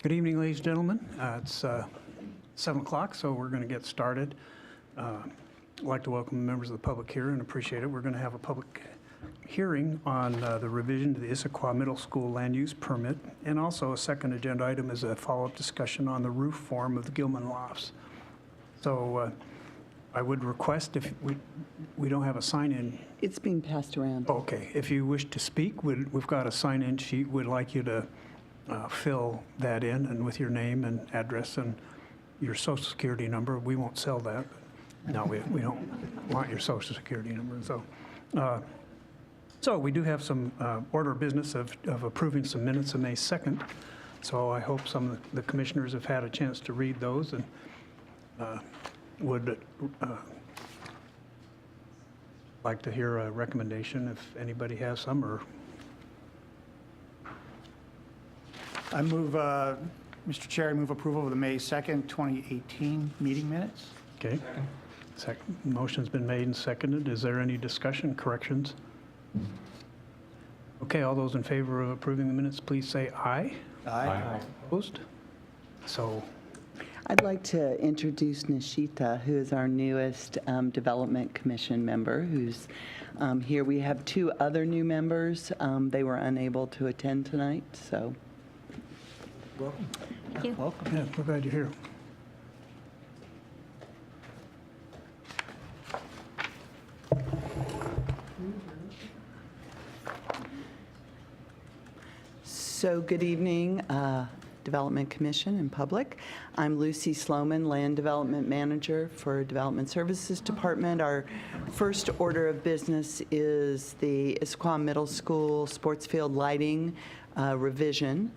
Good evening, ladies and gentlemen. It's 7 o'clock, so we're going to get started. I'd like to welcome the members of the public here and appreciate it. We're going to have a public hearing on the revision to the Issaquah Middle School land use permit, and also a second agenda item is a follow-up discussion on the roof form of the Gilman Lofts. So I would request, if we don't have a sign-in. It's being passed around. Okay, if you wish to speak, we've got a sign-in sheet. We'd like you to fill that in, and with your name and address and your social security number. We won't sell that. No, we don't want your social security number. So we do have some order of business of approving some minutes of May 2nd. So I hope some of the commissioners have had a chance to read those and would like to hear a recommendation if anybody has some. Or I move, Mr. Chair, I move approval of the May 2nd, 2018 meeting minutes. Okay. Second, motion's been made and seconded. Is there any discussion, corrections? Okay, all those in favor of approving the minutes, please say aye. Aye. Opposed? So, I'd like to introduce Nishita, who is our newest Development Commission member, who's here. We have two other new members. They were unable to attend tonight, so. Welcome. Thank you. Welcome. yeah, we're glad you're here. So good evening, Development Commission and public. I'm Lucy Sloman, Land Development Manager for Development Services Department. Our first order of business is the Issaquah Middle School sports field lighting revision.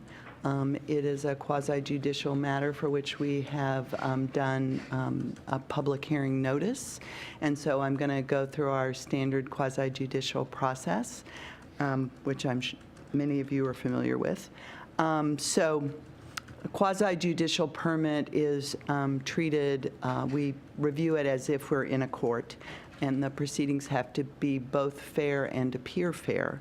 It is a quasi-judicial matter for which we have done a public hearing notice. And so I'm going to go through our standard quasi-judicial process, which many of you are familiar with. So a quasi-judicial permit is treated, we review it as if we're in a court, and the proceedings have to be both fair and appear fair.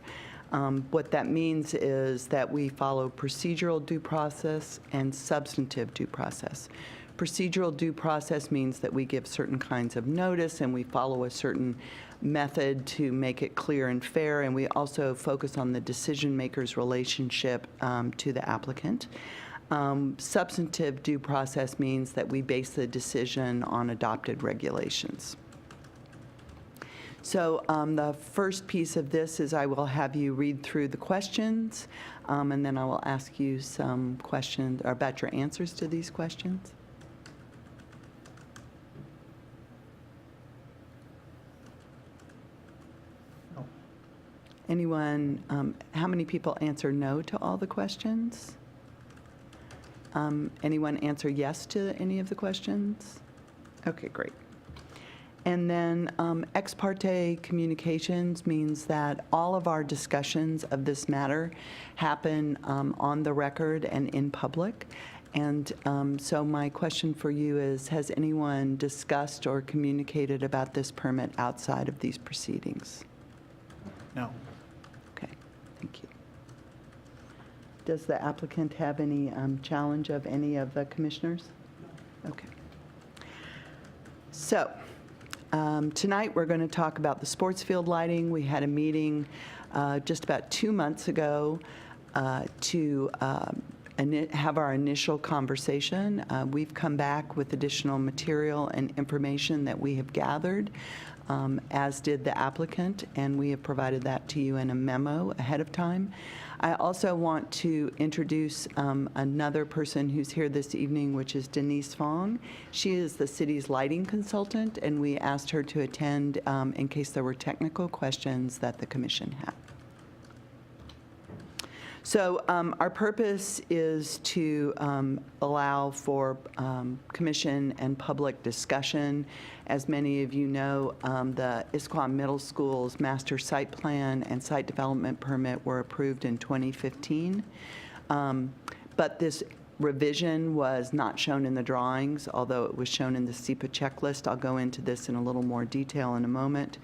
What that means is that we follow procedural due process and substantive due process. Procedural due process means that we give certain kinds of notice and we follow a certain method to make it clear and fair, and we also focus on the decision maker's relationship to the applicant. Substantive due process means that we base the decision on adopted regulations. So the first piece of this is I will have you read through the questions, and then I will ask you some questions about your answers to these questions. No. Anyone, how many people answer no to all the questions? Anyone answer yes to any of the questions? Okay, great. And then ex parte communications means that all of our discussions of this matter happen on the record and in public. And so my question for you is, has anyone discussed or communicated about this permit outside of these proceedings? No. Okay, thank you. Does the applicant have any challenge of any of the commissioners? Okay. So, tonight we're going to talk about the sports field lighting. We had a meeting just about 2 months ago to have our initial conversation. We've come back with additional material and information that we have gathered, as did the applicant, and we have provided that to you in a memo ahead of time. I also want to introduce another person who's here this evening, which is Denise Fong. She is the city's lighting consultant, and we asked her to attend in case there were technical questions that the commission had. So our purpose is to allow for commission and public discussion. As many of you know, the Issaquah Middle School's master site plan and site development permit were approved in 2015. But this revision was not shown in the drawings, although it was shown in the SEPA checklist. I'll go into this in a little more detail in a moment.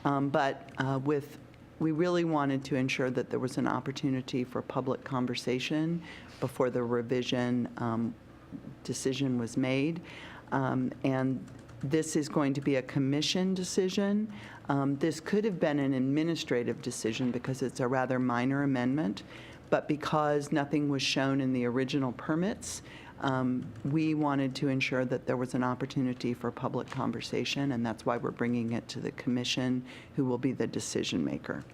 But with we really wanted to ensure that there was an opportunity for public conversation before the revision decision was made. And this is going to be a commission decision. This could have been an administrative decision because it's a rather minor amendment, but because nothing was shown in the original permits, we wanted to ensure that there was an opportunity for public conversation, and that's why we're bringing it to the commission, who will be the decision maker,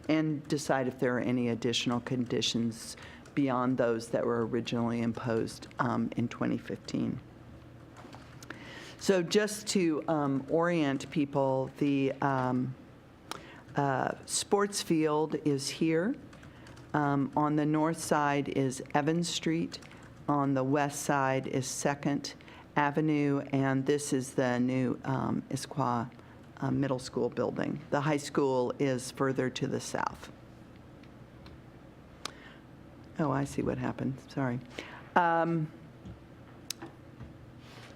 and decide if there are any additional conditions beyond those that were originally imposed in 2015. So just to orient people, the sports field is here. On the north side is Evans Street. On the west side is 2nd Avenue, and this is the new Issaquah Middle School building. The high school is further to the south. Oh, I see what happened. Sorry.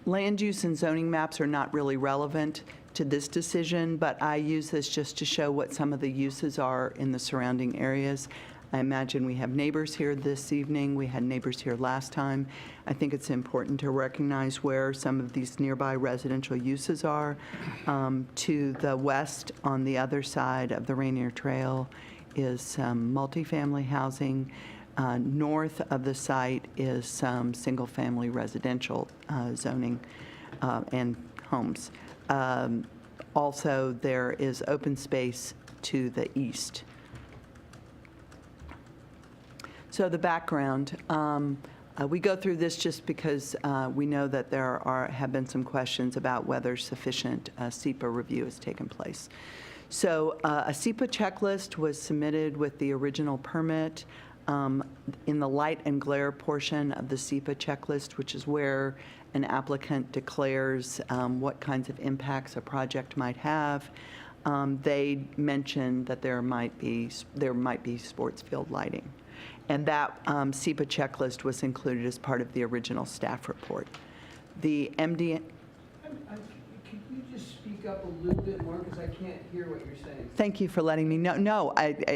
Land use and zoning maps are not really relevant to this decision, but I use this just to show what some of the uses are in the surrounding areas. I imagine we have neighbors here this evening. We had neighbors here last time. I think it's important to recognize where some of these nearby residential uses are. To the west, on the other side of the Rainier Trail, is some multifamily housing. North of the site is some single-family residential zoning and homes. Also, there is open space to the east. So the background, we go through this just because we know that there have been some questions about whether sufficient SEPA review has taken place. So a SEPA checklist was submitted with the original permit. In the light and glare portion of the SEPA checklist, which is where an applicant declares what kinds of impacts a project might have, they mentioned that there might be sports field lighting. And that SEPA checklist was included as part of the original staff report. The MD... Could you just speak up a little bit more, because I can't hear what you're saying? Thank you for letting me know. No,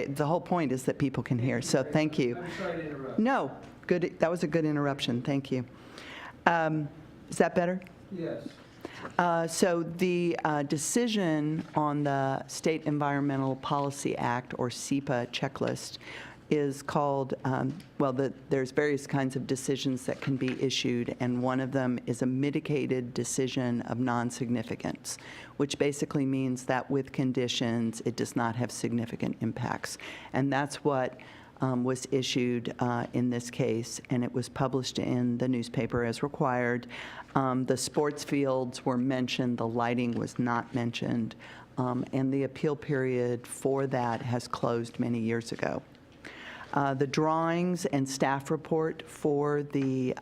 the whole point is that people can hear, so thank you. I'm sorry to interrupt. No, good. That was a good interruption. Thank you. Is that better? Yes. So the decision on the State Environmental Policy Act, or SEPA checklist, is called, there's various kinds of decisions that can be issued, and one of them is a mitigated decision of non-significance, which basically means that with conditions, it does not have significant impacts. And that's what was issued in this case, and it was published in the newspaper as required. The sports fields were mentioned, the lighting was not mentioned, and the appeal period for that has closed many years ago. The drawings and staff report for the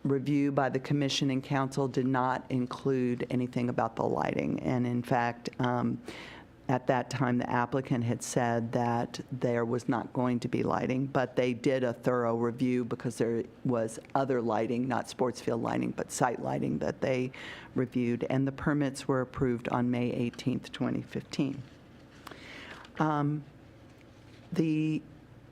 review by the commission and council did not include anything about the lighting. And in fact, at that time, the applicant had said that there was not going to be lighting, but they did a thorough review because there was other lighting, not sports field lighting, but site lighting that they reviewed. And the permits were approved on May 18th, 2015. The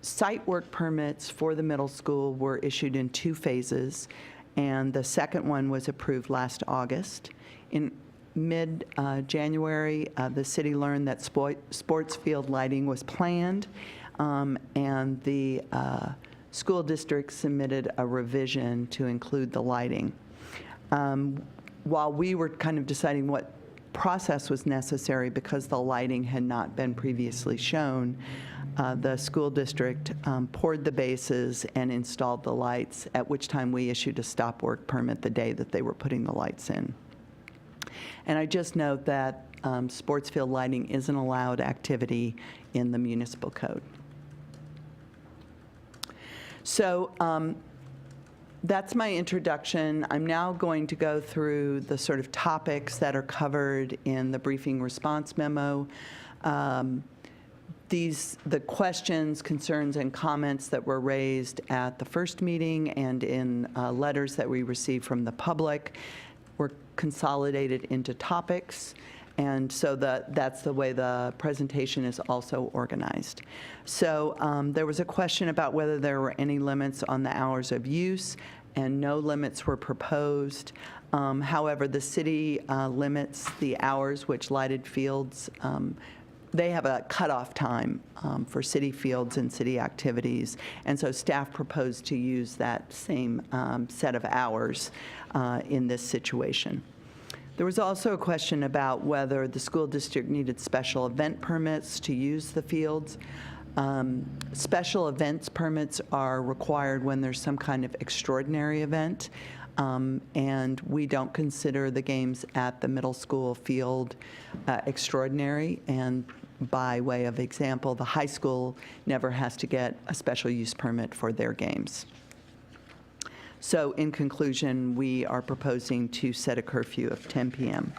site work permits for the middle school were issued in 2 phases, and the second one was approved last August. In mid-January, the city learned that sports field lighting was planned, and the school district submitted a revision to include the lighting. While we were kind of deciding what process was necessary because the lighting had not been previously shown, the school district poured the bases and installed the lights, at which time we issued a stop work permit the day that they were putting the lights in. And I just note that sports field lighting is an allowed activity in the municipal code. So that's my introduction. I'm now going to go through the sort of topics that are covered in the briefing response memo. The questions, concerns, and comments that were raised at the first meeting and in letters that we received from the public were consolidated into topics. And so that's the way the presentation is also organized. So there was a question about whether there were any limits on the hours of use, and no limits were proposed. However, the city limits the hours which lighted fields, they have a cutoff time for city fields and city activities, and so staff proposed to use that same set of hours in this situation. There was also a question about whether the school district needed special event permits to use the fields. Special events permits are required when there's some kind of extraordinary event, and we don't consider the games at the middle school field extraordinary. And by way of example, the high school never has to get a special use permit for their games. So in conclusion, we are proposing to set a curfew of 10 p.m.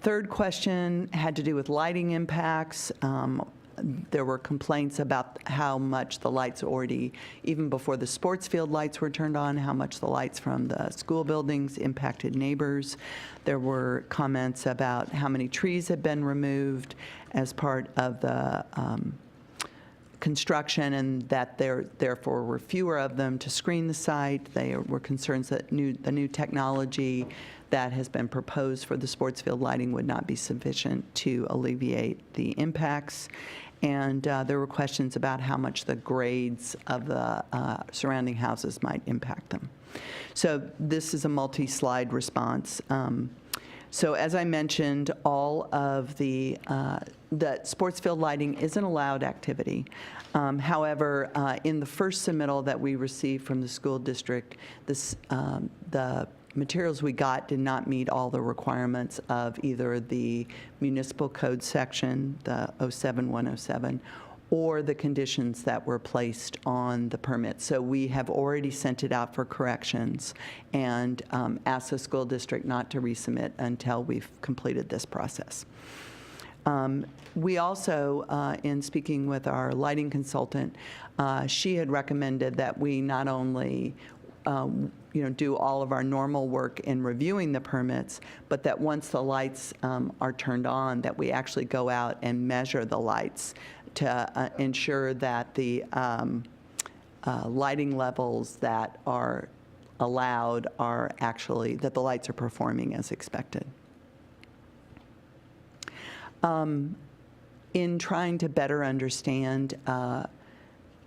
Third question had to do with lighting impacts. There were complaints about how much the lights already, even before the sports field lights were turned on, how much the lights from the school buildings impacted neighbors. There were comments about how many trees had been removed as part of the construction, and that there therefore were fewer of them to screen the site. They were concerns that the new technology that has been proposed for the sports field lighting would not be sufficient to alleviate the impacts. And there were questions about how much the grades of the surrounding houses might impact them. So this is a multi-slide response. So as I mentioned, all of the sports field lighting is an allowed activity. However, in the first submittal that we received from the school district, the materials we got did not meet all the requirements of either the municipal code section, the 07107, or the conditions that were placed on the permit. So we have already sent it out for corrections and asked the school district not to resubmit until we've completed this process. We also, in speaking with our lighting consultant, she had recommended that we not only do all of our normal work in reviewing the permits, but that once the lights are turned on, that we actually go out and measure the lights to ensure that the lighting levels that are allowed are actually, that the lights are performing as expected. In trying to better understand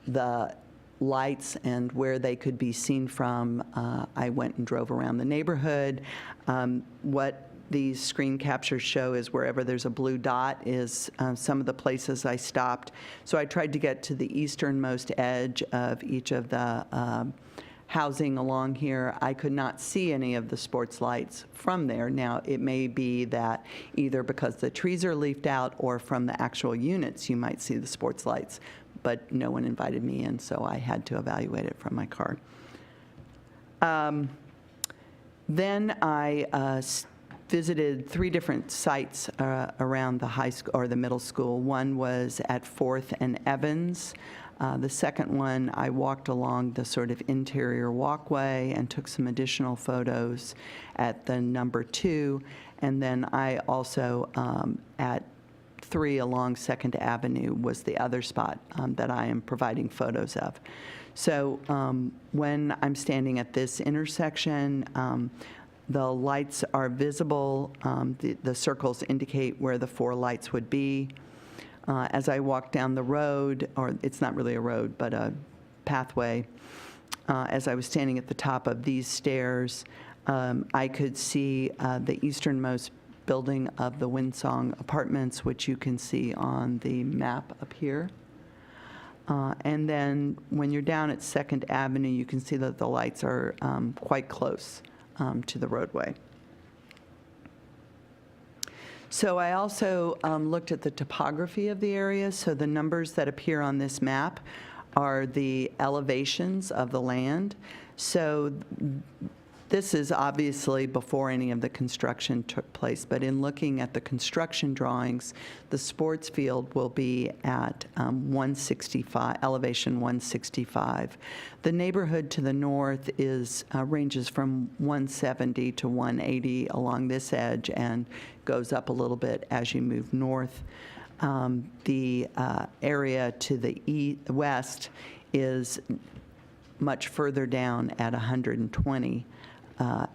the lights and where they could be seen from, I went and drove around the neighborhood. What these screen captures show is wherever there's a blue dot is some of the places I stopped. So I tried to get to the easternmost edge of each of the housing along here. I could not see any of the sports lights from there. Now, it may be that either because the trees are leafed out or from the actual units you might see the sports lights, but no one invited me in, so I had to evaluate it from my car. Then I visited 3 different sites around the high school or the middle school. One was at 4th and Evans. The second one, I walked along the sort of interior walkway and took some additional photos at the number 2. And then I also, at 3 along 2nd Avenue was the other spot that I am providing photos of. So when I'm standing at this intersection, the lights are visible. The circles indicate where the 4 lights would be. As I walk down the road, or it's not really a road, but a pathway, as I was standing at the top of these stairs, I could see the easternmost building of the Windsong Apartments, which you can see on the map up here. And then when you're down at 2nd Avenue, you can see that the lights are quite close to the roadway. So I also looked at the topography of the area. So the numbers that appear on this map are the elevations of the land. So This is obviously before any of the construction took place, but in looking at the construction drawings, the sports field will be at 165, elevation 165. The neighborhood to the north is ranges from 170 to 180 along this edge and goes up a little bit as you move north. The area to the west is much further down at 120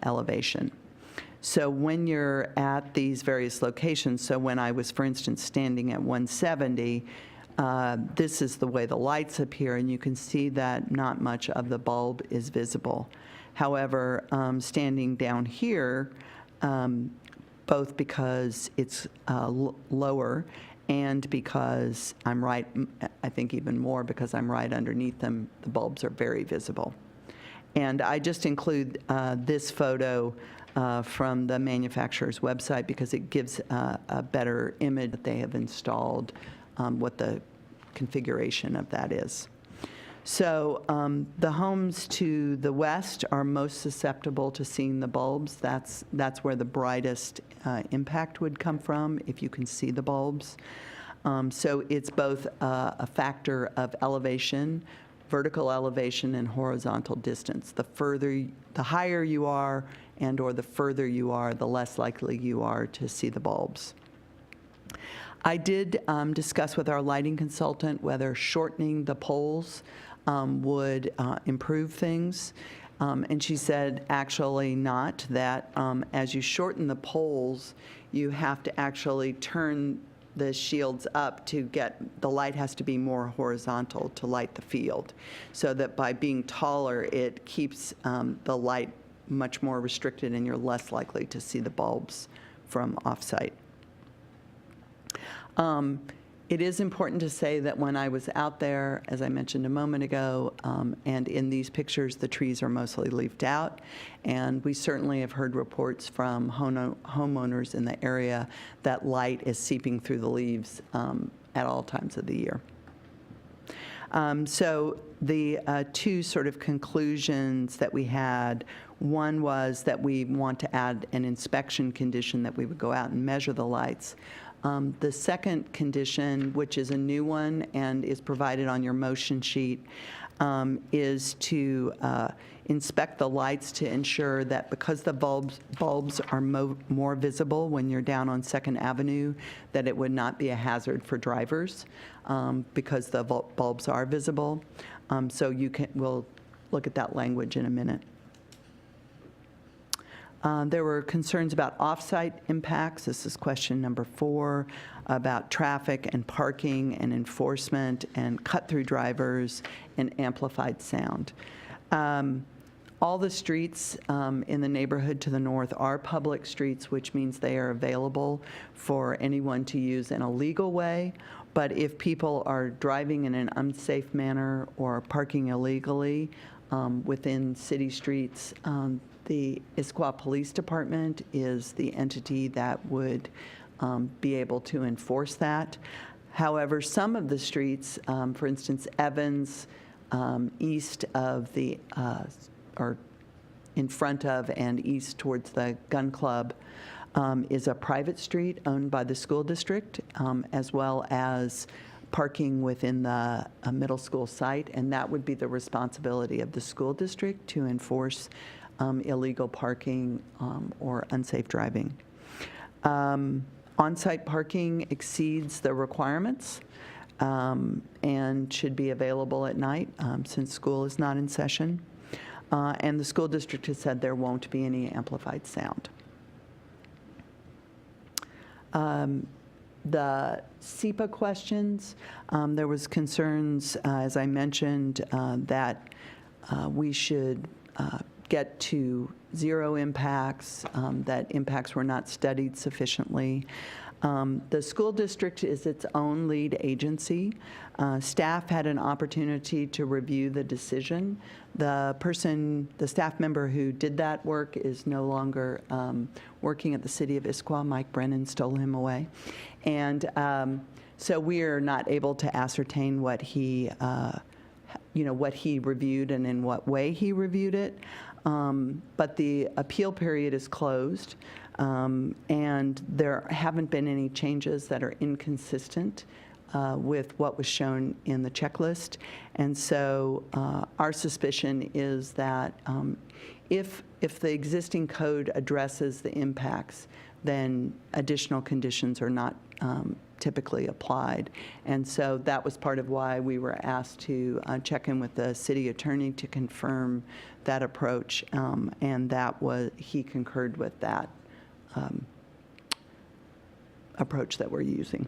elevation. So when you're at these various locations, so when I was, for instance, standing at 170, this is the way the lights appear, and you can see that not much of the bulb is visible. However, standing down here, both because it's lower and because I'm right, I think even more because I'm right underneath them, the bulbs are very visible. And I just include this photo from the manufacturer's website because it gives a better image that they have installed, what the configuration of that is. So the homes to the west are most susceptible to seeing the bulbs. That's where the brightest impact would come from, if you can see the bulbs. So it's both a factor of elevation, vertical elevation, and horizontal distance. The higher you are and/or the further you are, the less likely you are to see the bulbs. I did discuss with our lighting consultant whether shortening the poles would improve things. And she said, actually not, that as you shorten the poles, you have to actually turn the shields up to get, the light has to be more horizontal to light the field. So that by being taller, it keeps the light much more restricted and you're less likely to see the bulbs from off-site. It is important to say that when I was out there, as I mentioned a moment ago, and in these pictures, the trees are mostly leafed out, and we certainly have heard reports from homeowners in the area that light is seeping through the leaves at all times of the year. So the two sort of conclusions that we had, one was that we want to add an inspection condition that we would go out and measure the lights. The second condition, which is a new one and is provided on your motion sheet, is to inspect the lights to ensure that because the bulbs are more visible when you're down on 2nd Avenue, that it would not be a hazard for drivers because the bulbs are visible. So we'll look at that language in a minute. There were concerns about off-site impacts. This is question number 4, about traffic and parking and enforcement and cut-through drivers and amplified sound. All the streets in the neighborhood to the north are public streets, which means they are available for anyone to use in a legal way. But if people are driving in an unsafe manner or parking illegally within city streets, the Issaquah Police Department is the entity that would be able to enforce that. However, some of the streets, for instance, Evans, east of the, or in front of and east towards the gun club, is a private street owned by the school district, as well as parking within the middle school site, and that would be the responsibility of the school district to enforce illegal parking or unsafe driving. On-site parking exceeds the requirements and should be available at night since school is not in session. And the school district has said there won't be any amplified sound. The SEPA questions, there was concerns, as I mentioned, that we should get to zero impacts, that impacts were not studied sufficiently. The school district is its own lead agency. Staff had an opportunity to review the decision. The staff member who did that work is no longer working at the city of Issaquah. Mike Brennan stole him away. And so we are not able to ascertain what he what he reviewed and in what way he reviewed it. But the appeal period is closed, and there haven't been any changes that are inconsistent with what was shown in the checklist. And so our suspicion is that if the existing code addresses the impacts, then additional conditions are not typically applied. And so that was part of why we were asked to check in with the city attorney to confirm that approach, and that was, he concurred with that approach that we're using.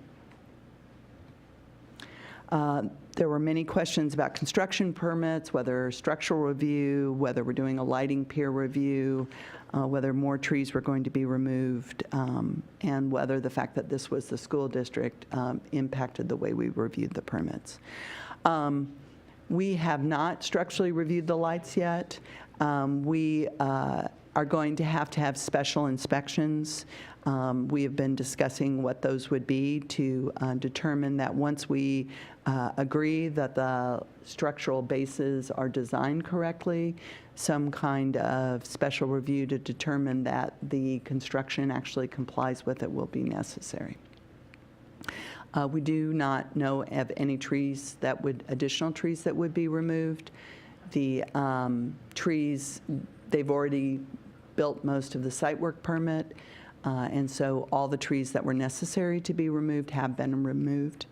There were many questions about construction permits, whether structural review, whether we're doing a lighting peer review, whether more trees were going to be removed, and whether the fact that this was the school district impacted the way we reviewed the permits. We have not structurally reviewed the lights yet. We are going to have special inspections. We have been discussing what those would be to determine that once we agree that the structural bases are designed correctly, some kind of special review to determine that the construction actually complies with it will be necessary. We do not know of any trees that would, additional trees that would be removed. The trees, they've already built most of the site work permit, and so all the trees that were necessary to be removed have been removed.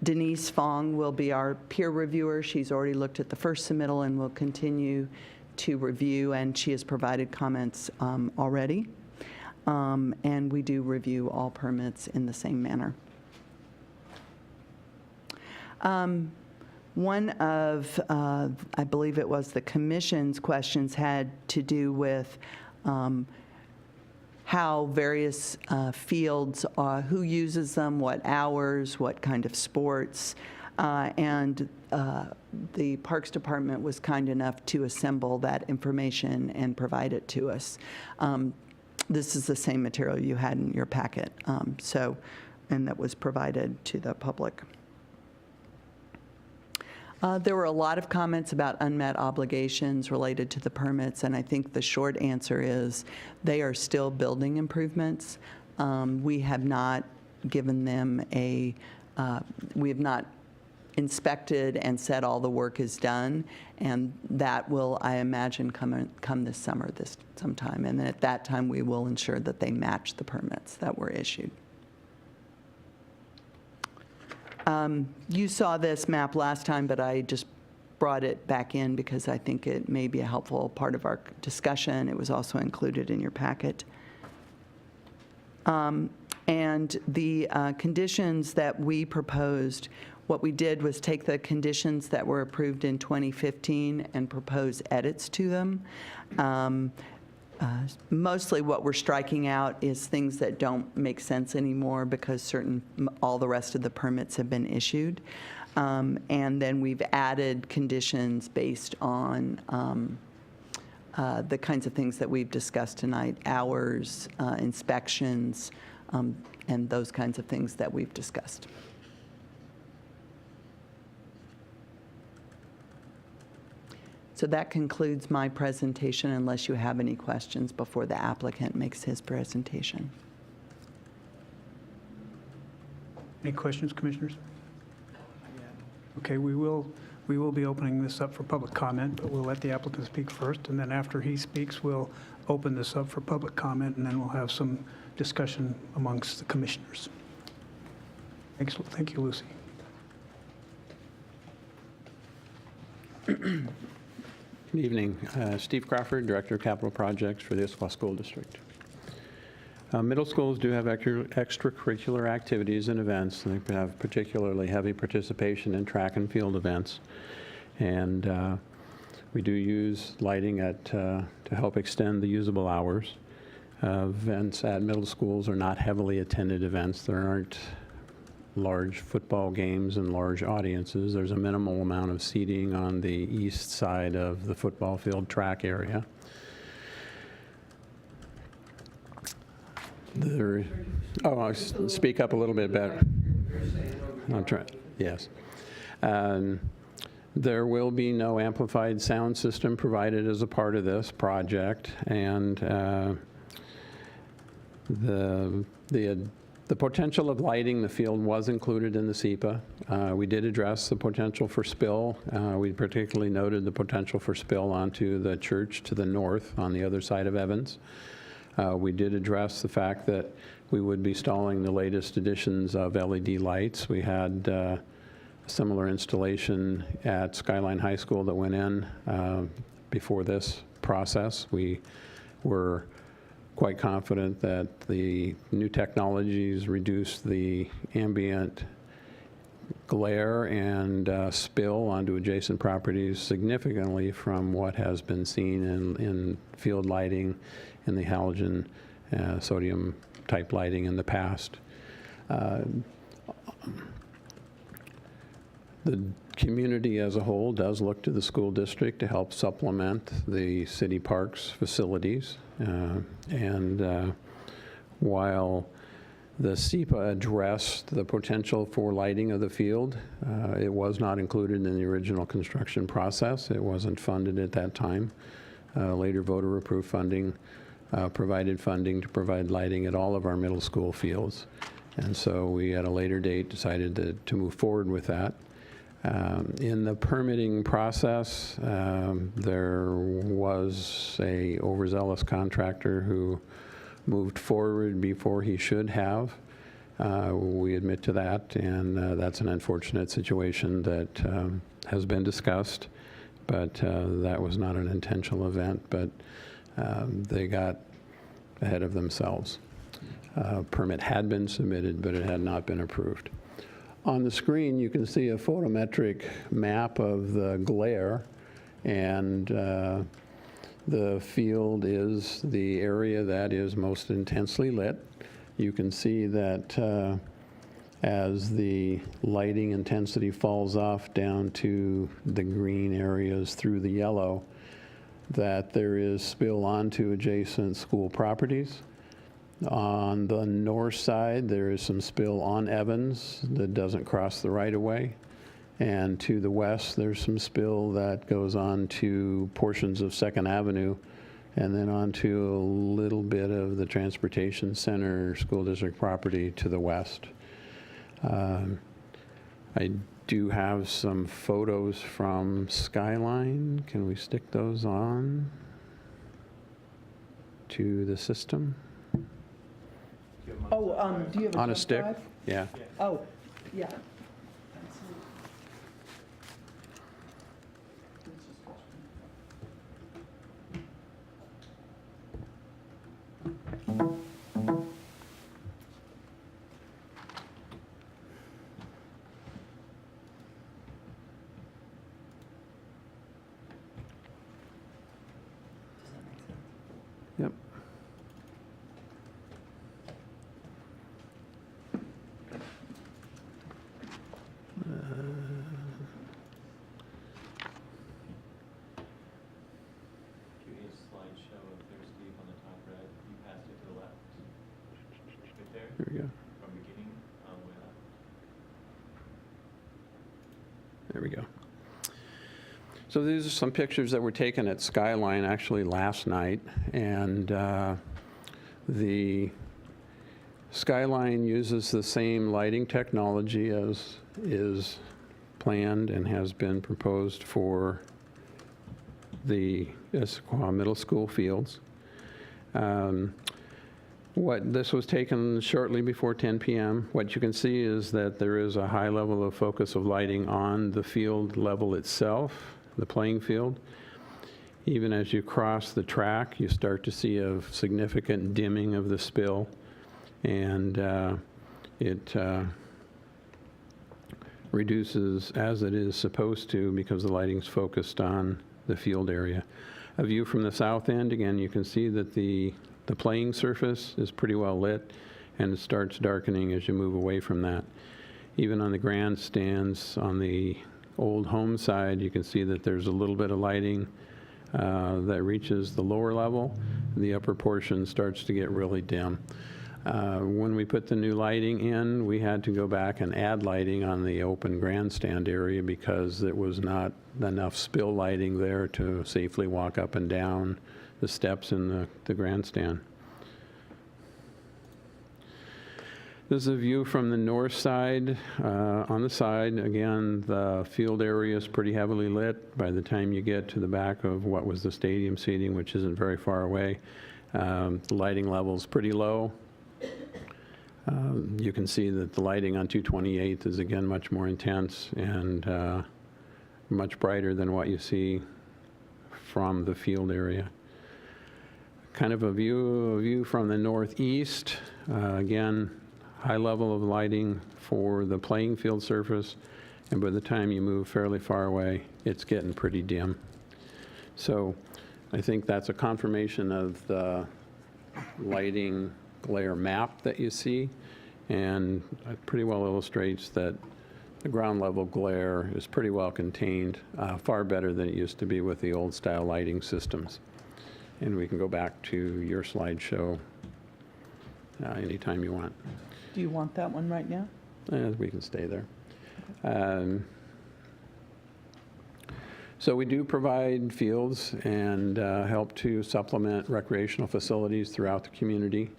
Denise Fong will be our peer reviewer. She's already looked at the first submittal and will continue to review, and she has provided comments already. And we do review all permits in the same manner. One of, I believe it was the commission's questions had to do with how various fields, who uses them, what hours, what kind of sports, and the Parks Department was kind enough to assemble that information and provide it to us. This is the same material you had in your packet, and that was provided to the public. There were a lot of comments about unmet obligations related to the permits, and I think the short answer is they are still building improvements. We have not given them a, we have not inspected and said all the work is done, and that will, I imagine, come this summer sometime, and then at that time we will ensure that they match the permits that were issued. You saw this map last time, but I just brought it back in because I think it may be a helpful part of our discussion. It was also included in your packet. And the conditions that we proposed, what we did was take the conditions that were approved in 2015 and propose edits to them. Mostly what we're striking out is things that don't make sense anymore because all the rest of the permits have been issued. And then we've added conditions based on the kinds of things that we've discussed tonight, hours, inspections, and those kinds of things that we've discussed. So that concludes my presentation, unless you have any questions before the applicant makes his presentation. Any questions, commissioners? Okay, we will be opening this up for public comment, but we'll let the applicant speak first, and then after he speaks, we'll open this up for public comment, and then we'll have some discussion amongst the commissioners. Excellent. Thank you, Lucy. Good evening. Steve Crawford, Director of Capital Projects for the Issaquah School District. Middle schools do have extracurricular activities and events. They have particularly heavy participation in track and field events. And we do use lighting to help extend the usable hours. Events at middle schools are not heavily attended events. There aren't large football games and large audiences. There's a minimal amount of seating on the east side of the football field track area. I'll speak up a little bit better. I'm trying, yes. There will be no amplified sound system provided as a part of this project, and the potential of lighting the field was included in the SEPA. We did address the potential for spill. We particularly noted the potential for spill onto the church to the north on the other side of Evans. We did address the fact that we would be installing the latest editions of LED lights. We had a similar installation at Skyline High School that went in before this process. We were quite confident that the new technologies reduce the ambient glare and spill onto adjacent properties significantly from what has been seen in field lighting in the halogen sodium type lighting in the past. The community as a whole does look to the school district to help supplement the city parks facilities. While the SEPA addressed the potential for lighting of the field, it was not included in the original construction process. It wasn't funded at that time. Later voter-approved funding provided funding to provide lighting at all of our middle school fields. And so we, at a later date, decided to move forward with that. In the permitting process, there was a overzealous contractor who moved forward before he should have. We admit to that, and that's an unfortunate situation that has been discussed, but that was not an intentional event, but they got ahead of themselves. Permit had been submitted, but it had not been approved. On the screen, you can see a photometric map of the glare, and the field is the area that is most intensely lit. You can see that as the lighting intensity falls off down to the green areas through the yellow, that there is spill onto adjacent school properties. On the north side, there is some spill on Evans that doesn't cross the right-of-way. And to the west, there's some spill that goes on to portions of 2nd Avenue and then onto a little bit of the Transportation Center School District property to the west. I do have some photos from Skyline. Can we stick those on to the system? Oh, do you have a On a jump stick? drive? Yeah. Oh, yeah. Yep. Slideshow up there, Steve, on the top right. You passed it to the left. Right there? Here we go. From beginning all the way up. There we go. So these are some pictures that were taken at Skyline actually last night, and the Skyline uses the same lighting technology as is planned and has been proposed for the Issaquah Middle School fields. This was taken shortly before 10 p.m. What you can see is that there is a high level of focus of lighting on the field level itself, the playing field. Even as you cross the track, you start to see a significant dimming of the spill, and it reduces as it is supposed to because the lighting's focused on the field area. A view from the south end, again, you can see that the playing surface is pretty well lit, and it starts darkening as you move away from that. Even on the grandstands on the old home side, you can see that there's a little bit of lighting that reaches the lower level. The upper portion starts to get really dim. When we put the new lighting in, we had to go back and add lighting on the open grandstand area because there was not enough spill lighting there to safely walk up and down the steps in the grandstand. This is a view from the north side. On the side, again, the field area is pretty heavily lit. By the time you get to the back of what was the stadium seating, which isn't very far away, the lighting level is pretty low. You can see that the lighting on 228th is again much more intense and much brighter than what you see from the field area. Kind of a view from the northeast. Again, high level of lighting for the playing field surface, and by the time you move fairly far away, it's getting pretty dim. So I think that's a confirmation of the lighting glare map that you see, and it pretty well illustrates that the ground level glare is pretty well contained, far better than it used to be with the old style lighting systems. And we can go back to your slideshow anytime you want. Do you want that one right now? We can stay there. So we do provide fields and help to supplement recreational facilities throughout the community.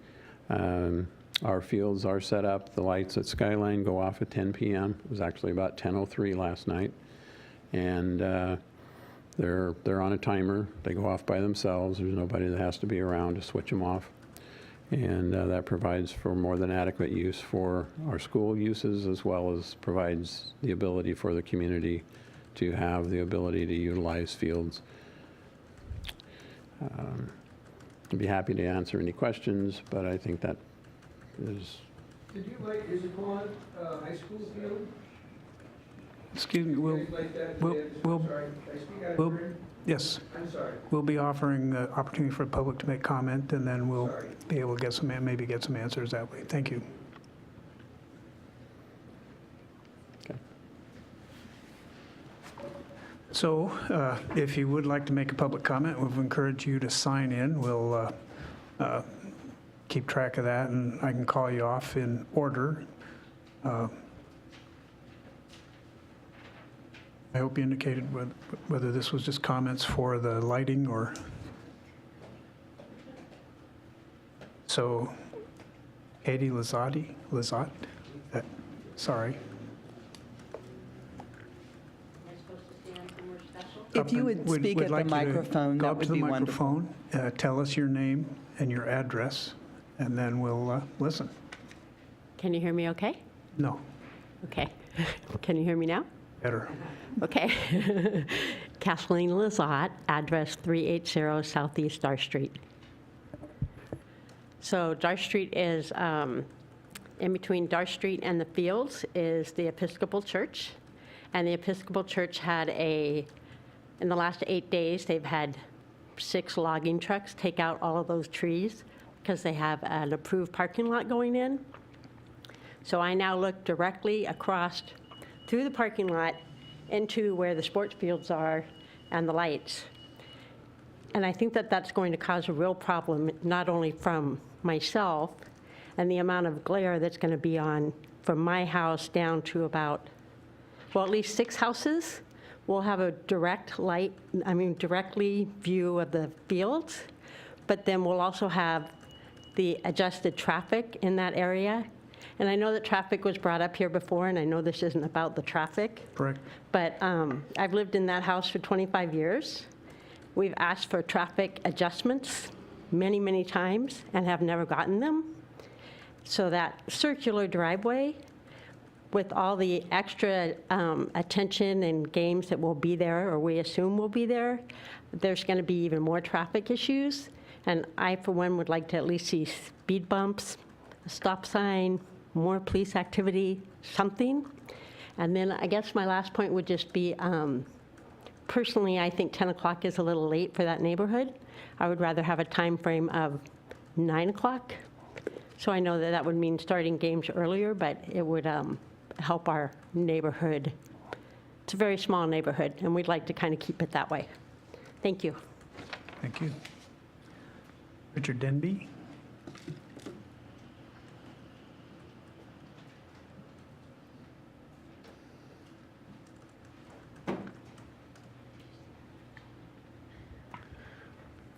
Our fields are set up. The lights at Skyline go off at 10 p.m. It was actually about 10:03 last night. And they're on a timer. They go off by themselves. There's nobody that has to be around to switch them off. And that provides for more than adequate use for our school uses, as well as provides the ability for the community to have the ability to utilize fields. I'd be happy to answer any questions, but I think that is... Did you like Issaquah High School field? Excuse me, Did you like that? we'll- I'm sorry, did I speak out of we'll- turn? yes, I'm sorry. we'll be offering the opportunity for the public to make comment, and then we'll Sorry. be able to get maybe get some answers that way. Thank you. Okay. So if you would like to make a public comment, we'll encourage you to sign in. We'll keep track of that, and I can call you off in order. I hope you indicated whether this was just comments for the lighting or... So, Katie Lizotte? Sorry. If you would speak We'd at the like you to microphone, go that up would to the be wonderful. microphone, tell us your name and your address, and then we'll listen. Can you hear me okay? No, Okay. Can you hear me now? better. Okay. Kathleen Lizotte, address 380 Southeast Dar Street. So Dar Street is, in between Dar Street and the fields is the Episcopal Church. And the Episcopal Church had in the last 8 days, they've had 6 logging trucks take out all of those trees because they have an approved parking lot going in. So I now look directly across through the parking lot into where the sports fields are and the lights. And I think that that's going to cause a real problem, not only from myself and the amount of glare that's going to be on from my house down to about, well, at least 6 houses will have a directly view of the fields, but then we'll also have the adjusted traffic in that area. And I know that traffic was brought up here before, and I know this isn't about the traffic. Correct. But I've lived in that house for 25 years. We've asked for traffic adjustments many, many times and have never gotten them. So that circular driveway, with all the extra attention and games that will be there, or we assume will be there, there's going to be even more traffic issues. And I, for one, would like to at least see speed bumps, a stop sign, more police activity, something. And then I guess my last point would just be, personally, I think 10 o'clock is a little late for that neighborhood. I would rather have a time frame of 9 o'clock. So I know that that would mean starting games earlier, but it would help our neighborhood. It's a very small neighborhood, and we'd like to kind of keep it that way. Thank you. Thank you. Richard Denby?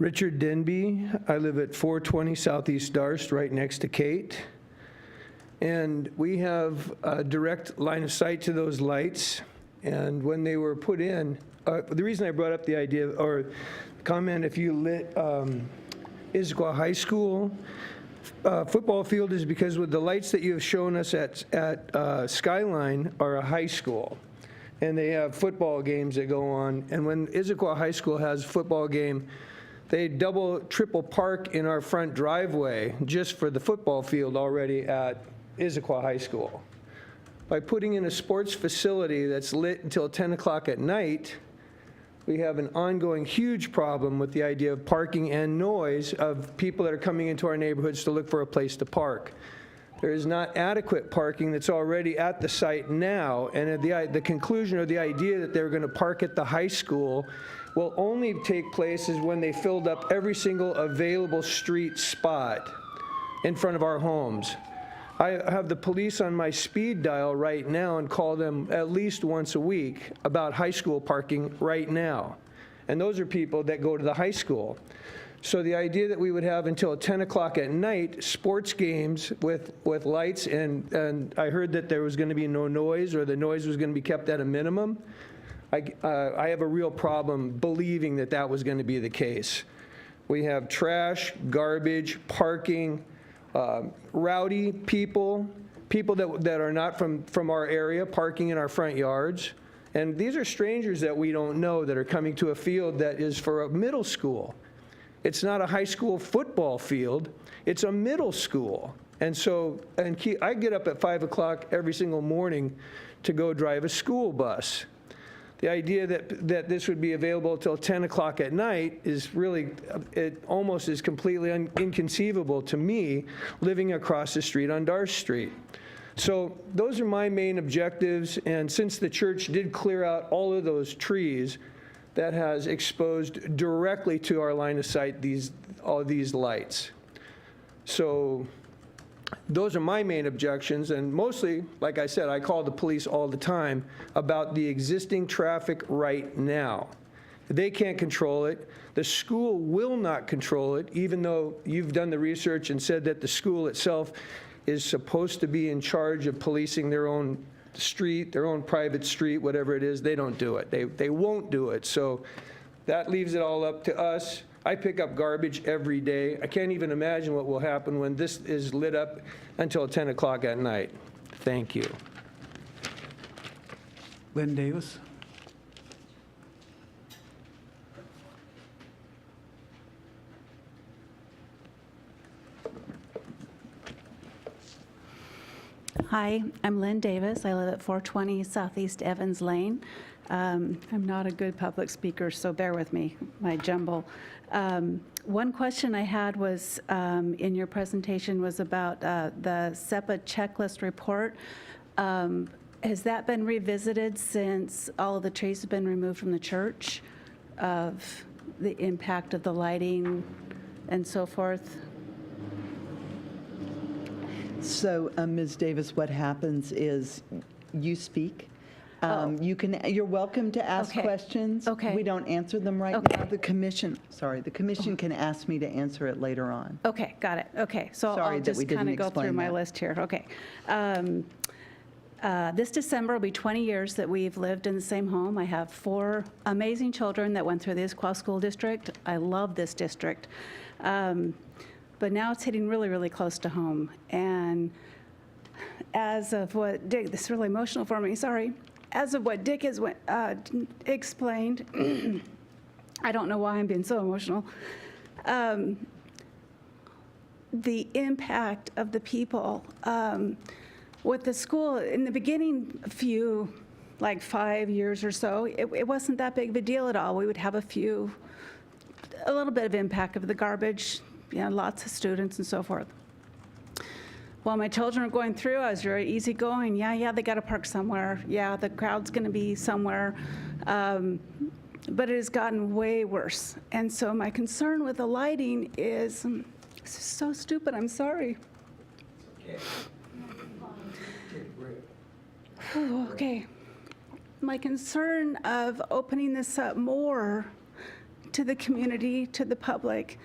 Richard Denby. I live at 420 Southeast Darst, right next to Kate. And we have a direct line of sight to those lights. And when they were put in, the reason I brought up the idea or comment, if you lit Issaquah High School football field, is because with the lights that you have shown us at Skyline are a high school. And they have football games that go on. And when Issaquah High School has a football game, they double, triple park in our front driveway just for the football field already at Issaquah High School. By putting in a sports facility that's lit until 10 o'clock at night, we have an ongoing huge problem with the idea of parking and noise of people that are coming into our neighborhoods to look for a place to park. There is not adequate parking that's already at the site now, and the conclusion or the idea that they're going to park at the high school will only take place is when they filled up every single available street spot in front of our homes. I have the police on my speed dial right now and call them at least once a week about high school parking right now. And those are people that go to the high school. So the idea that we would have until 10 o'clock at night sports games with lights, and I heard that there was going to be no noise, or the noise was going to be kept at a minimum. I have a real problem believing that that was going to be the case. We have trash, garbage, parking, rowdy people that are not from our area parking in our front yards. And these are strangers that we don't know that are coming to a field that is for a middle school. It's not a high school football field, it's a middle school. And so, I get up at 5 o'clock every single morning to go drive a school bus. The idea that this would be available until 10 o'clock at night is really, it almost is completely inconceivable to me living across the street on Darst Street. So those are my main objectives, and since the church did clear out all of those trees, that has exposed directly to our line of sight all these lights. So those are my main objections, and mostly, like I said, I call the police all the time about the existing traffic right now. They can't control it. The school will not control it, even though you've done the research and said that the school itself is supposed to be in charge of policing their own street, their own private street, whatever it is. They don't do it. They won't do it. So that leaves it all up to us. I pick up garbage every day. I can't even imagine what will happen when this is lit up until 10 o'clock at night. Thank you. Lynn Davis. Hi, I'm Lynn Davis. I live at 420 Southeast Evans Lane. I'm not a good public speaker, so bear with me, my jumble. One question I had was, in your presentation, was about the SEPA checklist report. Has that been revisited since all of the trees have been removed from the church, of the impact of the lighting and so forth? So, Ms. Davis, what happens is you speak. You're welcome to ask Okay. questions. Okay. We don't answer them right Okay. now. The commission can ask me to answer it later on. Okay, got it. Okay, so Sorry I'll that just we kind didn't of go through explain my that. list here. Okay. This December will be 20 years that we've lived in the same home. I have 4 amazing children that went through the Issaquah School District. I love this district. But now it's hitting really, really close to home. And as of what Dick, this is really emotional for me, sorry. As of what Dick has explained, I don't know why I'm being so emotional. The impact of the people. With the school, in the beginning, like 5 years or so, it wasn't that big of a deal at all. We would have a little bit of impact of the garbage, lots of students and so forth. While my children were going through, I was very easygoing. Yeah, they got to park somewhere. Yeah, the crowd's going to be somewhere. But it has gotten way worse. And so my concern with the lighting is, this is so stupid, I'm sorry. Oh, okay. My concern of opening this up more to the community, to the public,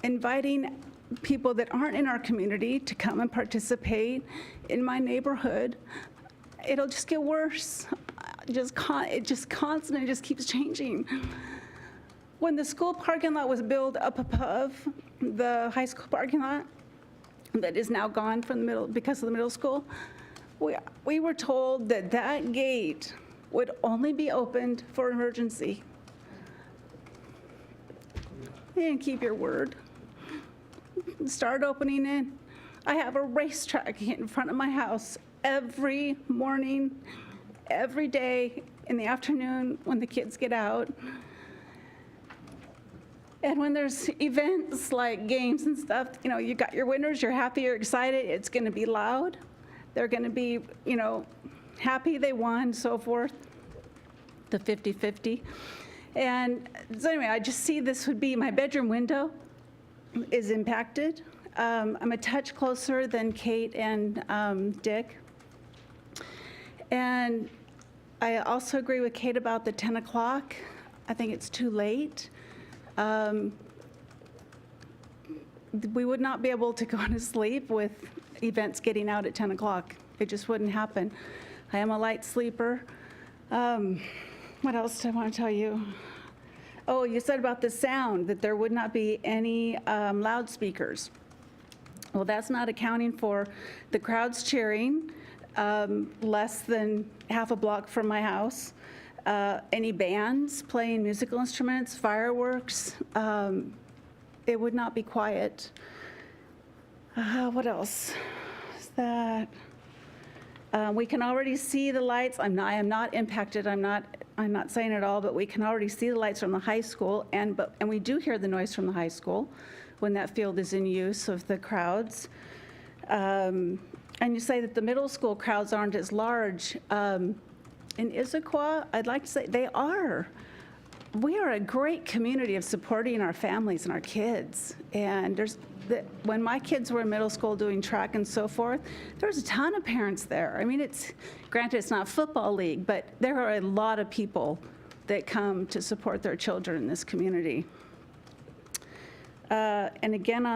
inviting people that aren't in our community to come and participate in my neighborhood. It'll just get worse. It just constantly just keeps changing. When the school parking lot was built up above the high school parking lot, that is now gone from the middle because of the middle school, we were told that that gate would only be opened for emergency. You didn't keep your word. Start opening it. I have a racetrack in front of my house every morning, every day in the afternoon when the kids get out. And when there's events like games and stuff, you know, you got your winners, you're happy, you're excited, it's going to be loud. They're going to be, you know, happy they won, so forth, the 50-50. And so anyway, I just see this would be my bedroom window is impacted. I'm a touch closer than Kate and Dick. And I also agree with Kate about the 10 o'clock. I think it's too late. We would not be able to go to sleep with events getting out at 10 o'clock. It just wouldn't happen. I am a light sleeper. What else do I want to tell you? Oh, you said about the sound, that there would not be any loudspeakers. Well, that's not accounting for the crowds cheering less than half a block from my house. Any bands playing musical instruments, fireworks, it would not be quiet. What else is that? We can already see the lights. I am not impacted. I'm not saying it all, but we can already see the lights from the high school, and we do hear the noise from the high school when that field is in use of the crowds. And you say that the middle school crowds aren't as large. In Issaquah, I'd like to say they are. We are a great community of supporting our families and our kids. And when my kids were in middle school doing track and so forth, there's a ton of parents there. I mean, granted it's not football league, but there are a lot of people that come to support their children in this community. And again,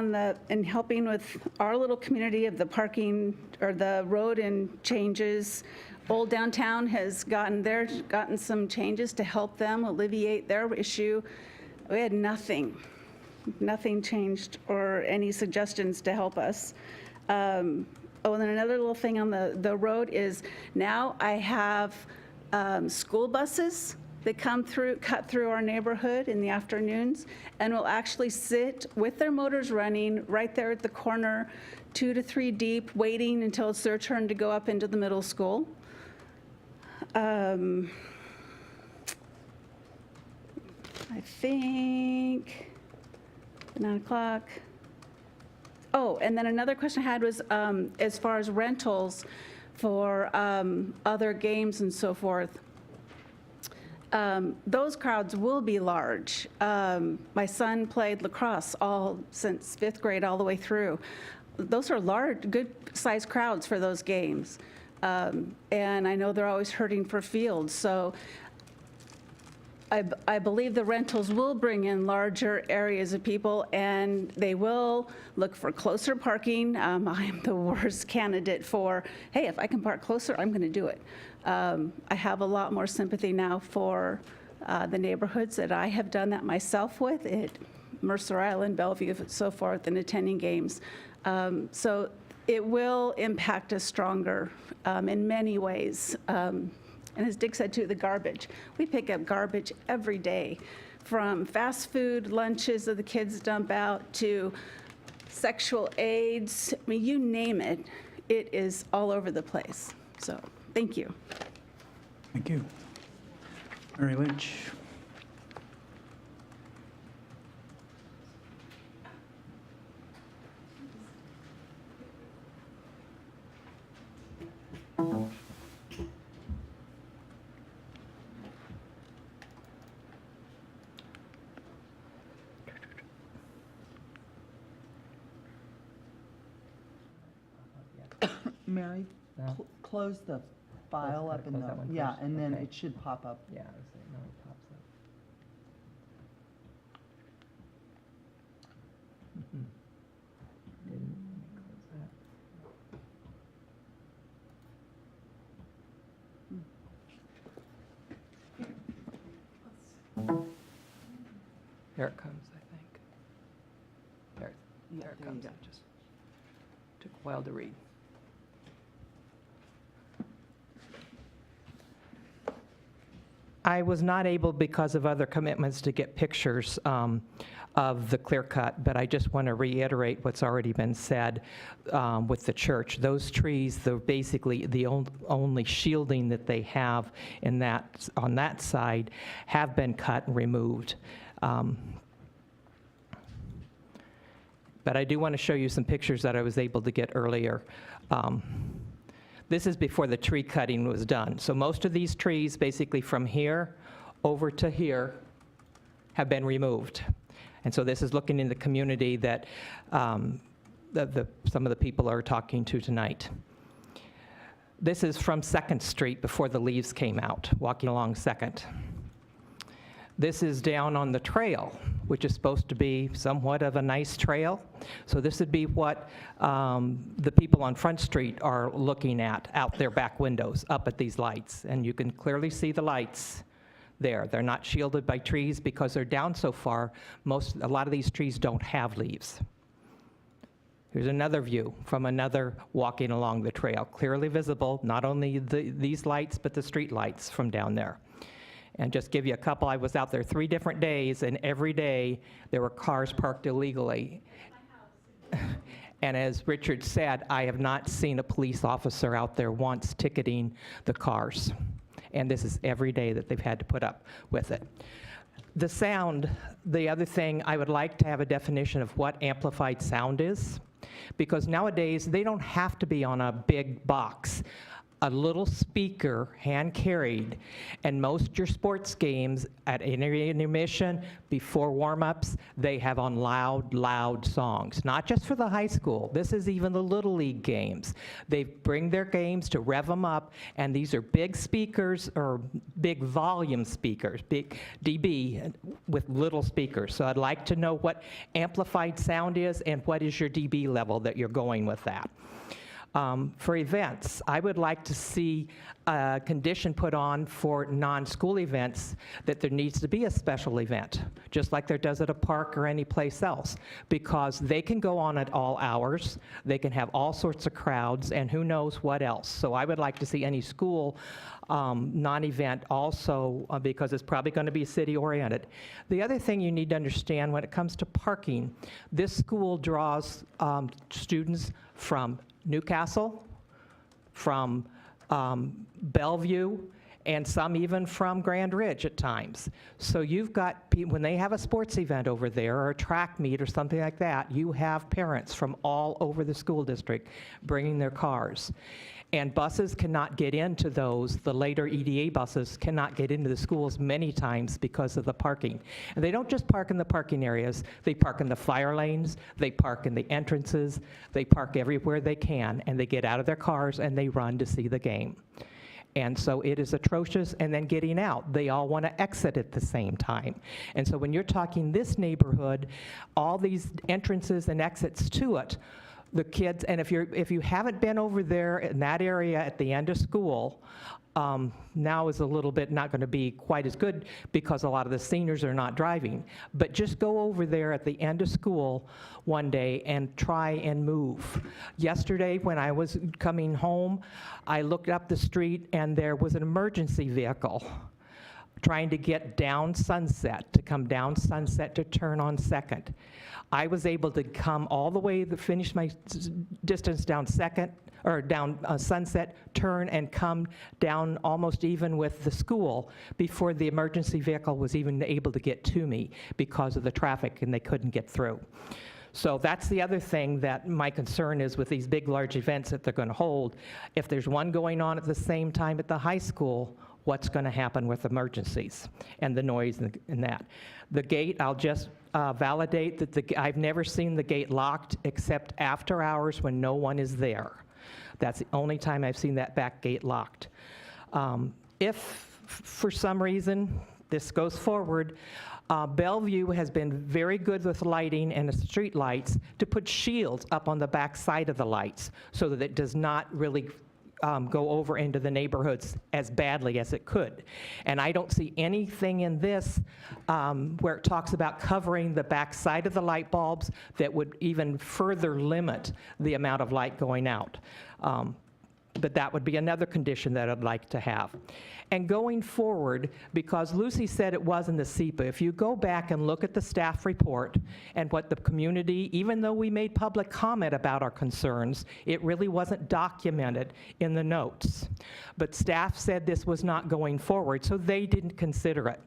in helping with our little community of the parking or the road and changes, Old Downtown has gotten some changes to help them alleviate their issue. We had nothing changed or any suggestions to help us. And then another little thing on the road is now I have school buses that cut through our neighborhood in the afternoons and will actually sit with their motors running right there at the corner, 2 to 3 deep, waiting until it's their turn to go up into the middle school. I think 9 o'clock. Oh, and then another question I had was as far as rentals for other games and so forth. Those crowds will be large. My son played lacrosse since 5th grade all the way through. Those are large, good-sized crowds for those games. And I know they're always hurting for fields. So I believe the rentals will bring in larger areas of people, and they will look for closer parking. I am the worst candidate for, hey, if I can park closer, I'm going to do it. I have a lot more sympathy now for the neighborhoods that I have done that myself with, Mercer Island, Bellevue, and so forth, and attending games. So it will impact us stronger in many ways. And as Dick said too, the garbage. We pick up garbage every day, from fast food lunches that the kids dump out to sexual aids. I mean, you name it, it is all over the place. So, thank you. Thank you. Mary Lynch. Mary, close the file up in the, yeah, and then it should pop up. Yeah, I was saying, no, it pops up. There it comes, I think. There it there you comes. go. It just took a while to read. I was not able, because of other commitments, to get pictures of the clear cut, but I just want to reiterate what's already been said with the church. Those trees, they're basically the only shielding that they have in that, on that side, have been cut and removed. But I do want to show you some pictures that I was able to get earlier. This is before the tree cutting was done. So most of these trees, basically from here over to here, have been removed. And so this is looking in the community that some of the people are talking to tonight. This is from 2nd Street before the leaves came out, walking along 2nd. This is down on the trail, which is supposed to be somewhat of a nice trail. So this would be what the people on Front Street are looking at out their back windows, up at these lights. And you can clearly see the lights there. They're not shielded by trees because they're down so far. A lot of these trees don't have leaves. Here's another view from another walking along the trail, clearly visible, not only these lights, but the street lights from down there. And just give you a couple, I was out there 3 different days, and every day there were cars parked illegally. And as Richard said, I have not seen a police officer out there once ticketing the cars. And this is every day that they've had to put up with it. The sound, the other thing, I would like to have a definition of what amplified sound is, because nowadays they don't have to be on a big box. A little speaker, hand-carried, and most of your sports games at intermission, before warm-ups, they have on loud songs. Not just for the high school. This is even the Little League games. They bring their games to rev them up, and these are big speakers, or big volume speakers, big dB with little speakers. So I'd like to know what amplified sound is and what is your dB level that you're going with that. For events, I would like to see a condition put on for non-school events that there needs to be a special event, just like there does at a park or any place else, because they can go on at all hours, they can have all sorts of crowds, and who knows what else. So I would like to see any school non-event also, because it's probably going to be city-oriented. The other thing you need to understand when it comes to parking, this school draws students from Newcastle, from Bellevue, and some even from Grand Ridge at times. So you've got people, when they have a sports event over there or a track meet or something like that, you have parents from all over the school district bringing their cars. And buses cannot get into those. The later EDA buses cannot get into the schools many times because of the parking. And they don't just park in the parking areas. They park in the fire lanes. They park in the entrances. They park everywhere they can. And they get out of their cars and they run to see the game. And so it is atrocious. And then getting out, they all want to exit at the same time. And so when you're talking this neighborhood, all these entrances and exits to it, the kids, and if you haven't been over there in that area at the end of school, now is a little bit not going to be quite as good because a lot of the seniors are not driving. But just go over there at the end of school one day and try and move. Yesterday, when I was coming home, I looked up the street and there was an emergency vehicle trying to get down Sunset, to come down Sunset to turn on 2nd. I was able to come all the way to finish my distance down 2nd, or down Sunset, turn and come down almost even with the school before the emergency vehicle was even able to get to me because of the traffic and they couldn't get through. So that's the other thing that my concern is with these big, large events that they're going to hold. If there's one going on at the same time at the high school, what's going to happen with emergencies and the noise and that. The gate, I'll just validate that I've never seen the gate locked except after hours when no one is there. That's the only time I've seen that back gate locked. If for some reason this goes forward, Bellevue has been very good with lighting and the street lights to put shields up on the back side of the lights so that it does not really go over into the neighborhoods as badly as it could. And I don't see anything in this where it talks about covering the back side of the light bulbs that would even further limit the amount of light going out. But that would be another condition that I'd like to have. And going forward, because Lucy said it was in the SEPA, if you go back and look at the staff report and what the community, even though we made public comment about our concerns, it really wasn't documented in the notes. But staff said this was not going forward, so they didn't consider it.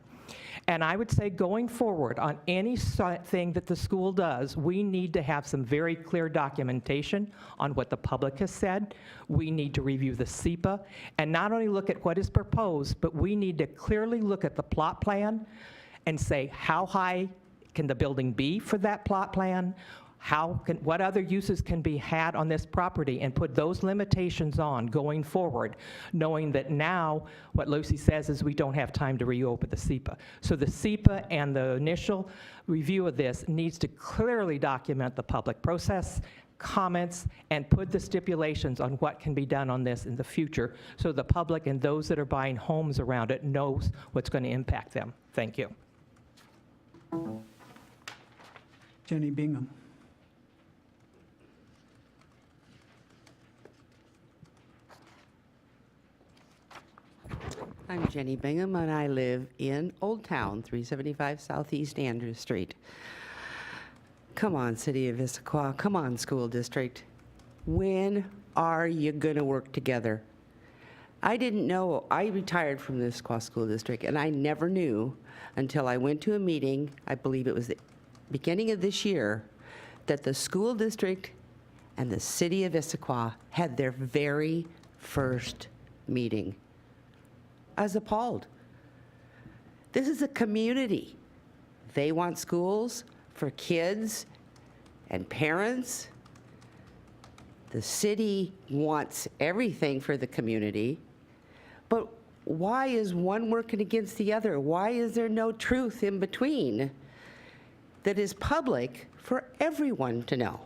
And I would say going forward on any thing that the school does, we need to have some very clear documentation on what the public has said. We need to review the SEPA and not only look at what is proposed, but we need to clearly look at the plot plan and say how high can the building be for that plot plan? What other uses can be had on this property, and put those limitations on going forward, knowing that now what Lucy says is we don't have time to reopen the SEPA. So the SEPA and the initial review of this needs to clearly document the public process, comments, and put the stipulations on what can be done on this in the future so the public and those that are buying homes around it knows what's going to impact them. Thank you. Jenny Bingham. I'm Jenny Bingham, and I live in Old Town, 375 Southeast Andrews Street. Come on, City of Issaquah. Come on, School District. When are you going to work together? I didn't know. I retired from the Issaquah School District, and I never knew until I went to a meeting, I believe it was the beginning of this year, that the school district and the City of Issaquah had their very first meeting. I was appalled. This is a community. They want schools for kids and parents. The city wants everything for the community. But why is one working against the other? Why is there no truth in between that is public for everyone to know?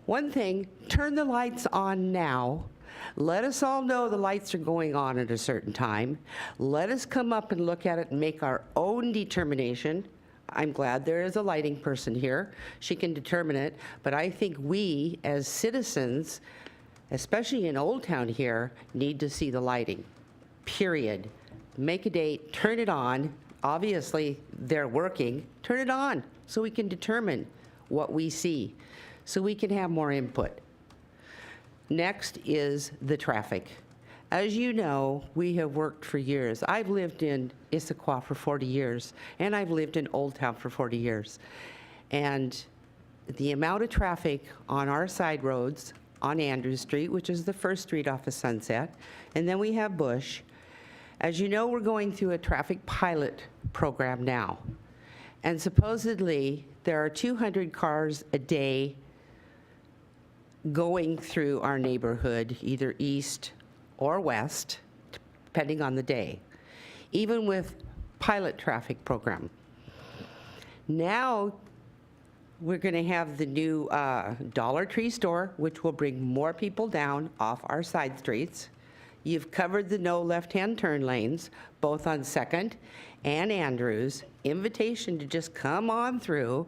One thing, turn the lights on now. Let us all know the lights are going on at a certain time. Let us come up and look at it and make our own determination. I'm glad there is a lighting person here. She can determine it. But I think we, as citizens, especially in Old Town here, need to see the lighting, period. Make a date, turn it on. Obviously, they're working. Turn it on so we can determine what we see, so we can have more input. Next is the traffic. As you know, we have worked for years. I've lived in Issaquah for 40 years, and I've lived in Old Town for 40 years. And the amount of traffic on our side roads, on Andrews Street, which is the first street off of Sunset, and then we have Bush. As you know, we're going through a traffic pilot program now. And supposedly, there are 200 cars a day going through our neighborhood, either east or west, depending on the day, even with pilot traffic program. Now, we're going to have the new Dollar Tree store, which will bring more people down off our side streets. You've covered the no left-hand turn lanes, both on 2nd and Andrews. Invitation to just come on through.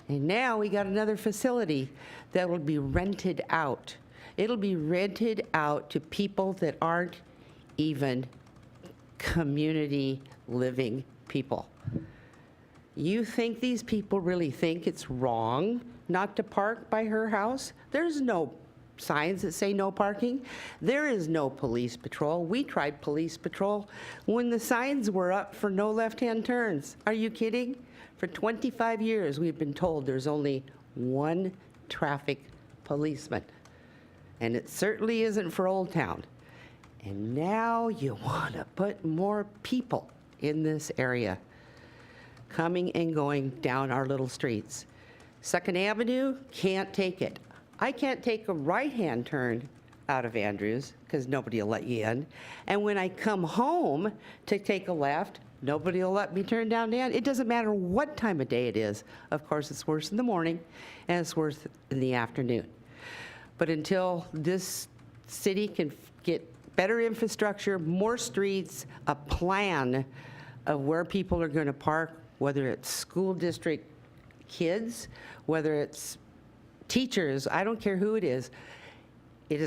And now we got another facility that will be rented out. It'll be rented out to people that aren't even community living people. You think these people really think it's wrong not to park by her house? There's no signs that say no parking. There is no police patrol. We tried police patrol when the signs were up for no left-hand turns. Are you kidding? For 25 years, we've been told there's only one traffic policeman. And it certainly isn't for Old Town. And now you want to put more people in this area, coming and going down our little streets. 2nd Avenue, can't take it. I can't take a right-hand turn out of Andrews because nobody will let you in. And when I come home to take a left, nobody will let me turn down. It doesn't matter what time of day it is. Of course, it's worse in the morning and it's worse in the afternoon. But until this city can get better infrastructure, more streets, a plan of where people are going to park, whether it's school district kids, whether it's teachers, I don't care who it is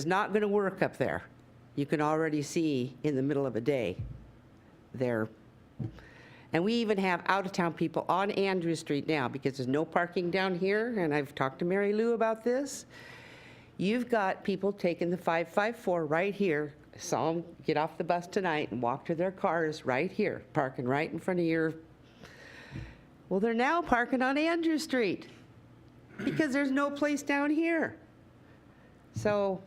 not going to work up there. You can already see in the middle of a day there. And we even have out-of-town people on Andrew Street now because there's no parking down here, and I've talked to Mary Lou about this. You've got people taking the 554 right here. I saw them get off the bus tonight and walk to their cars right here, parking right in front of your... Well, they're now parking on Andrew Street because there's no place down here. So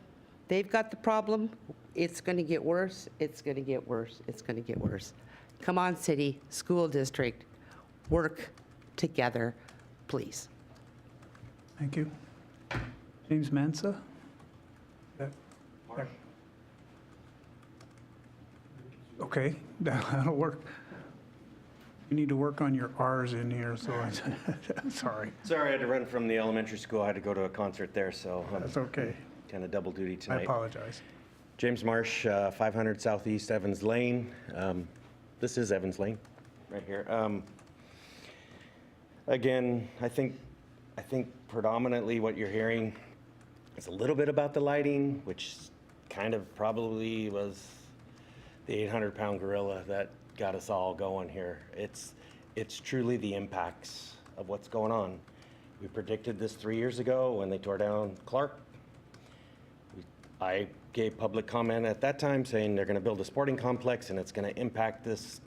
they've got the problem. It's going to get worse. It's going to get worse. It's going to get worse. Come on, city, school district, work together, please. Thank you. James Mansa? Okay, that'll work. You need to work on your R's in here, so sorry. Sorry, I had to run from the elementary school. I had to go to a concert there, so That's okay. kind of double duty I tonight. apologize. James Marsh, 500 Southeast Evans Lane. This is Evans Lane, right here. Again, I think predominantly what you're hearing is a little bit about the lighting, which kind of probably was the 800-pound gorilla that got us all going here. It's truly the impacts of what's going on. We predicted this 3 years ago when they tore down Clark. I gave public comment at that time saying they're going to build a sporting complex and it's going to impact this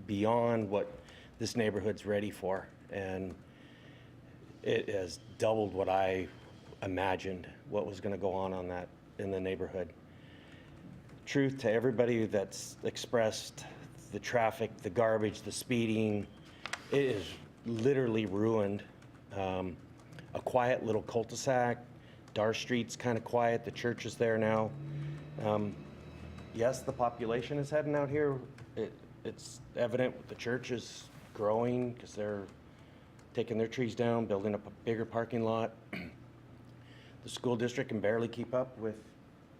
beyond what this neighborhood's ready for. And it has doubled what I imagined what was going to go on that in the neighborhood. Truth to everybody that's expressed the traffic, the garbage, the speeding, it is literally ruined. A quiet little cul-de-sac. Dar Street's kind of quiet. The church is there now. Yes, the population is heading out here. It's evident the church is growing because they're taking their trees down, building up a bigger parking lot. The school district can barely keep up with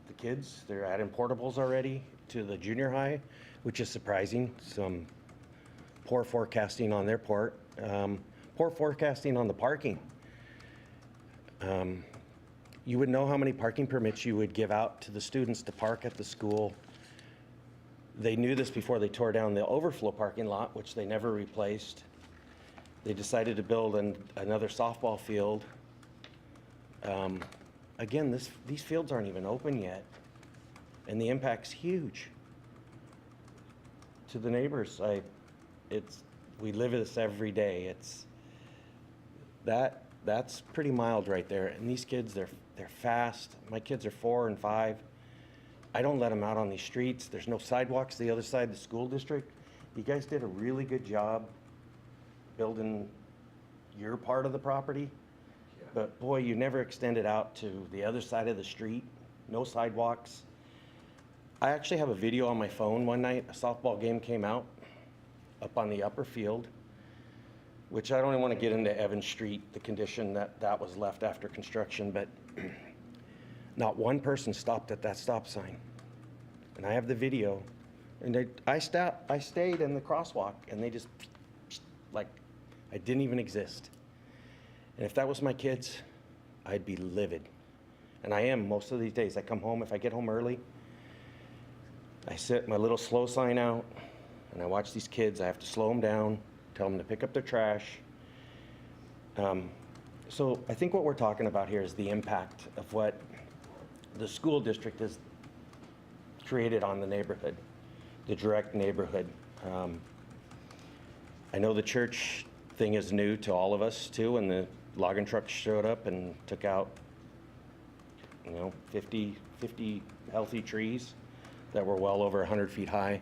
the kids. They're adding portables already to the junior high, which is surprising. Some poor forecasting on their part. Poor forecasting on the parking. You would know how many parking permits you would give out to the students to park at the school. They knew this before they tore down the overflow parking lot, which they never replaced. They decided to build another softball field. Again, these fields aren't even open yet, and the impact's huge to the neighbors. We live this every day. That's pretty mild right there. And these kids, they're fast. My kids are 4 and 5. I don't let them out on these streets. There's no sidewalks the other side of the school district. You guys did a really good job building your part of the property. But boy, you never extended out to the other side of the street. No sidewalks. I actually have a video on my phone one night. A softball game came out up on the upper field, which I don't even want to get into Evans Street, the condition that was left after construction, but not one person stopped at that stop sign. And I have the video. And I stayed in the crosswalk, and they just, like, I didn't even exist. And if that was my kids, I'd be livid. And I am most of these days. I come home, if I get home early, I set my little slow sign out, and I watch these kids. I have to slow them down, tell them to pick up their trash. So I think what we're talking about here is the impact of what the school district has created on the neighborhood, the direct neighborhood. I know the church thing is new to all of us too, and the logging trucks showed up and took out, 50 healthy trees that were well over 100 feet high.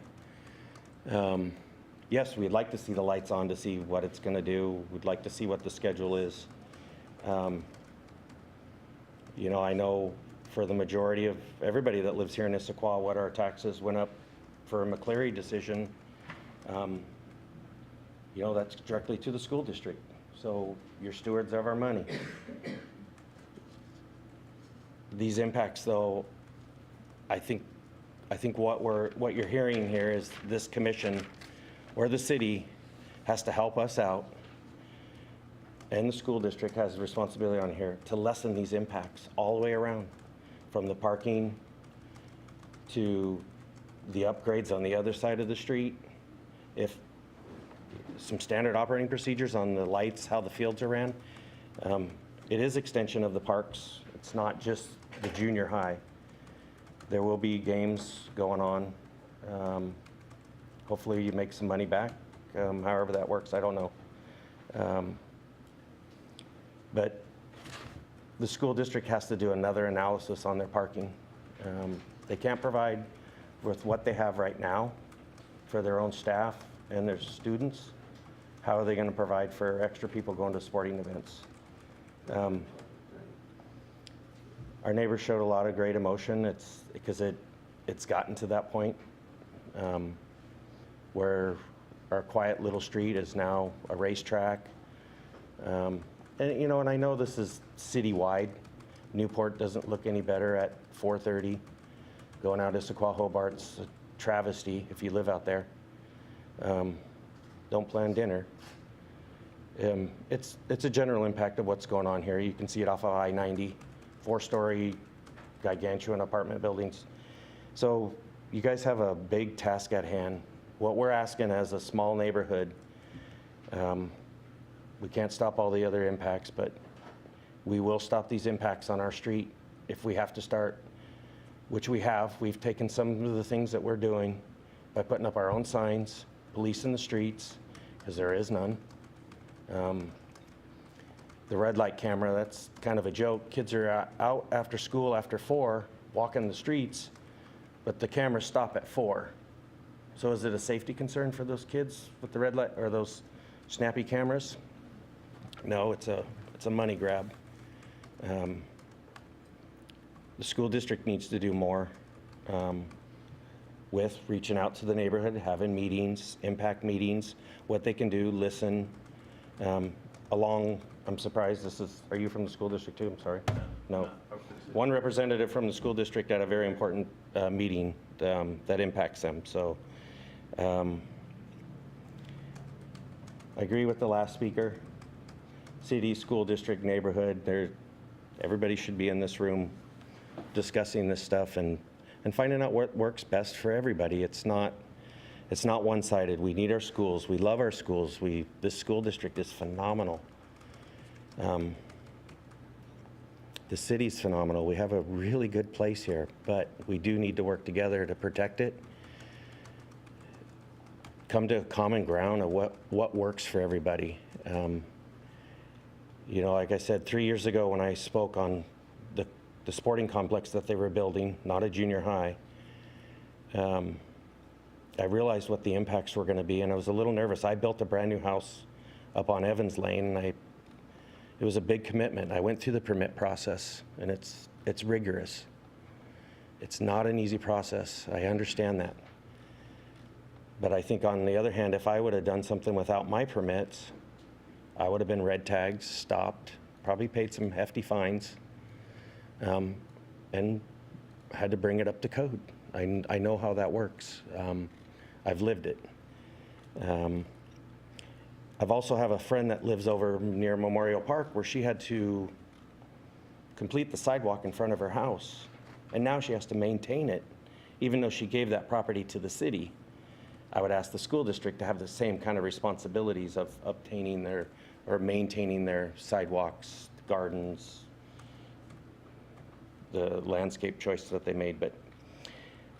Yes, we'd like to see the lights on to see what it's going to do. We'd like to see what the schedule is. I know for the majority of everybody that lives here in Issaquah, what our taxes went up for a McCleary decision. That's directly to the school district. So you're stewards of our money. These impacts, though, I think I think what you're hearing here is this commission or the city has to help us out, and the school district has a responsibility on here to lessen these impacts all the way around, from the parking to the upgrades on the other side of the street. If some standard operating procedures on the lights, how the fields are ran. It is extension of the parks. It's not just the junior high. There will be games going on. Hopefully you make some money back, however that works, I don't know. But the school district has to do another analysis on their parking. They can't provide with what they have right now for their own staff and their students. How are they going to provide for extra people going to sporting events? Our neighbors showed a lot of great emotion. It's because it's gotten to that point where our quiet little street is now a racetrack. And I know this is citywide. Newport doesn't look any better at 4:30. Going out Issaquah, Hobart's a travesty if you live out there. Don't plan dinner. It's a general impact of what's going on here. You can see it off of I-90, 4-story gargantuan apartment buildings. So you guys have a big task at hand. What we're asking as a small neighborhood, we can't stop all the other impacts, but we will stop these impacts on our street if we have to start, which we have. We've taken some of the things that we're doing by putting up our own signs, policing the streets, because there is none. The red light camera, that's kind of a joke. Kids are out after school after 4, walking the streets, but the cameras stop at 4. So is it a safety concern for those kids with the red light or those snappy cameras? No, it's a money grab. The school district needs to do more with reaching out to the neighborhood, having meetings, impact meetings, what they can do, listen. I'm surprised are you from the school district too? I'm sorry. No. One representative from the school district at a very important meeting that impacts them. So I agree with the last speaker. City, school district, neighborhood, everybody should be in this room discussing this stuff and finding out what works best for everybody. It's not one-sided. We need our schools. We love our schools. This school district is phenomenal. The city's phenomenal. We have a really good place here, but we do need to work together to protect it. Come to a common ground of what works for everybody. Like I said, 3 years ago when I spoke on the sporting complex that they were building, not a junior high, I realized what the impacts were going to be, and I was a little nervous. I built a brand new house up on Evans Lane, and it was a big commitment. I went through the permit process, and it's rigorous. It's not an easy process. I understand that. But I think on the other hand, if I would have done something without my permits, I would have been red tagged, stopped, probably paid some hefty fines, and had to bring it up to code. I know how that works. I've lived it. I've also have a friend that lives over near Memorial Park where she had to complete the sidewalk in front of her house, and now she has to maintain it, even though she gave that property to the city. I would ask the school district to have the same kind of responsibilities of obtaining or maintaining their sidewalks, gardens, the landscape choices that they made. But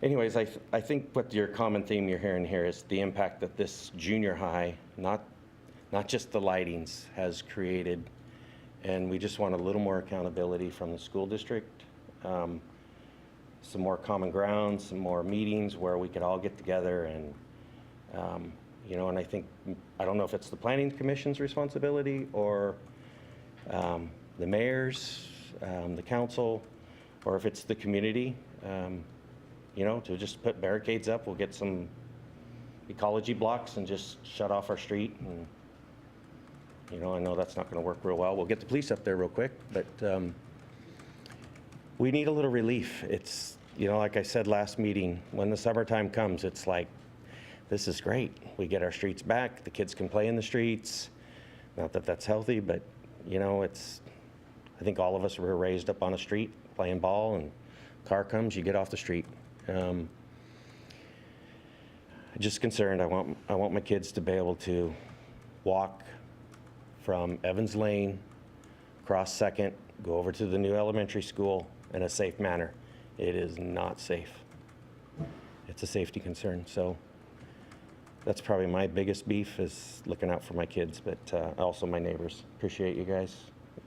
anyways, I think what your common theme you're hearing here is the impact that this junior high, not just the lightings, has created. And we just want a little more accountability from the school district, some more common ground, some more meetings where we could all get together and and I don't know if it's the planning commission's responsibility or the mayor's, the council, or if it's the community, to just put barricades up. We'll get some ecology blocks and just shut off our street. And, I know that's not going to work real well. We'll get the police up there real quick, but we need a little relief. you know, like I said last meeting, when the summertime comes, it's like, this is great. We get our streets back. The kids can play in the streets. Not that that's healthy, but, you know, I think all of us were raised up on a street playing ball, and car comes, you get off the street. I'm just concerned. I want my kids to be able to walk from Evans Lane, cross Second, go over to the new elementary school in a safe manner. It is not safe. It's a safety concern. So that's probably my biggest beef, is looking out for my kids, but also my neighbors. Appreciate you guys.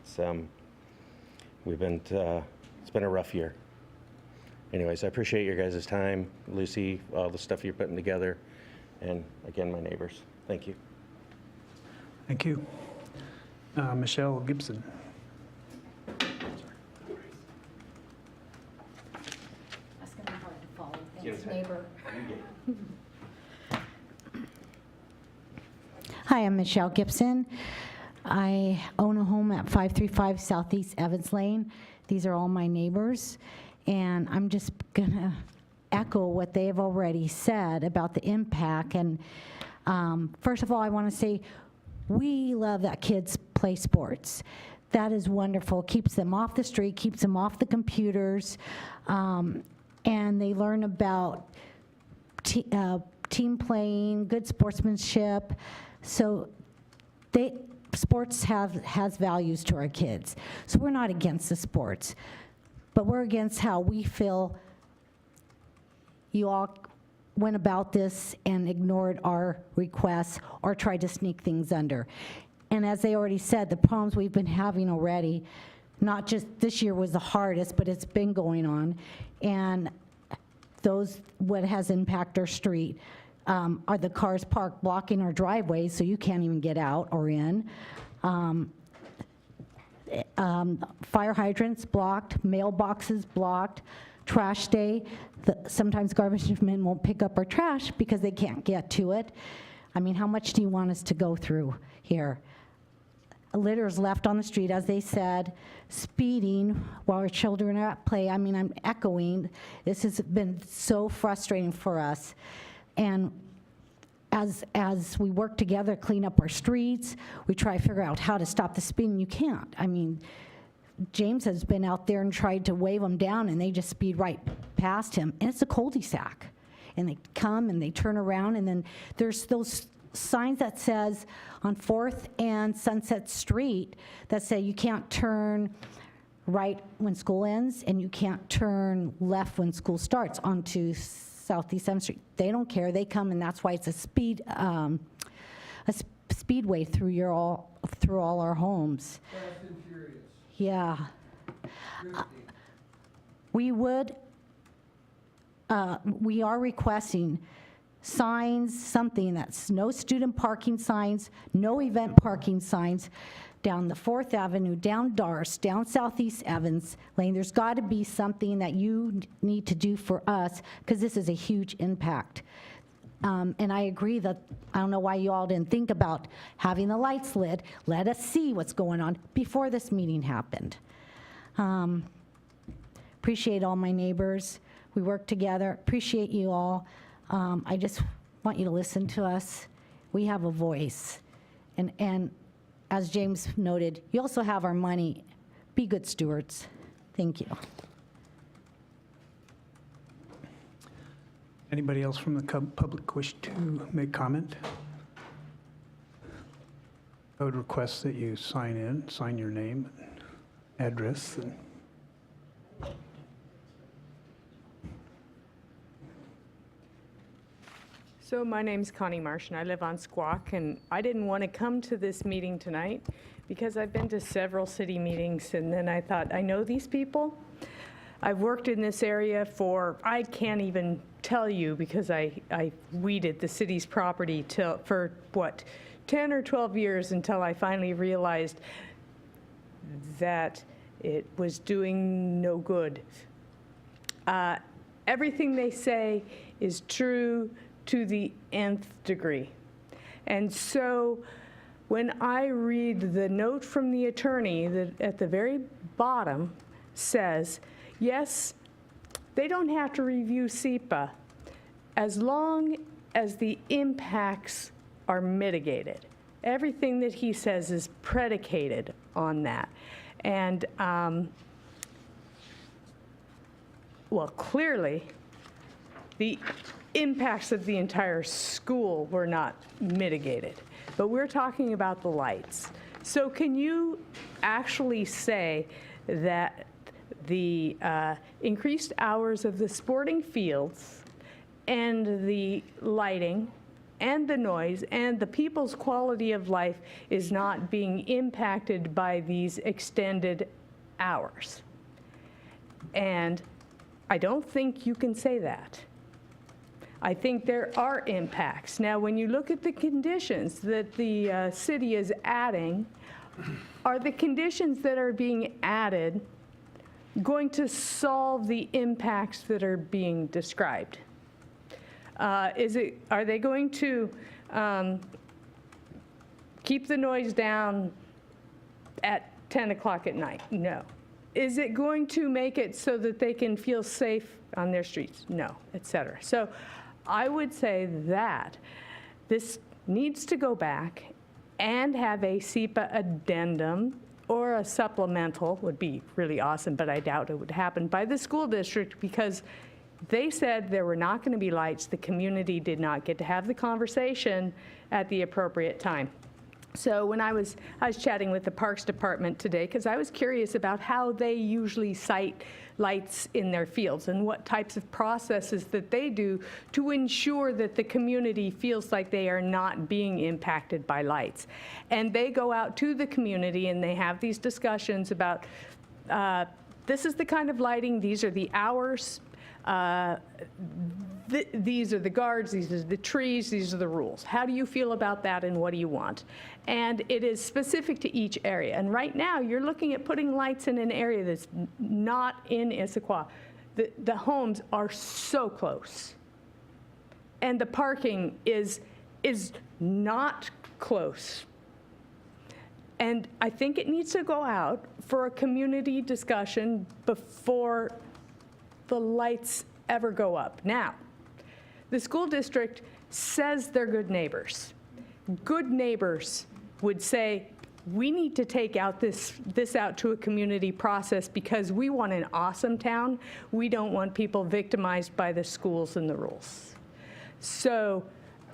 It's been a rough year. Anyways, I appreciate your guys' time, Lucy, all the stuff you're putting together, and again, my neighbors. Thank you. Thank you. Michelle Gibson. That's going to be hard to follow. Thanks, neighbor. Hi, I'm Michelle Gibson. I own a home at 535 Southeast Evans Lane. These are all my neighbors, and I'm just going to echo what they have already said about the impact. And first of all, I want to say we love that kids play sports. That is wonderful. Keeps them off the street, keeps them off the computers, and they learn about team playing, good sportsmanship. So sports has values to our kids. So we're not against the sports, but we're against how we feel you all went about this and ignored our requests or tried to sneak things under. And as they already said, the problems we've been having already, not just this year was the hardest, but it's been going on. And what has impacted our street are the cars parked blocking our driveways, so you can't even get out or in. Fire hydrants blocked, mailboxes blocked, trash day. Sometimes garbage men won't pick up our trash because they can't get to it. I mean, how much do you want us to go through here? Litter is left on the street, as they said, speeding while our children are at play. I mean, I'm echoing. This has been so frustrating for us. And as we work together to clean up our streets, we try to figure out how to stop the speeding. You can't. I mean, James has been out there and tried to wave them down, and they just speed right past him. And it's a cul-de-sac. And they come and they turn around, and then there's those signs that says on 4th and Sunset Street that say you can't turn right when school ends, and you can't turn left when school starts onto Southeast 7th Street. They don't care. They come, and that's why it's a speedway through all our homes. Fast and Furious. Yeah. We are requesting signs, something that's no student parking signs, no event parking signs down the 4th Avenue, down Darst, down Southeast Evans Lane. There's got to be something that you need to do for us, because this is a huge impact. And I agree that, I don't know why you all didn't think about having the lights lit. Let us see what's going on before this meeting happened. Appreciate all my neighbors. We work together. Appreciate you all. I just want you to listen to us. We have a voice. And as James noted, you also have our money. Be good stewards. Thank you. Anybody else from the public wish to make comment? I would request that you sign your name, address, and So my name's Connie Marsh, and I live on Squawk, and I didn't want to come to this meeting tonight because I've been to several city meetings, and then I thought, I know these people. I've worked in this area I can't even tell you, because I weeded the city's property for 10 or 12 years, until I finally realized that it was doing no good. Everything they say is true to the nth degree. And so when I read the note from the attorney that at the very bottom says, yes, they don't have to review SEPA as long as the impacts are mitigated. Everything that he says is predicated on that. And, well, clearly, the impacts of the entire school were not mitigated. But we're talking about the lights. So can you actually say that the increased hours of the sporting fields and the lighting and the noise and the people's quality of life is not being impacted by these extended hours? And I don't think you can say that. I think there are impacts. Now, when you look at the conditions that the city is adding, are the conditions that are being added going to solve the impacts that are being described? Are they going to keep the noise down at 10 o'clock at night? No. Is it going to make it so that they can feel safe on their streets? No, et cetera. So I would say that this needs to go back and have a SEPA addendum or a supplemental, would be really awesome, but I doubt it would happen, by the school district, because they said there were not going to be lights. The community did not get to have the conversation at the appropriate time. So when I was chatting with the Parks Department today, because I was curious about how they usually cite lights in their fields and what types of processes that they do to ensure that the community feels like they are not being impacted by lights. And they go out to the community and they have these discussions about, this is the kind of lighting, these are the hours, these are the guards, these are the trees, these are the rules. How do you feel about that and what do you want? And it is specific to each area. And right now, you're looking at putting lights in an area that's not in Issaquah. The homes are so close. And the parking is not close. And I think it needs to go out for a community discussion before the lights ever go up. Now, the school district says they're good neighbors. Good neighbors would say, we need to take out this out to a community process because we want an awesome town. We don't want people victimized by the schools and the rules. So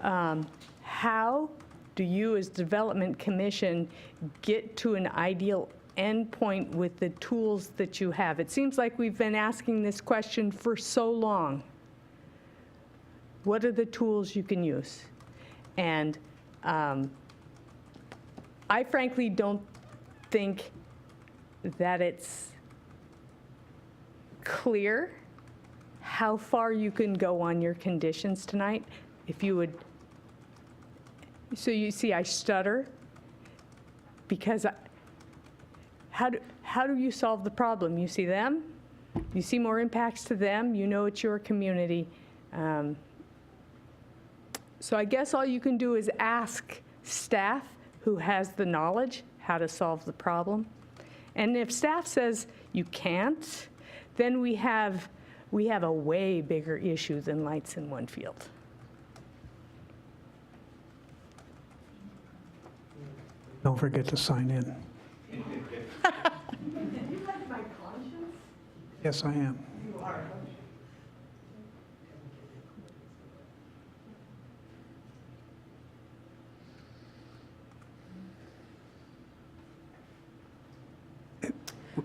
how do you as Development Commission get to an ideal endpoint with the tools that you have? It seems like we've been asking this question for so long. What are the tools you can use? And I frankly don't think that it's clear how far you can go on your conditions tonight. If you would, so you see I stutter because how do you solve the problem? You see them, you see more impacts to them, you know it's your community. So I guess all you can do is ask staff who has the knowledge how to solve the problem. And if staff says you can't, then we have a way bigger issue than lights in one field. Don't forget to sign in. You like my conscience? Yes, I am. You are.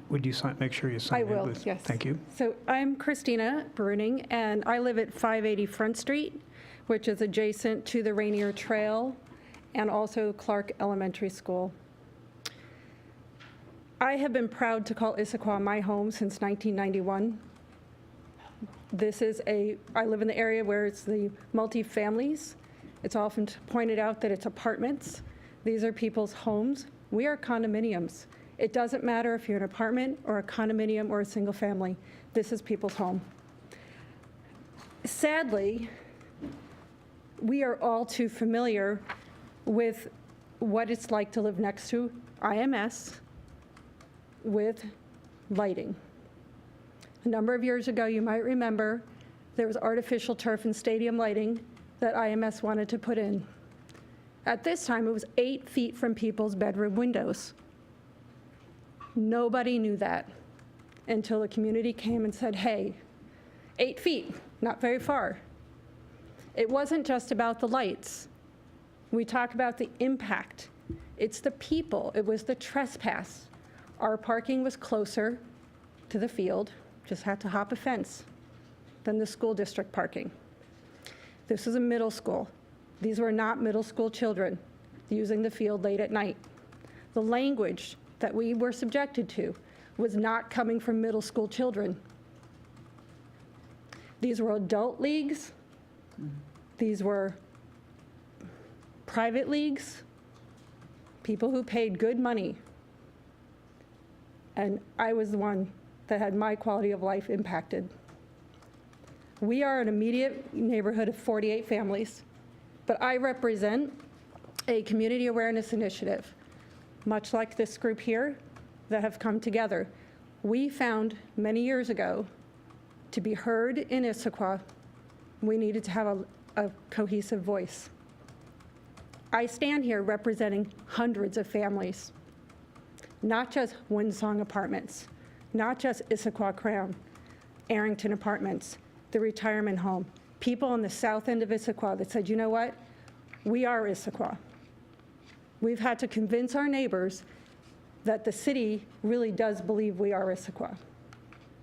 Would you make sure you sign I in? will, Liz? yes. Thank you. So I'm Christina Bruning, and I live at 580 Front Street, which is adjacent to the Rainier Trail and also Clark Elementary School. I have been proud to call Issaquah my home since 1991. I live in the area where it's the multi-families. It's often pointed out that it's apartments. These are people's homes. We are condominiums. It doesn't matter if you're an apartment or a condominium or a single family. This is people's home. Sadly, we are all too familiar with what it's like to live next to IMS with lighting. A number of years ago, you might remember, there was artificial turf and stadium lighting that IMS wanted to put in. At this time, it was 8 feet from people's bedroom windows. Nobody knew that until the community came and said, hey, 8 feet, not very far. It wasn't just about the lights. We talk about the impact. It's the people. It was the trespass. Our parking was closer to the field, just had to hop a fence, than the school district parking. This is a middle school. These were not middle school children using the field late at night. The language that we were subjected to was not coming from middle school children. These were adult leagues. These were private leagues, people who paid good money. And I was the one that had my quality of life impacted. We are an immediate neighborhood of 48 families, but I represent a community awareness initiative, much like this group here, that have come together. We found many years ago, to be heard in Issaquah, we needed to have a cohesive voice. I stand here representing hundreds of families, not just Windsong Apartments, not just Issaquah Crown, Arrington Apartments, the retirement home, people on the south end of Issaquah that said, you know what, we are Issaquah. We've had to convince our neighbors that the city really does believe we are Issaquah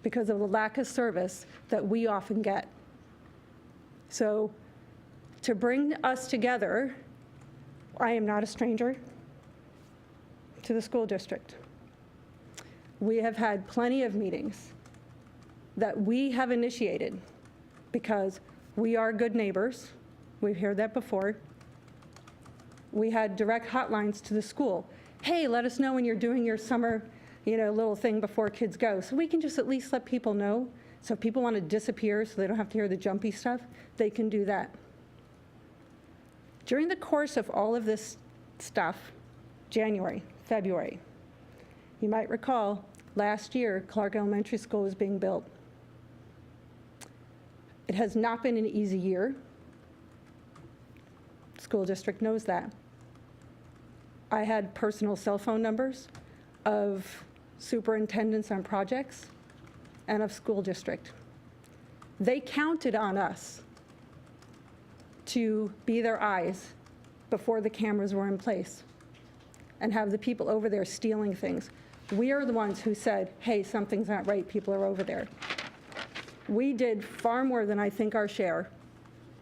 because of the lack of service that we often get. So to bring us together, I am not a stranger to the school district. We have had plenty of meetings that we have initiated because we are good neighbors. We've heard that before. We had direct hotlines to the school. Hey, let us know when you're doing your summer, little thing before kids go. So we can just at least let people know. So if people want to disappear so they don't have to hear the jumpy stuff, they can do that. During the course of all of this stuff, January, February, you might recall last year, Clark Elementary School was being built. It has not been an easy year. The school district knows that. I had personal cell phone numbers of superintendents on projects and of school district. They counted on us to be their eyes before the cameras were in place and have the people over there stealing things. We are the ones who said, hey, something's not right, people are over there. We did far more than I think our share,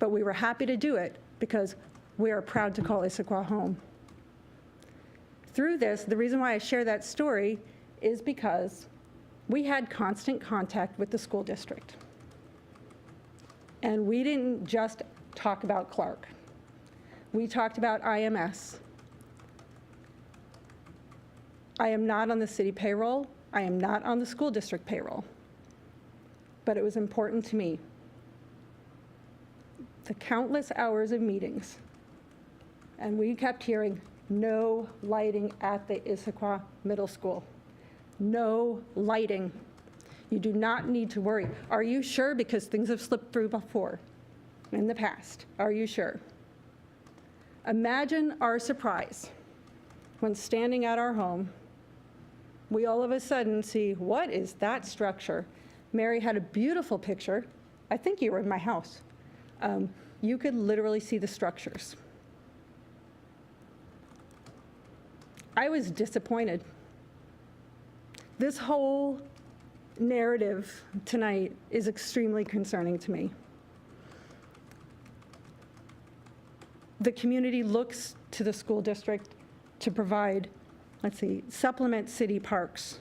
but we were happy to do it because we are proud to call Issaquah home. Through this, the reason why I share that story is because we had constant contact with the school district. And we didn't just talk about Clark. We talked about IMS. I am not on the city payroll. I am not on the school district payroll. But it was important to me. The countless hours of meetings, and we kept hearing, no lighting at the Issaquah Middle School. No lighting. You do not need to worry. Are you sure? Because things have slipped through before in the past. Are you sure? Imagine our surprise when standing at our home, we all of a sudden see, what is that structure? Mary had a beautiful picture. I think you were in my house. You could literally see the structures. I was disappointed. This whole narrative tonight is extremely concerning to me. The community looks to the school district to provide, supplement city parks.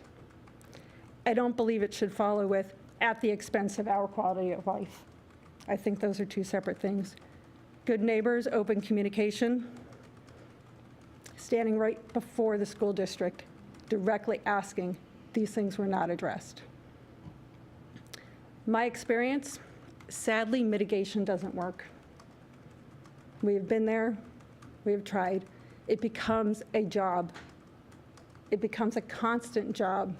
I don't believe it should follow with at the expense of our quality of life. I think those are two separate things. Good neighbors, open communication, standing right before the school district, directly asking, these things were not addressed. My experience, sadly, mitigation doesn't work. We have been there, we have tried. It becomes a job. It becomes a constant job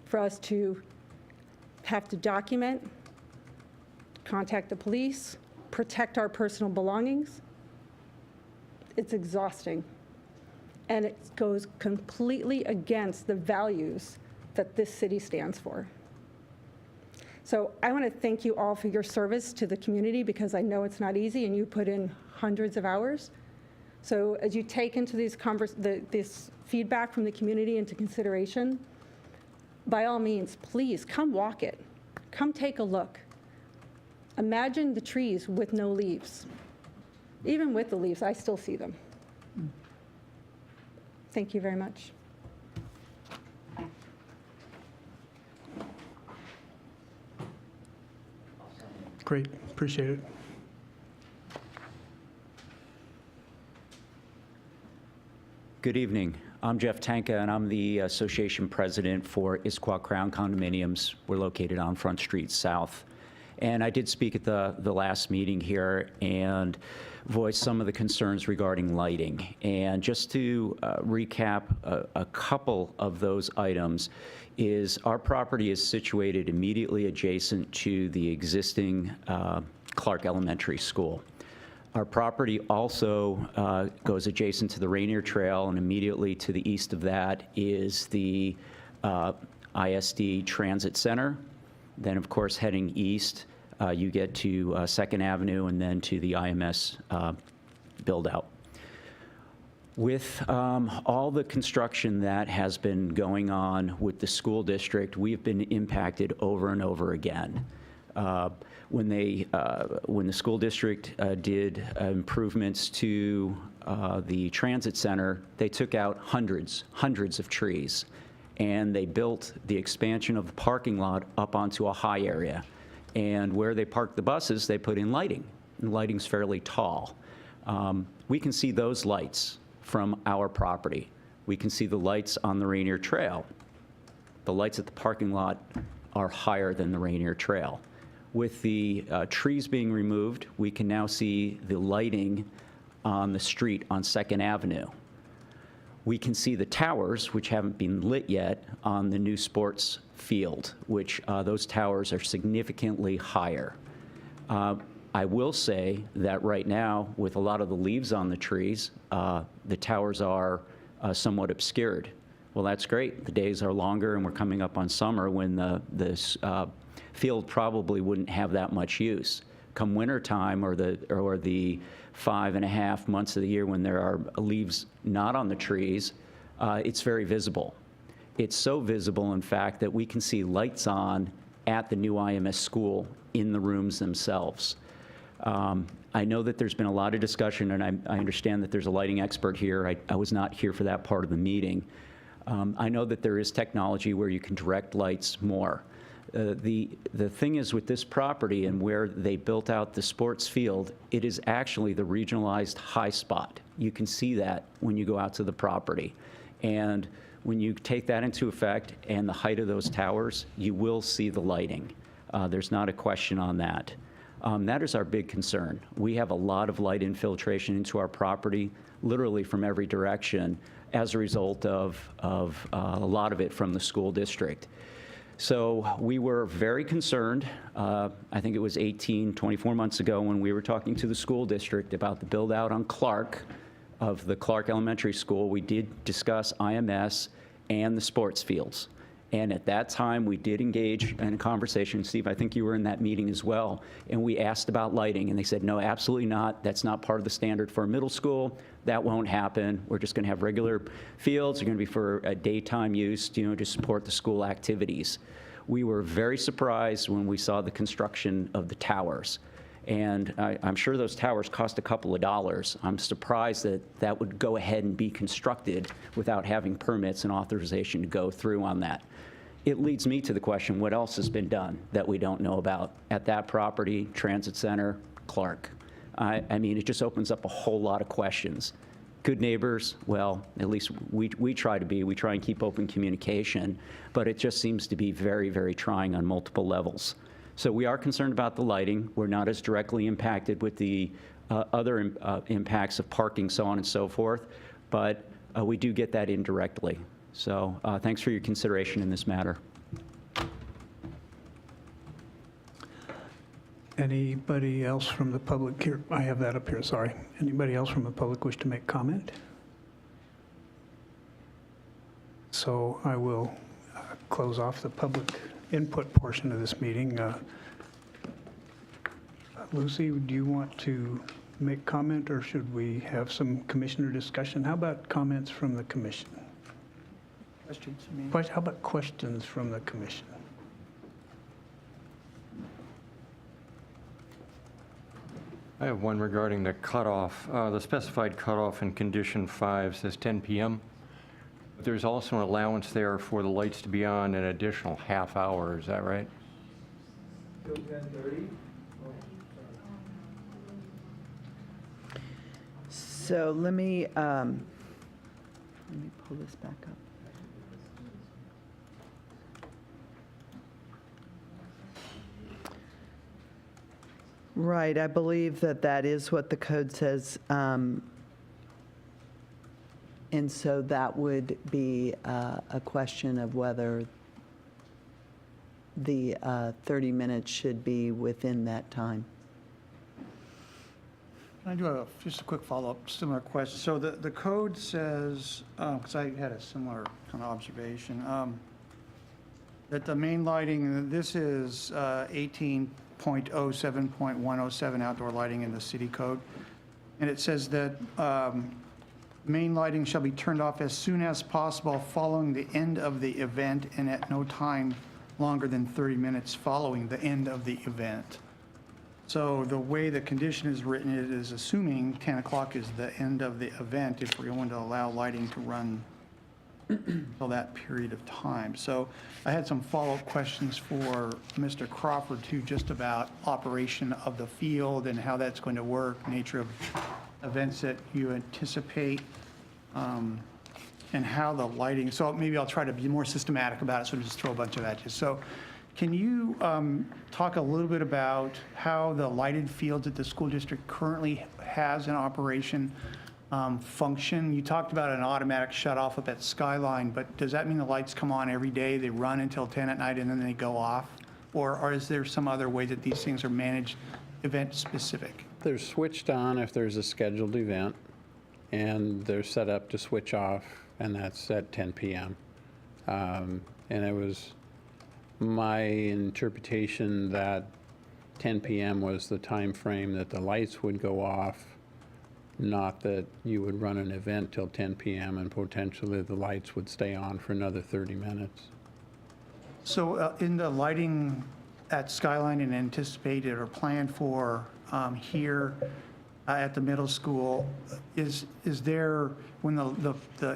for us to have to document, contact the police, protect our personal belongings. It's exhausting. And it goes completely against the values that this city stands for. So I want to thank you all for your service to the community, because I know it's not easy and you put in hundreds of hours. So as you take into these this feedback from the community into consideration, by all means, please come walk it. Come take a look. Imagine the trees with no leaves. Even with the leaves, I still see them. Thank you very much. Great, appreciate it. Good evening. I'm Jeff Tanka, and I'm the association president for Issaquah Crown Condominiums. We're located on Front Street South. And I did speak at the last meeting here and voice some of the concerns regarding lighting. And just to recap a couple of those items, is our property is situated immediately adjacent to the existing Clark Elementary School. Our property also goes adjacent to the Rainier Trail, and immediately to the east of that is the ISD Transit Center. Then, of course, heading east, you get to 2nd Avenue and then to the IMS build-out. With all the construction that has been going on with the school district, we've been impacted over and over again. When the school district did improvements to the transit center, they took out hundreds of trees, and they built the expansion of the parking lot up onto a high area. And where they parked the buses, they put in lighting, and lighting's fairly tall. We can see those lights from our property. We can see the lights on the Rainier Trail. The lights at the parking lot are higher than the Rainier Trail. With the trees being removed, we can now see the lighting on the street on 2nd Avenue. We can see the towers, which haven't been lit yet, on the new sports field, which those towers are significantly higher. I will say that right now, with a lot of the leaves on the trees, the towers are somewhat obscured. Well, that's great. The days are longer, and we're coming up on summer when this field probably wouldn't have that much use. Come winter time, or the 5.5 months of the year when there are leaves not on the trees, it's very visible. It's so visible, in fact, that we can see lights on at the new IMS school in the rooms themselves. I know that there's been a lot of discussion, and I understand that there's a lighting expert here. I was not here for that part of the meeting. I know that there is technology where you can direct lights more. The thing is, with this property and where they built out the sports field, it is actually the regionalized high spot. You can see that when you go out to the property. And when you take that into effect and the height of those towers, you will see the lighting. There's not a question on that. That is our big concern. We have a lot of light infiltration into our property, literally from every direction, as a result of a lot of it from the school district. So we were very concerned, I think it was 24 months ago, when we were talking to the school district about the build out on Clark, of the Clark Elementary School. We did discuss IMS and the sports fields. And at that time, we did engage in a conversation. Steve, I think you were in that meeting as well. And we asked about lighting, and they said, no, absolutely not. That's not part of the standard for a middle school. That won't happen. We're just going to have regular fields. They're going to be for daytime use, to support the school activities. We were very surprised when we saw the construction of the towers. And I'm sure those towers cost a couple of dollars. I'm surprised that that would go ahead and be constructed without having permits and authorization to go through on that. It leads me to the question, what else has been done that we don't know about at that property, Transit Center, Clark? I mean, it just opens up a whole lot of questions. Good neighbors, well, at least we try to be. We try and keep open communication, but it just seems to be very, very trying on multiple levels. So we are concerned about the lighting. We're not as directly impacted with the other impacts of parking, so on and so forth, but we do get that indirectly. So thanks for your consideration in this matter. Anybody else from the public here? I have that up here, sorry. Anybody else from the public wish to make comment? So I will close off the public input portion of this meeting. Lucy, do you want to make comment, or should we have some commissioner discussion? How about comments from the commission? Questions, you mean? How about questions from the commission? I have one regarding the cutoff. The specified cutoff in condition 5 says 10 p.m. But there's also an allowance there for the lights to be on an additional half hour. Is that right? Till 10:30? So let me pull this back up. Right, I believe that that is what the code says. And so that would be a question of whether the 30 minutes should be within that time. Can I do just a quick follow-up, similar question? So the code says, because I had a similar kind of observation, that the main lighting, this is 18.07.107 outdoor lighting in the city code. And it says that main lighting shall be turned off as soon as possible following the end of the event and at no time longer than 30 minutes following the end of the event. So the way the condition is written, it is assuming 10 o'clock is the end of the event if we're going to allow lighting to run until that period of time. So I had some follow-up questions for Mr. Crawford too, just about operation of the field and how that's going to work, nature of events that you anticipate, and how the lighting, so maybe I'll try to be more systematic about it, so just throw a bunch of at you. So can you talk a little bit about how the lighted fields that the school district currently has in operation function? You talked about an automatic shut-off up at Skyline, but does that mean the lights come on every day, they run until 10 at night, and then they go off? Or is there some other way that these things are managed event-specific? They're switched on if there's a scheduled event, and they're set up to switch off, and that's at 10 p.m. And it was my interpretation that 10 p.m. was the time frame that the lights would go off, not that you would run an event till 10 p.m. and potentially the lights would stay on for another 30 minutes. So in the lighting at Skyline and anticipated or planned for here at the middle school, is there, when the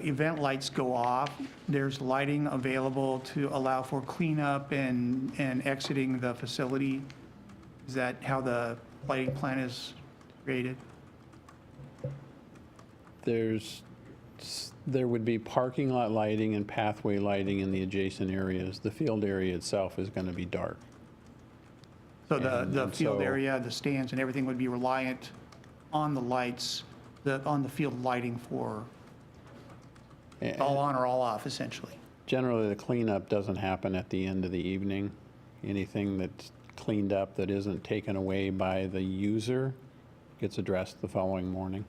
event lights go off, there's lighting available to allow for cleanup and exiting the facility? Is that how the lighting plan is created? There would be parking lot lighting and pathway lighting in the adjacent areas. The field area itself is going to be dark. So the field area, the stands and everything would be reliant on the lights, on the field lighting for all on or all off, essentially? Generally, the cleanup doesn't happen at the end of the evening. Anything that's cleaned up that isn't taken away by the user gets addressed the following morning.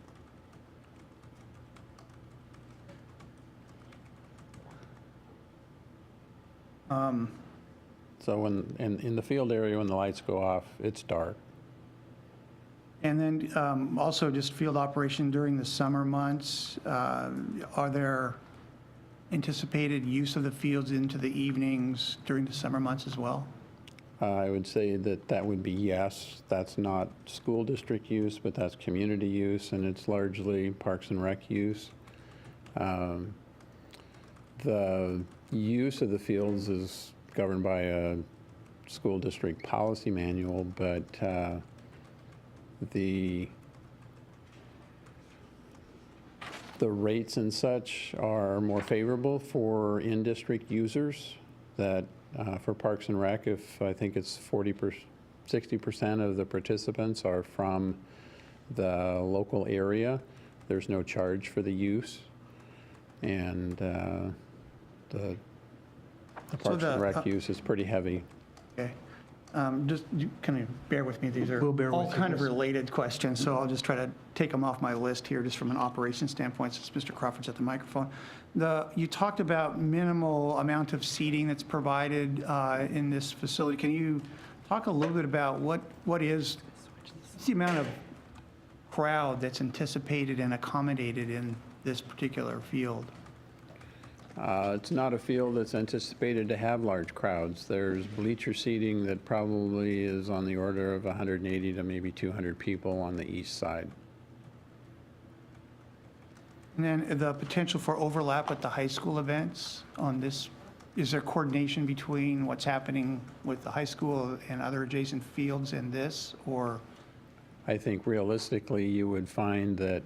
So in the field area, when the lights go off, it's dark. And then also just field operation during the summer months, are there anticipated use of the fields into the evenings during the summer months as well? I would say that would be yes. That's not school district use, but that's community use, and it's largely Parks and Rec use. The use of the fields is governed by a school district policy manual, but the rates and such are more favorable for in-district users. That for Parks and Rec, if I think it's 60% of the participants are from the local area, there's no charge for the use. And the Parks and Rec use is pretty heavy. Okay. Just, can you bear with me? These are We'll bear all with you, kind of yes. related questions, so I'll just try to take them off my list here, just from an operations standpoint, since Mr. Crawford's at the microphone. You talked about minimal amount of seating that's provided in this facility. Can you talk a little bit about what's the amount of crowd that's anticipated and accommodated in this particular field? It's not a field that's anticipated to have large crowds. There's bleacher seating that probably is on the order of 180 to maybe 200 people on the east side. And then the potential for overlap with the high school events on this, is there coordination between what's happening with the high school and other adjacent fields and this, or? I think realistically, you would find that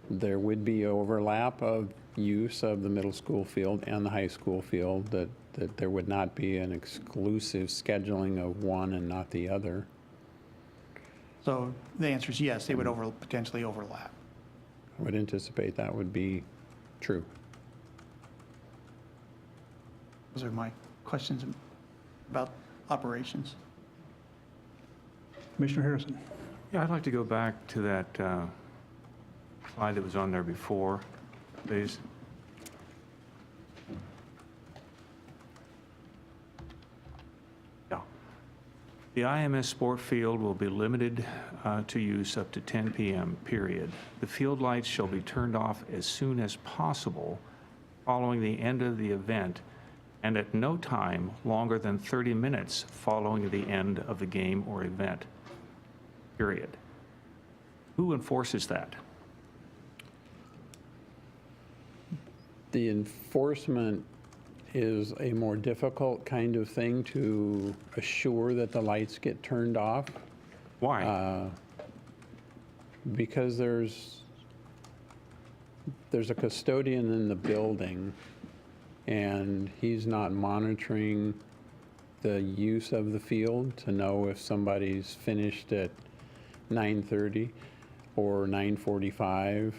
there would be overlap of use of the middle school field and the high school field, that there would not be an exclusive scheduling of one and not the other. So the answer is yes, they would potentially overlap. I would anticipate that would be true. Those are my questions about operations. Commissioner Harrison. Yeah, I'd like to go back to that slide that was on there before, please. Yeah. The IMS sport field will be limited to use up to 10 p.m., period. The field lights shall be turned off as soon as possible following the end of the event, and at no time longer than 30 minutes following the end of the game or event, period. Who enforces that? The enforcement is a more difficult kind of thing to assure that the lights get turned off. Why? Because there's a custodian in the building, and he's not monitoring the use of the field to know if somebody's finished at 9:30 or 9:45.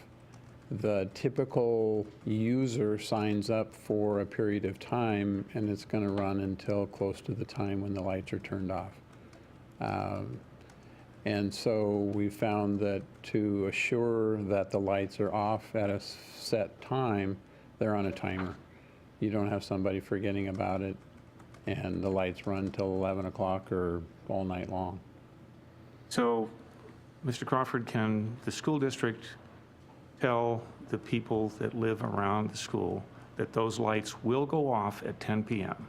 The typical user signs up for a period of time, and it's going to run until close to the time when the lights are turned off. And so we found that to assure that the lights are off at a set time, they're on a timer. You don't have somebody forgetting about it, and the lights run till 11 o'clock or all night long. So, Mr. Crawford, can the school district tell the people that live around the school that those lights will go off at 10 p.m.?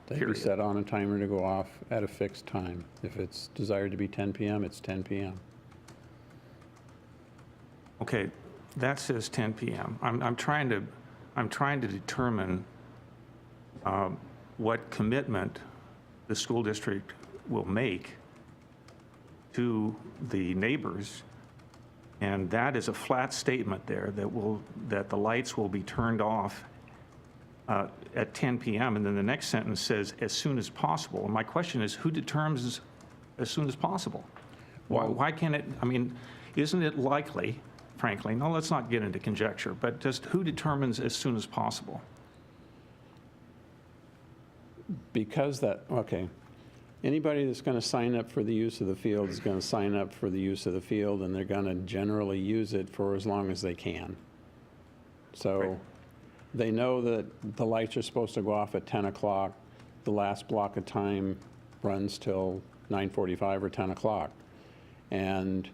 They'd be set on a timer to go off at a fixed time. If it's desired to be 10 p.m., it's 10 p.m. Okay, that says 10 p.m. I'm trying to determine what commitment the school district will make to the neighbors, and that is a flat statement there that the lights will be turned off at 10 p.m. and then the next sentence says as soon as possible. And my question is, who determines as soon as possible? Why can't it? I mean, isn't it likely, frankly? No, let's not get into conjecture, but just who determines as soon as possible? Because anybody that's going to sign up for the use of the field is going to sign up for the use of the field, and they're going to generally use it for as long as they can. So Right. They know that the lights are supposed to go off at 10 o'clock. The last block of time runs till 9:45 or 10 o'clock. And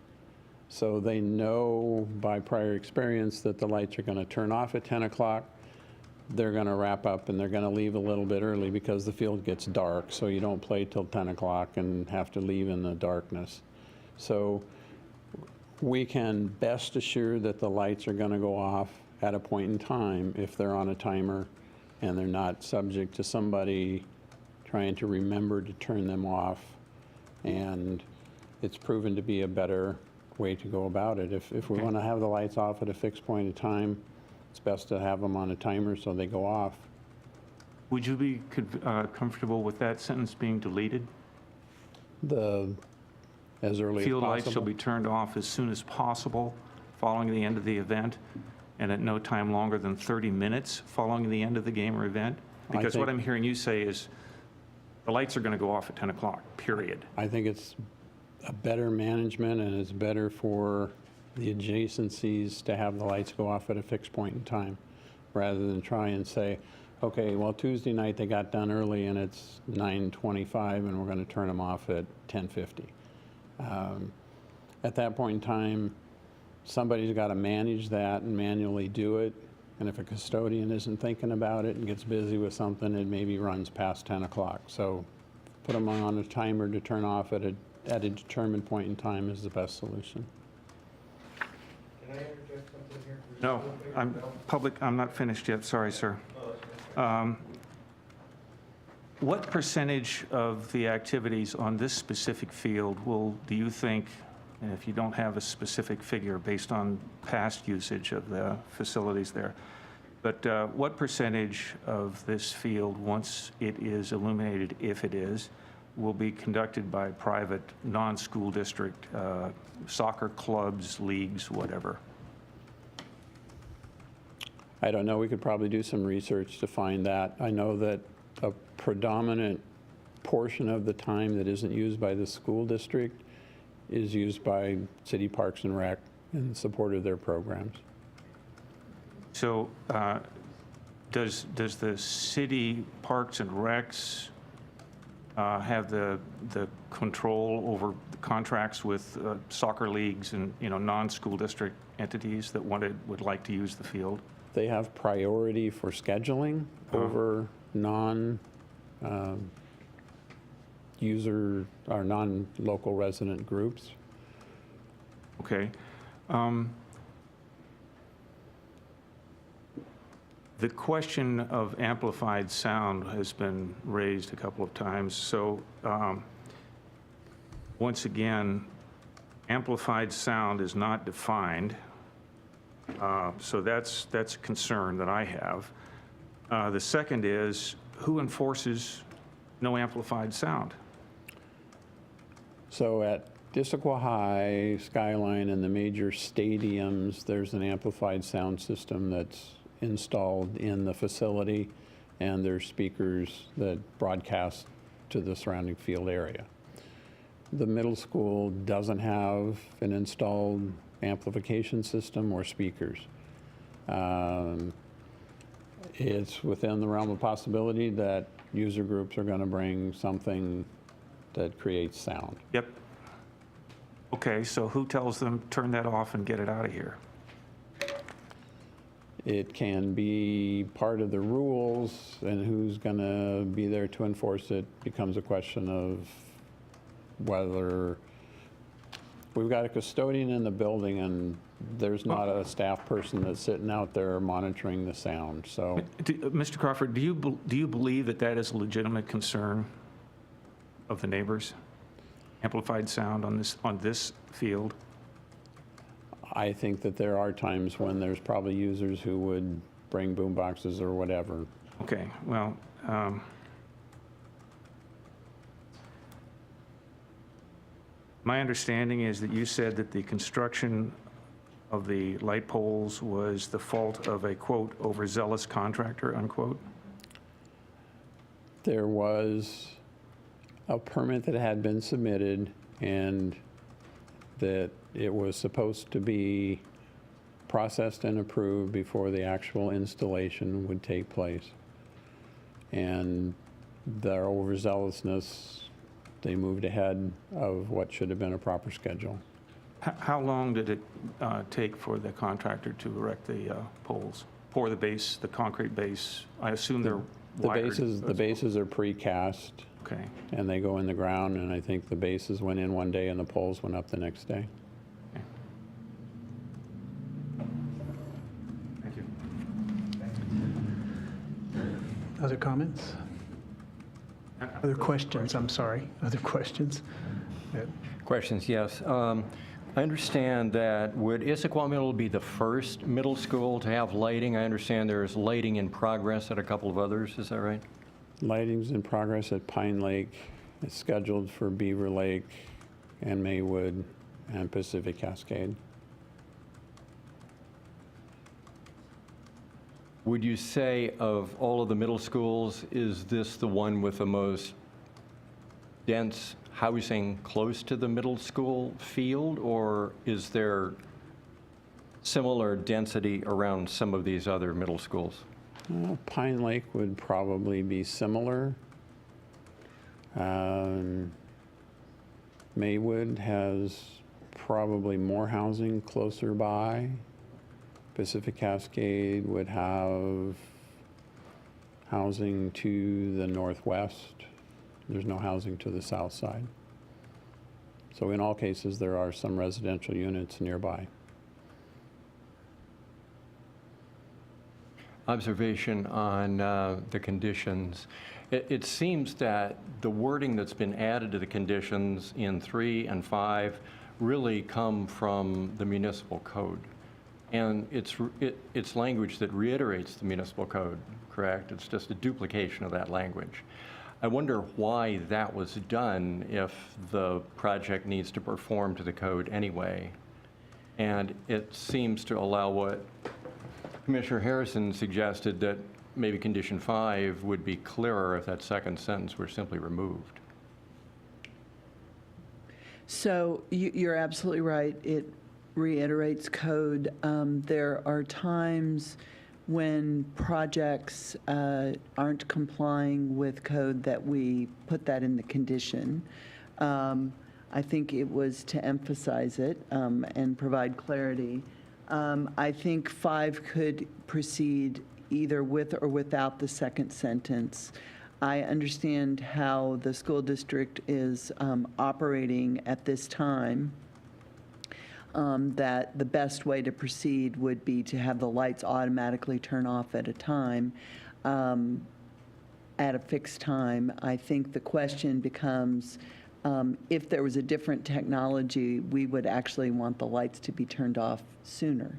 so they know by prior experience that the lights are going to turn off at 10 o'clock. They're going to wrap up and they're going to leave a little bit early because the field gets dark, so you don't play till 10 o'clock and have to leave in the darkness. So we can best assure that the lights are going to go off at a point in time if they're on a timer and they're not subject to somebody trying to remember to turn them off. And it's proven to be a better way to go about it. If we want to have the lights off at a fixed point in time, it's best to have them on a timer so they go off. Would you be comfortable with that sentence being deleted? As early as Field lights possible. shall be turned off as soon as possible following the end of the event, and at no time longer than 30 minutes following the end of the game or event? Because what think- I'm hearing you say is The lights are going to go off at 10 o'clock, period. I think it's a better management, and it's better for the adjacencies to have the lights go off at a fixed point in time, rather than try and say, okay, well, Tuesday night they got done early and it's 9:25 and we're going to turn them off at 10:50. At that point in time, somebody's got to manage that and manually do it. And if a custodian isn't thinking about it and gets busy with something, it maybe runs past 10 o'clock. So put them on a timer to turn off at a determined point in time is the best solution. Can I interject something here? No, I'm not finished yet, sorry, sir. What percentage of the activities on this specific field do you think, and if you don't have a specific figure based on past usage of the facilities there, but what percentage of this field, once it is illuminated, if it is, will be conducted by private, non-school district, soccer clubs, leagues, whatever? I don't know. We could probably do some research to find that. I know that a predominant portion of the time that isn't used by the school district is used by City Parks and Rec in support of their programs. So does the city Parks and Recs have the control over the contracts with soccer leagues and, non-school district entities that would like to use the field? They have priority for scheduling over user or non-local resident groups. Okay. The question of amplified sound has been raised a couple of times. So once again, amplified sound is not defined. So that's a concern that I have. The second is, who enforces no amplified sound? So at Issaquah High, Skyline, and the major stadiums, there's an amplified sound system that's installed in the facility, and there's speakers that broadcast to the surrounding field area. The middle school doesn't have an installed amplification system or speakers. It's within the realm of possibility that user groups are going to bring something that creates sound. Yep. Okay, so who tells them turn that off and get it out of here? It can be part of the rules, and who's going to be there to enforce it becomes a question of whether we've got a custodian in the building and there's not a staff person that's sitting out there monitoring the sound. So, Mr. Crawford, do you believe that that is a legitimate concern of the neighbors? Amplified sound on this field? I think that there are times when there's probably users who would bring boom boxes or whatever. Okay, well, my understanding is that you said that the construction of the light poles was the fault of a, quote, overzealous contractor, unquote? There was a permit that had been submitted, and that it was supposed to be processed and approved before the actual installation would take place. And their overzealousness, they moved ahead of what should have been a proper schedule. How long did it take for the contractor to erect the poles? Pour the base, the concrete base? I assume they're wired. The bases are precast. Okay. And they go in the ground, and I think the bases went in one day and the poles went up the next day. Okay. Thank you. Other comments? Other questions, I'm sorry. Other questions? Questions, yes. I understand that would Issaquah Middle be the first middle school to have lighting? I understand there's lighting in progress at a couple of others, is that right? Lighting's in progress at Pine Lake. It's scheduled for Beaver Lake and Maywood and Pacific Cascade. Would you say of all of the middle schools, is this the one with the most dense housing close to the middle school field, or is there similar density around some of these other middle schools? Pine Lake would probably be similar. Maywood has probably more housing closer by. Pacific Cascade would have housing to the northwest. There's no housing to the south side. So in all cases, there are some residential units nearby. Observation on the conditions. It seems that the wording that's been added to the conditions in 3 and 5 really come from the municipal code. And it's language that reiterates the municipal code, correct? It's just a duplication of that language. I wonder why that was done if the project needs to perform to the code anyway. And it seems to allow what Commissioner Harrison suggested, that maybe condition 5 would be clearer if that second sentence were simply removed. So you're absolutely right. It reiterates code. There are times when projects aren't complying with code that we put that in the condition. I think it was to emphasize it and provide clarity. I think 5 could proceed either with or without the second sentence. I understand how the school district is operating at this time, that the best way to proceed would be to have the lights automatically turn off at a time, at a fixed time. I think the question becomes, if there was a different technology, we would actually want the lights to be turned off sooner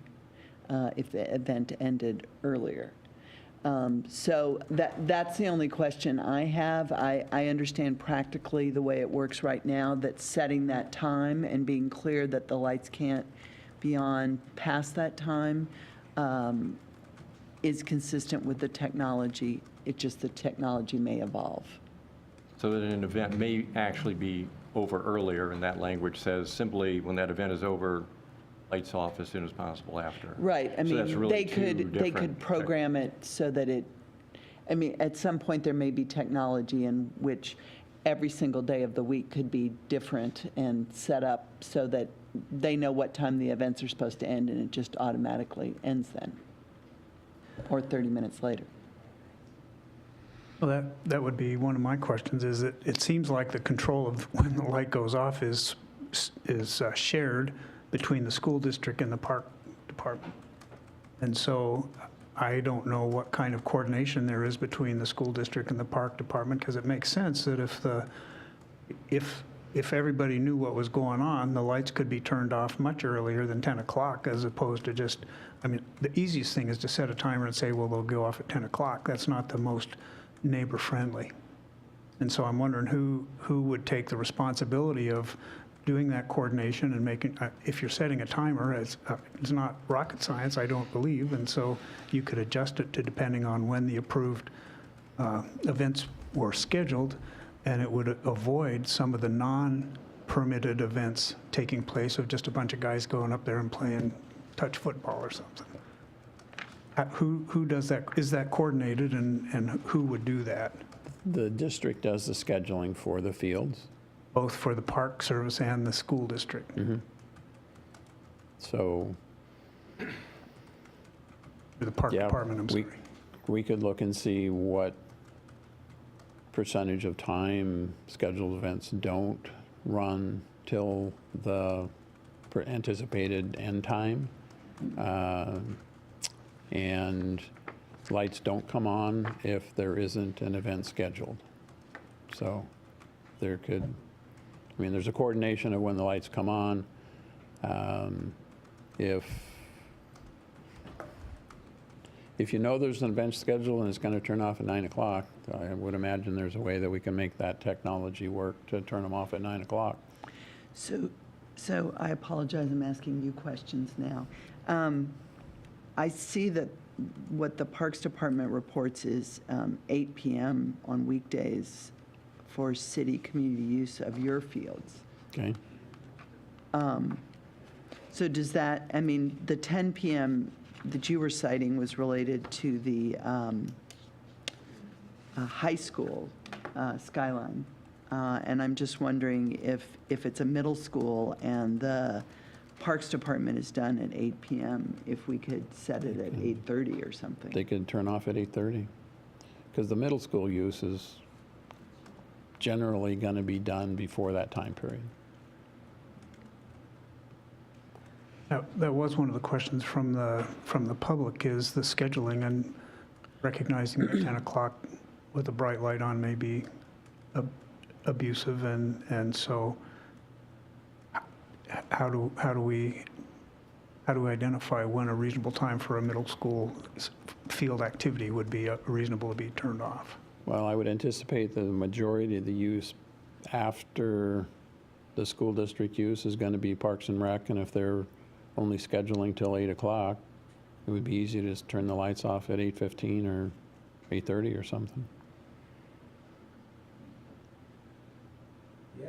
if the event ended earlier. So that's the only question I have. I understand practically the way it works right now, that setting that time and being clear that the lights can't be on past that time is consistent with the technology. It's just the technology may evolve. So that an event may actually be over earlier, and that language says simply when that event is over, lights off as soon as possible after. Right. I So that's mean, really they two could different program it so that it, I mean, at some point there may be technology in which every single day of the week could be different and set up so that they know what time the events are supposed to end, and it just automatically ends then, or 30 minutes later. Well, that would be one of my questions, is that it seems like the control of when the light goes off is shared between the school district and the park department. And so I don't know what kind of coordination there is between the school district and the park department, because it makes sense that if everybody knew what was going on, the lights could be turned off much earlier than 10 o'clock, as opposed to just, I mean, the easiest thing is to set a timer and say, well, they'll go off at 10 o'clock. That's not the most neighbor-friendly. And so I'm wondering who would take the responsibility of doing that coordination and making, if you're setting a timer, it's not rocket science, I don't believe, and so you could adjust it to depending on when the approved events were scheduled, and it would avoid some of the non-permitted events taking place of just a bunch of guys going up there and playing touch football or something. Who does that? Is that coordinated, and who would do that? The district does the scheduling for the fields. Both for the park service and the school district. Mm-hmm. So, The park department, I'm sorry. We could look and see what percentage of time scheduled events don't run till the anticipated end time. And lights don't come on if there isn't an event scheduled. So there could, I mean, there's a coordination of when the lights come on. If you know there's an event scheduled and it's going to turn off at 9 o'clock, I would imagine there's a way that we can make that technology work to turn them off at 9 o'clock. So I apologize, I'm asking you questions now. I see that what the Parks Department reports is 8 p.m. on weekdays for city community use of your fields. Okay. So does that, I mean, the 10 PM that you were citing was related to the high school skyline. And I'm just wondering if it's a middle school and the Parks Department is done at 8 PM, if we could set it at 8:30 or something. They could turn off at 8:30, because the middle school use is generally going to be done before that time period. That was one of the questions from the public, is the scheduling, and recognizing that 10 o'clock with a bright light on may be abusive, and so how do we identify when a reasonable time for a middle school field activity would be reasonable to be turned off? Well, I would anticipate the majority of the use after the school district use is going to be Parks and Rec, and if they're only scheduling till 8 o'clock, it would be easy to just turn the lights off at 8:15 or 8:30 or something. Yeah.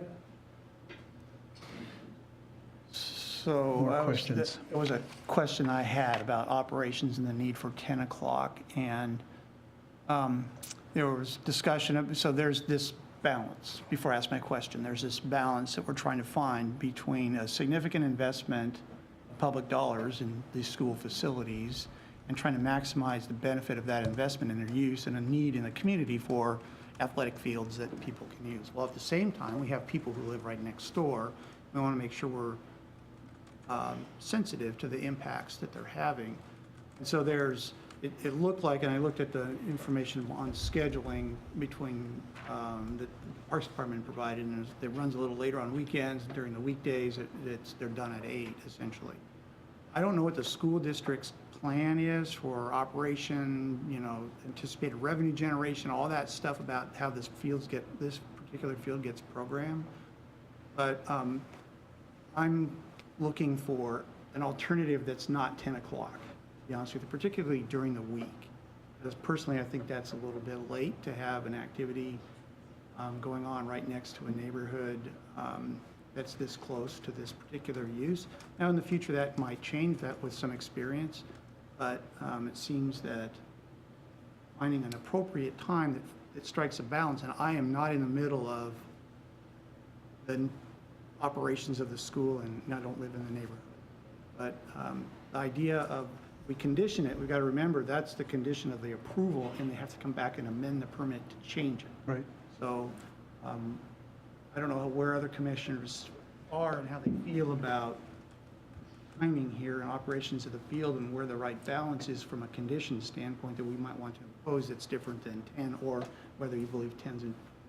So More questions? It was a question I had about operations and the need for 10 o'clock. And there was discussion of, so there's this balance. Before I ask my question, there's this balance that we're trying to find between a significant investment of public dollars in these school facilities and trying to maximize the benefit of that investment and their use, and a need in the community for athletic fields that people can use. Well, at the same time, we have people who live right next door. We want to make sure we're sensitive to the impacts that they're having. And so it looked like, and I looked at the information on scheduling between the Parks Department provided, and it runs a little later on weekends. During the weekdays, they're done at 8, essentially. I don't know what the school district's plan is for operation, anticipated revenue generation, all that stuff about how this particular field gets programmed. But I'm looking for an alternative that's not 10 o'clock, to be honest with you, particularly during the week. Because personally, I think that's a little bit late to have an activity going on right next to a neighborhood that's this close to this particular use. Now, in the future, that might change that with some experience, but it seems that finding an appropriate time that strikes a balance, and I am not in the middle of the operations of the school, and I don't live in the neighborhood. But the idea of, we condition it, we've got to remember that's the condition of the approval, and they have to come back and amend the permit to change it. Right. So I don't know where other commissioners are and how they feel about timing here and operations of the field, and where the right balance is from a condition standpoint that we might want to impose that's different than 10, or whether you believe 10 is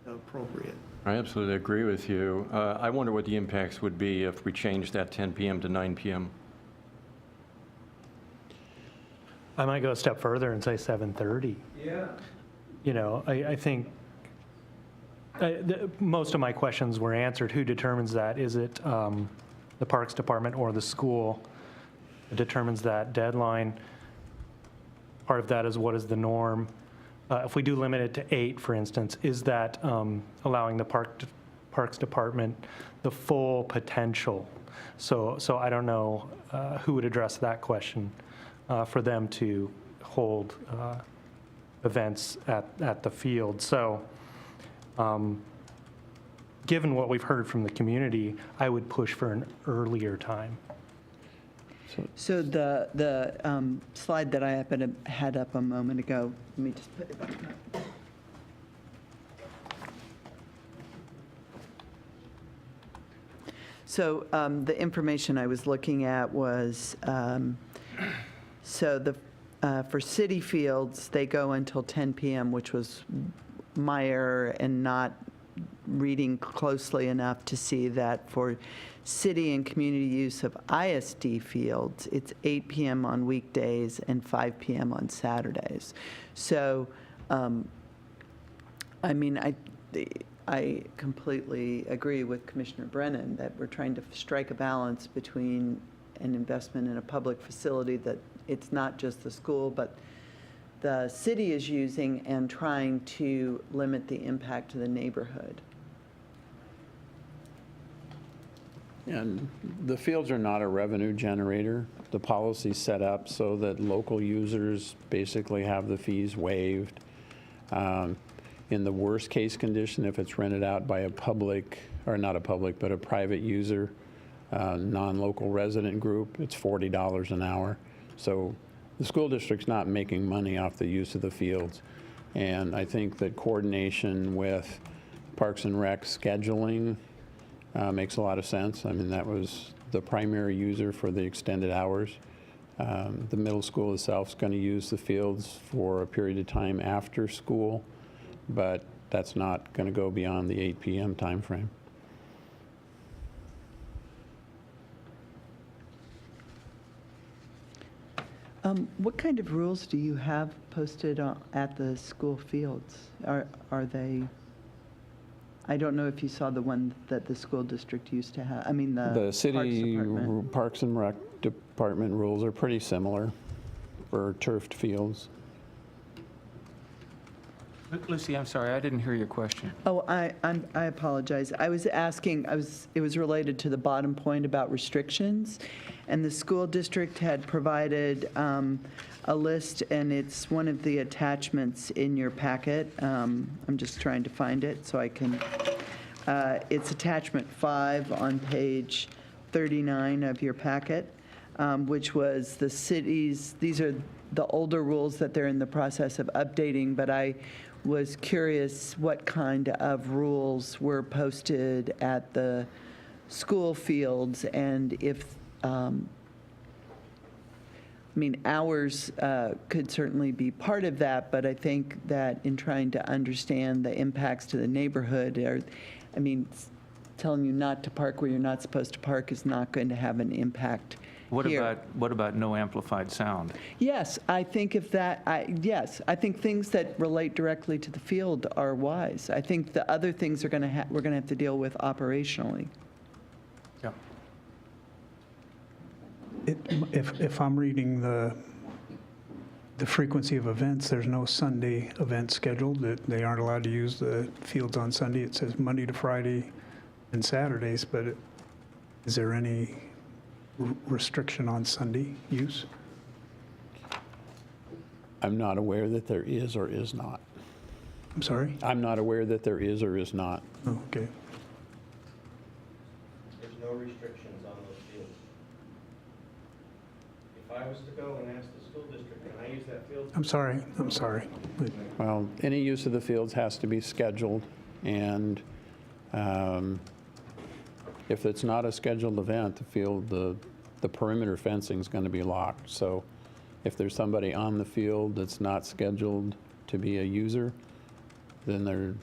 appropriate. I absolutely agree with you. I wonder what the impacts would be if we changed that 10 PM to 9 PM. I might go a step further and say 7:30. Yeah. I think most of my questions were answered. Who determines that? Is it the Parks Department or the school that determines that deadline? Part of that is, what is the norm? If we do limit it to 8, for instance, is that allowing the Parks Department the full potential? So I don't know who would address that question for them to hold events at the field. So given what we've heard from the community, I would push for an earlier time. So the slide that I had up a moment ago, let me just put it back up. So the information I was looking at was, for city fields, they go until 10 PM, which was my error and not reading closely enough to see that for city and community use of ISD fields, it's 8 PM on weekdays and 5 PM on Saturdays. So, I completely agree with Commissioner Brennan that we're trying to strike a balance between an investment in a public facility that it's not just the school, but the city is using and trying to limit the impact to the neighborhood. And the fields are not a revenue generator. The policy's set up so that local users basically have the fees waived. In the worst case condition, if it's rented out by a public, or not a public, but a private user, non-local resident group, it's $40 an hour. So the school district's not making money off the use of the fields. And I think that coordination with Parks and Rec scheduling makes a lot of sense. I mean, that was the primary user for the extended hours. The middle school itself is going to use the fields for a period of time after school, but that's not going to go beyond the 8 p.m. timeframe. What kind of rules do you have posted at the school fields? Are they, I don't know if you saw the one that the school district used to have, I mean, the city Parks Department. Parks and Rec Department rules are pretty similar for turfed fields. Lucy, I'm sorry, I didn't hear your question. Oh, I apologize. I was asking, it was related to the bottom point about restrictions, and the school district had provided a list, and it's one of the attachments in your packet. I'm just trying to find it so I can, it's attachment 5 on page 39 of your packet, which was the cities, these are the older rules that they're in the process of updating, but I was curious what kind of rules were posted at the school fields, and if, I mean, hours could certainly be part of that, but I think that in trying to understand the impacts to the neighborhood, I mean, telling you not to park where you're not supposed to park is not going to have an impact here. What about no amplified sound? Yes, I think if that, yes, I think things that relate directly to the field are wise. I think the other things we're going to have to deal with operationally. Yeah. If I'm reading the frequency of events, there's no Sunday event scheduled, that they aren't allowed to use the fields on Sunday. It says Monday to Friday and Saturdays, but is there any restriction on Sunday use? I'm not aware that there is or is not. I'm sorry? I'm not aware that there is or is not. Oh, okay. There's no restrictions on those fields. If I was to go and ask the school district, can I use that field? I'm sorry. Well, any use of the fields has to be scheduled, and if it's not a scheduled event, the field, the perimeter fencing is going to be locked. So if there's somebody on the field that's not scheduled to be a user, then they're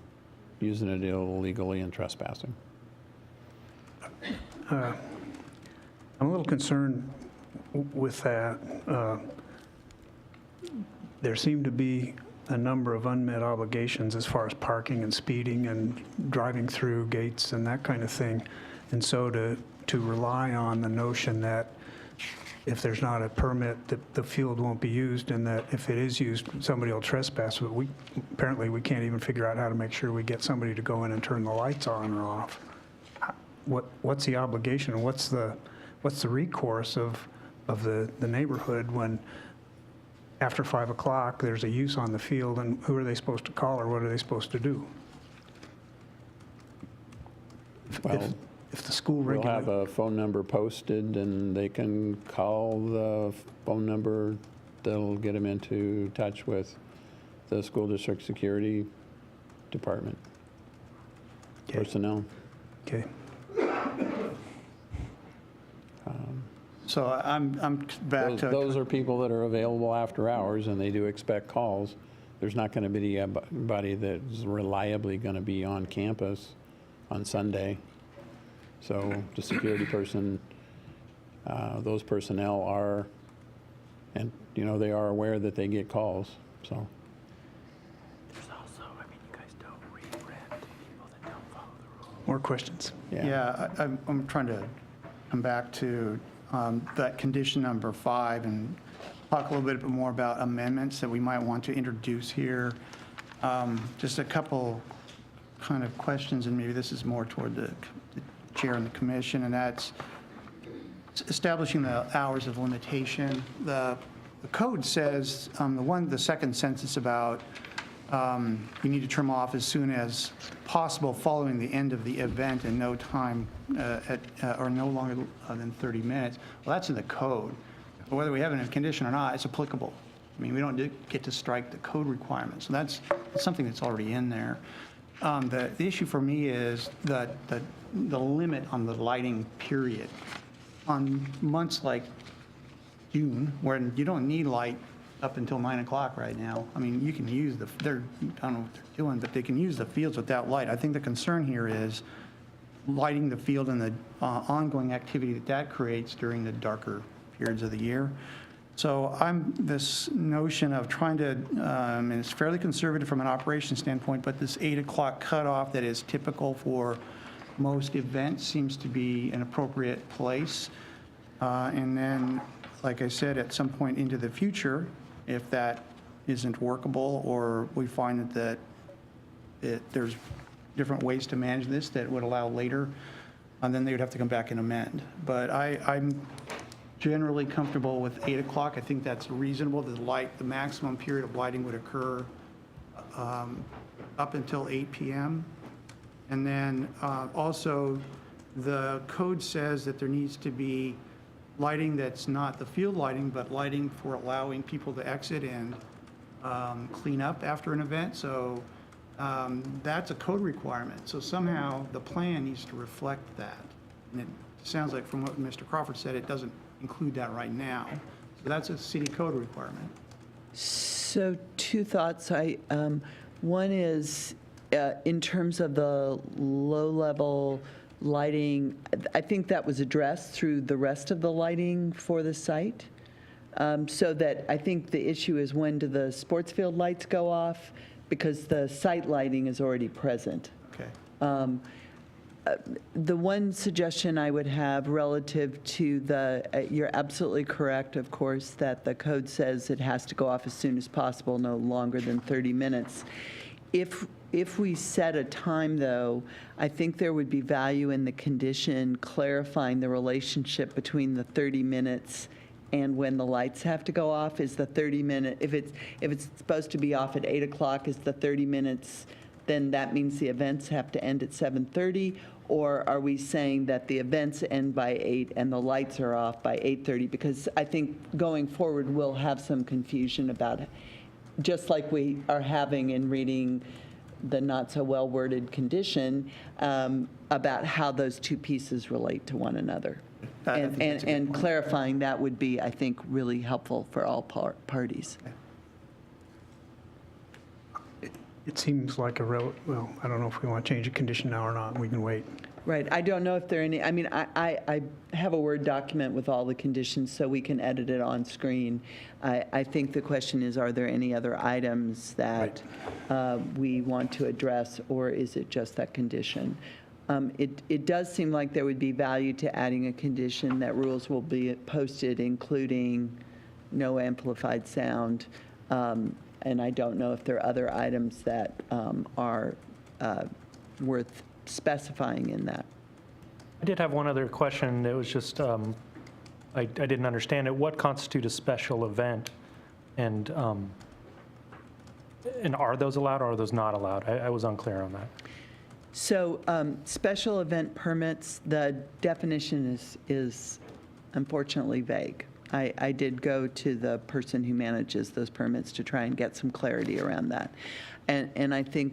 using it illegally and trespassing. I'm a little concerned with that. There seem to be a number of unmet obligations as far as parking and speeding and driving through gates and that kind of thing. And so to rely on the notion that if there's not a permit, that the field won't be used, and that if it is used, somebody will trespass, but apparently we can't even figure out how to make sure we get somebody to go in and turn the lights on or off. What's the obligation? What's the recourse of the neighborhood when after 5 o'clock there's a use on the field, and who are they supposed to call, or what are they supposed to do? If the school We'll regulates. have a phone number posted, and they can call the phone number. That'll get them into touch with the school district security department personnel. Okay. So I'm back to. Those are people that are available after hours, and they do expect calls. There's not going to be anybody that's reliably going to be on campus on Sunday. So the security person, those personnel are, and they are aware that they get calls, so. There's also, I mean, you guys don't re-rent to people that don't follow the rules. More questions? Yeah, I'm trying to come back to that condition number 5, and talk a little bit more about amendments that we might want to introduce here. Just a couple kind of questions, and maybe this is more toward the chair and the commission, and that's establishing the hours of limitation. The code says, the second sentence about you need to turn off as soon as possible following the end of the event and no time or no longer than 30 minutes. Well, that's in the code. But whether we have it in a condition or not, it's applicable. I mean, we don't get to strike the code requirements. So that's something that's already in there. The issue for me is the limit on the lighting period. On months like June, when you don't need light up until 9 o'clock right now. I mean, you can use I don't know what they're doing, but they can use the fields without light. I think the concern here is lighting the field and the ongoing activity that creates during the darker periods of the year. So this notion of trying to, and it's fairly conservative from an operation standpoint, but this 8 o'clock cutoff that is typical for most events seems to be an appropriate place. And then, like I said, at some point into the future, if that isn't workable or we find that there's different ways to manage this that would allow later, and then they would have to come back and amend. But I'm generally comfortable with 8 o'clock. I think that's reasonable. The maximum period of lighting would occur up until 8 p.m. And then also the code says that there needs to be lighting that's not the field lighting, but lighting for allowing people to exit and clean up after an event. So that's a code requirement. So somehow the plan needs to reflect that. And it sounds like from what Mr. Crawford said, it doesn't include that right now. So that's a city code requirement. So two thoughts. One is in terms of the low-level lighting, I think that was addressed through the rest of the lighting for the site. So that I think the issue is when do the sports field lights go off, because the site lighting is already present. Okay. The one suggestion I would have relative to you're absolutely correct, of course, that the code says it has to go off as soon as possible, no longer than 30 minutes. If we set a time, though, I think there would be value in the condition clarifying the relationship between the 30 minutes and when the lights have to go off. Is the 30-minute, if it's supposed to be off at 8 o'clock, is the 30 minutes, then that means the events have to end at 7:30? Or are we saying that the events end by 8 and the lights are off by 8:30? Because I think going forward, we'll have some confusion about it, just like we are having in reading the not so well worded condition about how those two pieces relate to one another. And clarifying that would be, I think, really helpful for all parties. It seems like well, I don't know if we want to change a condition now or not. We can wait. Right. I don't know if there are any, I mean, I have a Word document with all the conditions so we can edit it on screen. I think the question is, are there any other items that we want to address, or is it just that condition? It does seem like there would be value to adding a condition that rules will be posted, including no amplified sound. And I don't know if there are other items that are worth specifying in that. I did have one other question. It was just, I didn't understand it. What constitutes a special event? And are those allowed or are those not allowed? I was unclear on that. So special event permits, the definition is unfortunately vague. I did go to the person who manages those permits to try and get some clarity around that. And I think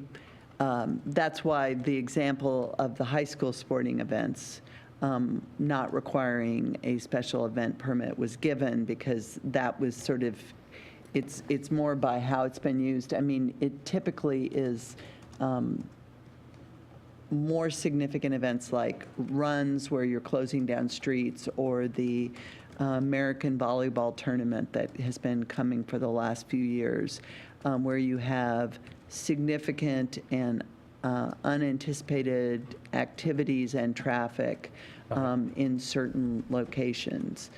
that's why the example of the high school sporting events not requiring a special event permit was given, because that was sort of, it's more by how it's been used. I mean, it typically is more significant events like runs where you're closing down streets, or the American volleyball tournament that has been coming for the last few years, where you have significant and unanticipated activities and traffic in certain locations.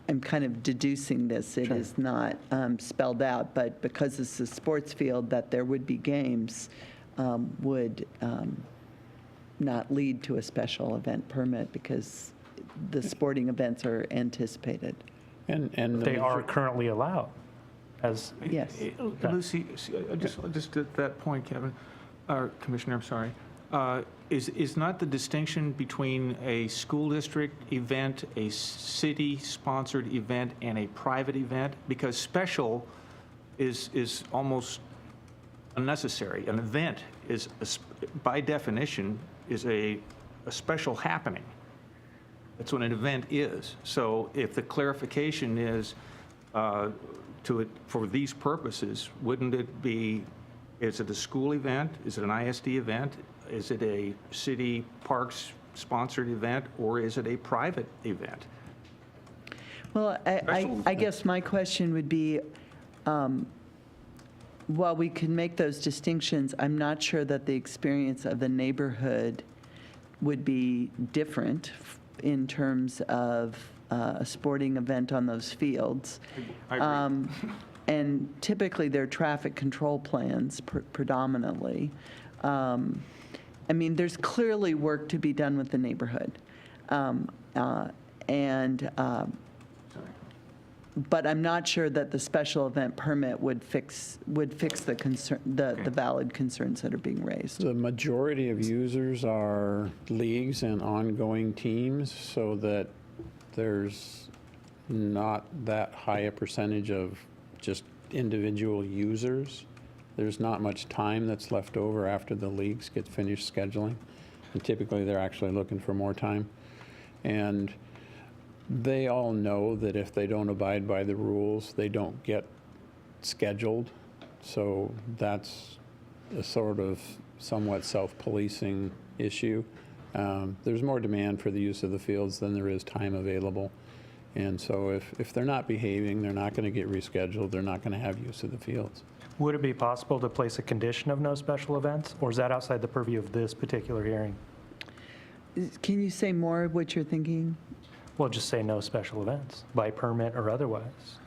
I'm kind of deducing this, it is not spelled out, but because it's a sports field, that there would be games would not lead to a special event permit because the sporting events are anticipated. And They are currently allowed as. Yes. Lucy, just at that point, Kevin, or Commissioner, I'm sorry, is not the distinction between a school district event, a city-sponsored event, and a private event? Because special is almost unnecessary. An event is, by definition, is a special happening. That's what an event is. So if the clarification is for these purposes, wouldn't it be, is it a school event? Is it an ISD event? Is it a city parks sponsored event, or is it a private event? Well, I guess my question would be, while we can make those distinctions, I'm not sure that the experience of the neighborhood would be different in terms of a sporting event on those fields. I agree. And typically, they're traffic control plans predominantly. I mean, there's clearly work to be done with the neighborhood. But I'm not sure that the special event permit would fix the concern, the valid concerns that are being raised. The majority of users are leagues and ongoing teams, so that there's not that high a percentage of just individual users. There's not much time that's left over after the leagues get finished scheduling, and typically they're actually looking for more time. And they all know that if they don't abide by the rules, they don't get scheduled. So that's a sort of somewhat self-policing issue. There's more demand for the use of the fields than there is time available. And so if they're not behaving, they're not going to get rescheduled, they're not going to have use of the fields. Would it be possible to place a condition of no special events, or is that outside the purview of this particular hearing? Can you say more of what you're thinking? Well, just say no special events, by permit or otherwise.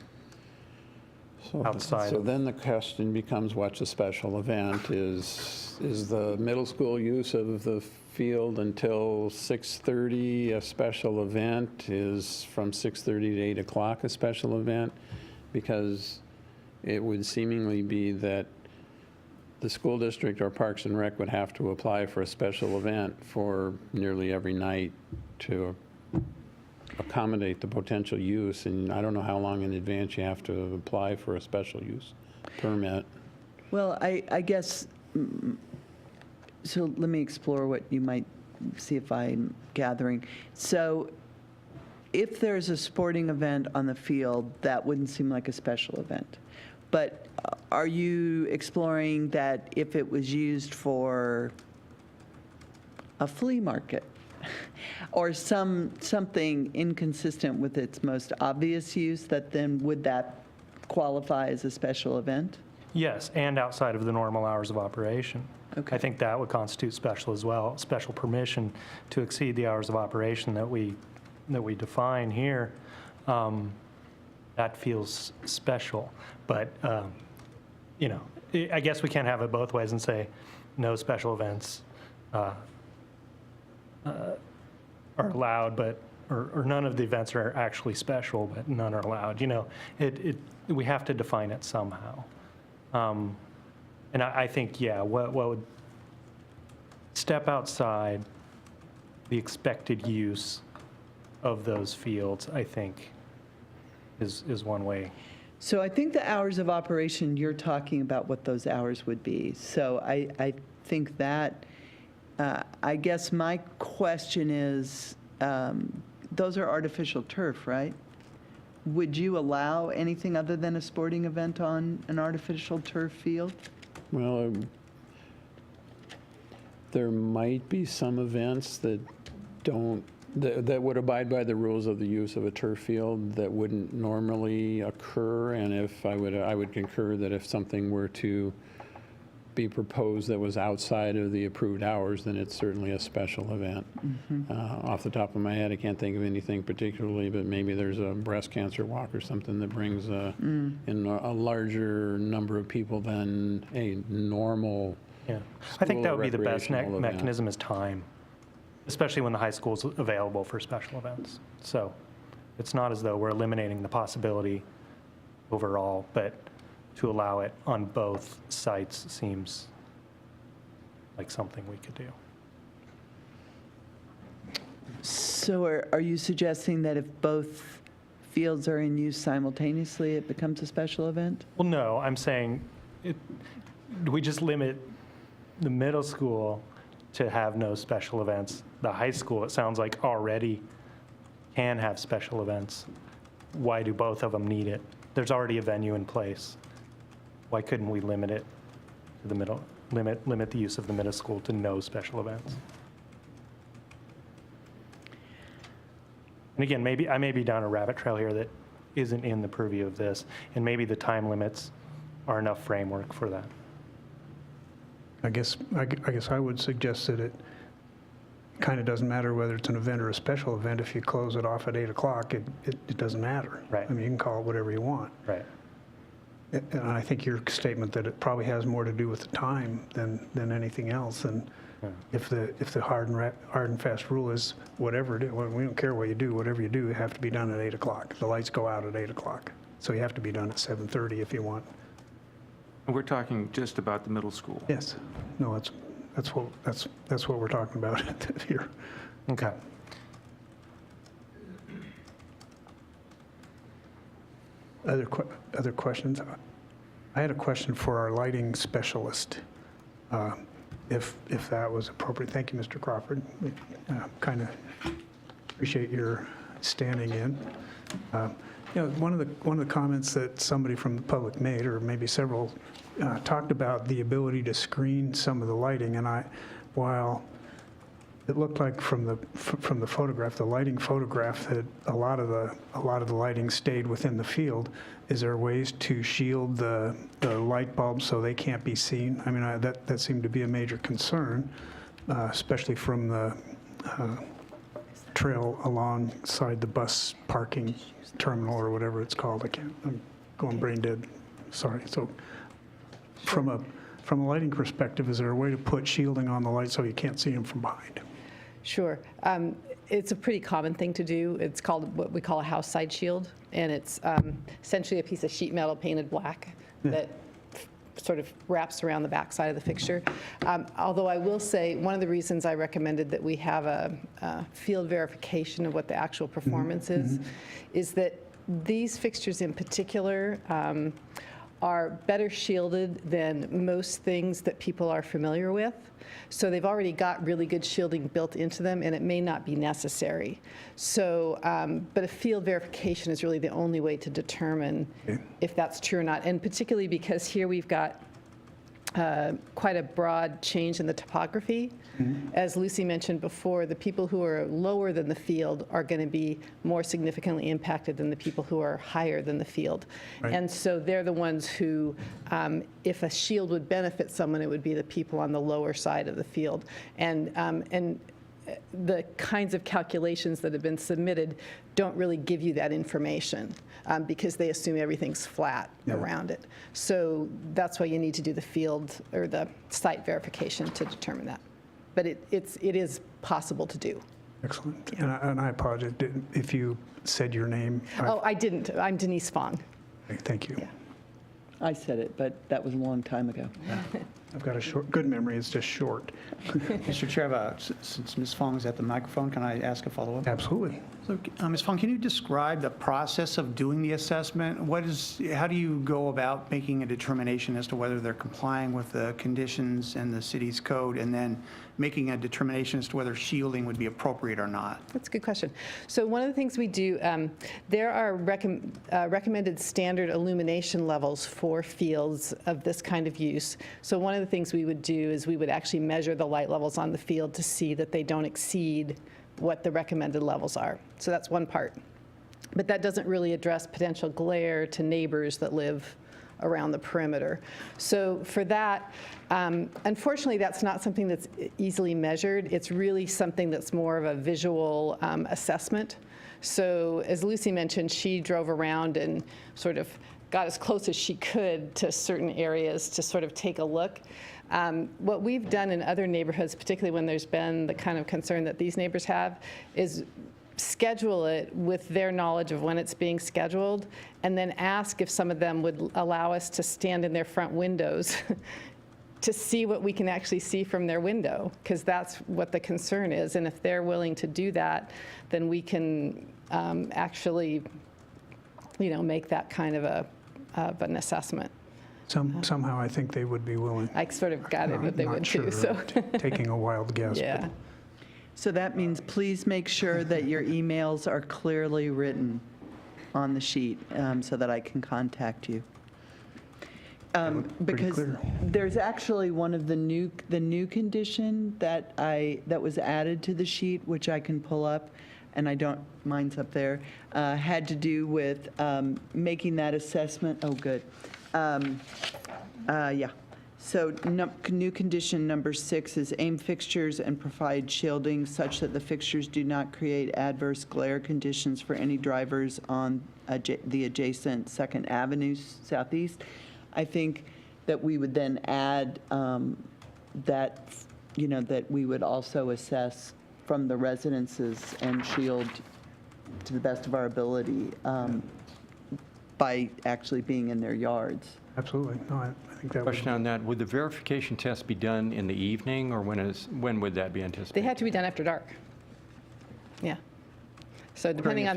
So then the question becomes, what's a special event? Is the middle school use of the field until 6:30 a special event? Is from 6:30 to 8 o'clock a special event? Because it would seemingly be that the school district or Parks and Rec would have to apply for a special event for nearly every night to accommodate the potential use, and I don't know how long in advance you have to apply for a special use permit. Well, I guess, so let me explore what you might see if I'm gathering. So if there's a sporting event on the field, that wouldn't seem like a special event. But are you exploring that if it was used for a flea market or something inconsistent with its most obvious use, that then would that qualify as a special event? Yes, and outside of the normal hours of operation. Okay. I think that would constitute special as well, special permission to exceed the hours of operation that we define here. That feels special, but I guess we can't have it both ways and say no special events are allowed, but or none of the events are actually special, but none are allowed. We have to define it somehow. And I think, what would step outside the expected use of those fields, I think, is one way. So I think the hours of operation, you're talking about what those hours would be. So I think that, I guess my question is, those are artificial turf, right? Would you allow anything other than a sporting event on an artificial turf field? Well, there might be some events that that would abide by the rules of the use of a turf field that wouldn't normally occur, and if I would concur that if something were to be proposed that was outside of the approved hours, then it's certainly a special event. Off the top of my head, I can't think of anything particularly, but maybe there's a breast cancer walk or something that brings in a larger number of people than a normal. Yeah, I think that would be the best recreational event. mechanism is time, especially when the high school is available for special events. So it's not as though we're eliminating the possibility overall, but to allow it on both sites seems like something we could do. So are you suggesting that if both fields are in use simultaneously, it becomes a special event? Well, no, I'm saying, do we just limit the middle school to have no special events? The high school, it sounds like, already can have special events. Why do both of them need it? There's already a venue in place. Why couldn't we limit it to the middle, limit the use of the middle school to no special events? And again, maybe I may be down a rabbit trail here that isn't in the purview of this, and maybe the time limits are enough framework for that. I guess I would suggest that it kind of doesn't matter whether it's an event or a special event. If you close it off at 8 o'clock, it doesn't matter. Right. I mean, you can call it whatever you want. Right. And I think your statement that it probably has more to do with the time than anything else. And if the hard and fast rule is whatever it is, well, we don't care what you do, whatever you do, you have to be done at 8 o'clock. The lights go out at 8 o'clock. So you have to be done at 7:30 if you want. And we're talking just about the middle school. Yes. No, that's what we're talking about here. Okay. Other questions? I had a question for our lighting specialist, if that was appropriate. Thank you, Mr. Crawford. Kind of appreciate your standing in. One of the comments that somebody from the public made, or maybe several, talked about the ability to screen some of the lighting, and while it looked like from the photograph, the lighting photograph, that a lot of the lighting stayed within the field. Is there ways to shield the light bulbs so they can't be seen? I mean, that seemed to be a major concern, especially from the trail alongside the bus parking terminal or whatever it's called. I'm going brain dead. Sorry. So, from a lighting perspective, is there a way to put shielding on the light so you can't see them from behind? Sure. It's a pretty common thing to do. It's called what we call a house side shield, and it's essentially a piece of sheet metal painted black that sort of wraps around the back side of the fixture. Although I will say, one of the reasons I recommended that we have a field verification of what the actual performance is that these fixtures in particular are better shielded than most things that people are familiar with. So they've already got really good shielding built into them, and it may not be necessary. So, but a field verification is really the only way to determine if that's true or not, and particularly because here we've got quite a broad change in the topography. As Lucy mentioned before, the people who are lower than the field are going to be more significantly impacted than the people who are higher than the field. Right. And so they're the ones who, if a shield would benefit someone, it would be the people on the lower side of the field. And the kinds of calculations that have been submitted don't really give you that information because they assume everything's flat around it. So that's why you need to do the field or the site verification to determine that. But it is possible to do. Excellent. And I apologize if you said your name. Oh, I didn't. I'm Denise Fong. Thank you. Yeah. I said it, but that was a long time ago. I've got a good memory. It's just short. Mr. Chair, since Ms. Fong is at the microphone, can I ask a follow-up? Absolutely. So, Ms. Fong, can you describe the process of doing the assessment? How do you go about making a determination as to whether they're complying with the conditions and the city's code, and then making a determination as to whether shielding would be appropriate or not? That's a good question. So one of the things we do, there are recommended standard illumination levels for fields of this kind of use. So one of the things we would do is we would actually measure the light levels on the field to see that they don't exceed what the recommended levels are. So that's one part. But that doesn't really address potential glare to neighbors that live around the perimeter. So for that, unfortunately, that's not something that's easily measured. It's really something that's more of a visual assessment. So as Lucy mentioned, she drove around and sort of got as close as she could to certain areas to sort of take a look. What we've done in other neighborhoods, particularly when there's been the kind of concern that these neighbors have, is schedule it with their knowledge of when it's being scheduled, and then ask if some of them would allow us to stand in their front windows to see what we can actually see from their window, because that's what the concern is. And if they're willing to do that, then we can actually, make that kind of an assessment. Somehow I think they would be willing. I sort of got it that they would too. So Taking a wild guess. yeah. But So that means please make sure that your emails are clearly written on the sheet so that I can contact you. pretty Because clear. there's actually one of the new condition that was added to the sheet, which I can pull up, and I don't, mine's up there, had to do with making that assessment. Oh, good. Yeah. So new condition number 6 is aim fixtures and provide shielding such that the fixtures do not create adverse glare conditions for any drivers on the adjacent 2nd Avenue Southeast. I think that we would then add that we would also assess from the residences and shield to the best of our ability by actually being in their yards. Absolutely. No, I think that would. Question on that, would the verification test be done in the evening, or when would that be anticipated? They had to be done after dark. Yeah. So depending on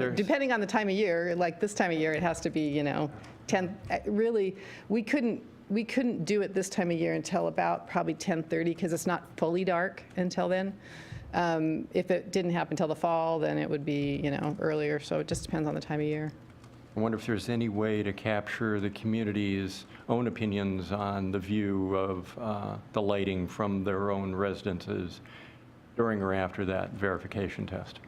the time of year, like this time of year, it has to be 10. Really, we couldn't do it this time of year until about probably 10:30 because it's not fully dark until then. If it didn't happen until the fall, then it would be earlier. So it just depends on the time of year. I wonder if there's any way to capture the community's own opinions on the view of the lighting from their own residences during or after that verification test.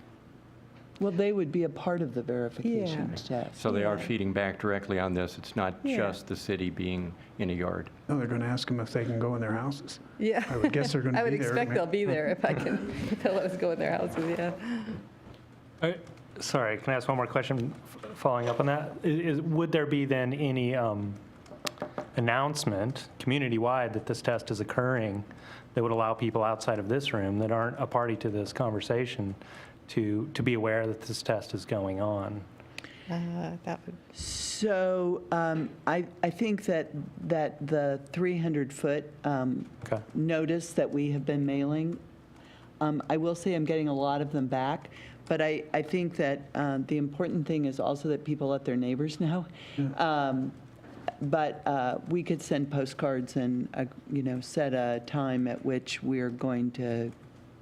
Well, they would be a part of the verification test. So they are feeding back directly on this. It's not just the city being in a yard. No, they're going to ask them if they can go in their houses. Yeah. I would guess they're going to I be would there. expect they'll be there if they'll let us go in their houses, yeah. Sorry, can I ask one more question following up on that? Would there be then any announcement community-wide that this test is occurring that would allow people outside of this room that aren't a party to this conversation to be aware that this test is going on? That would. So I think that the 300-foot notice that we have been mailing, I will say I'm getting a lot of them back, but I think that the important thing is also that people let their neighbors know. But we could send postcards and set a time at which we're going to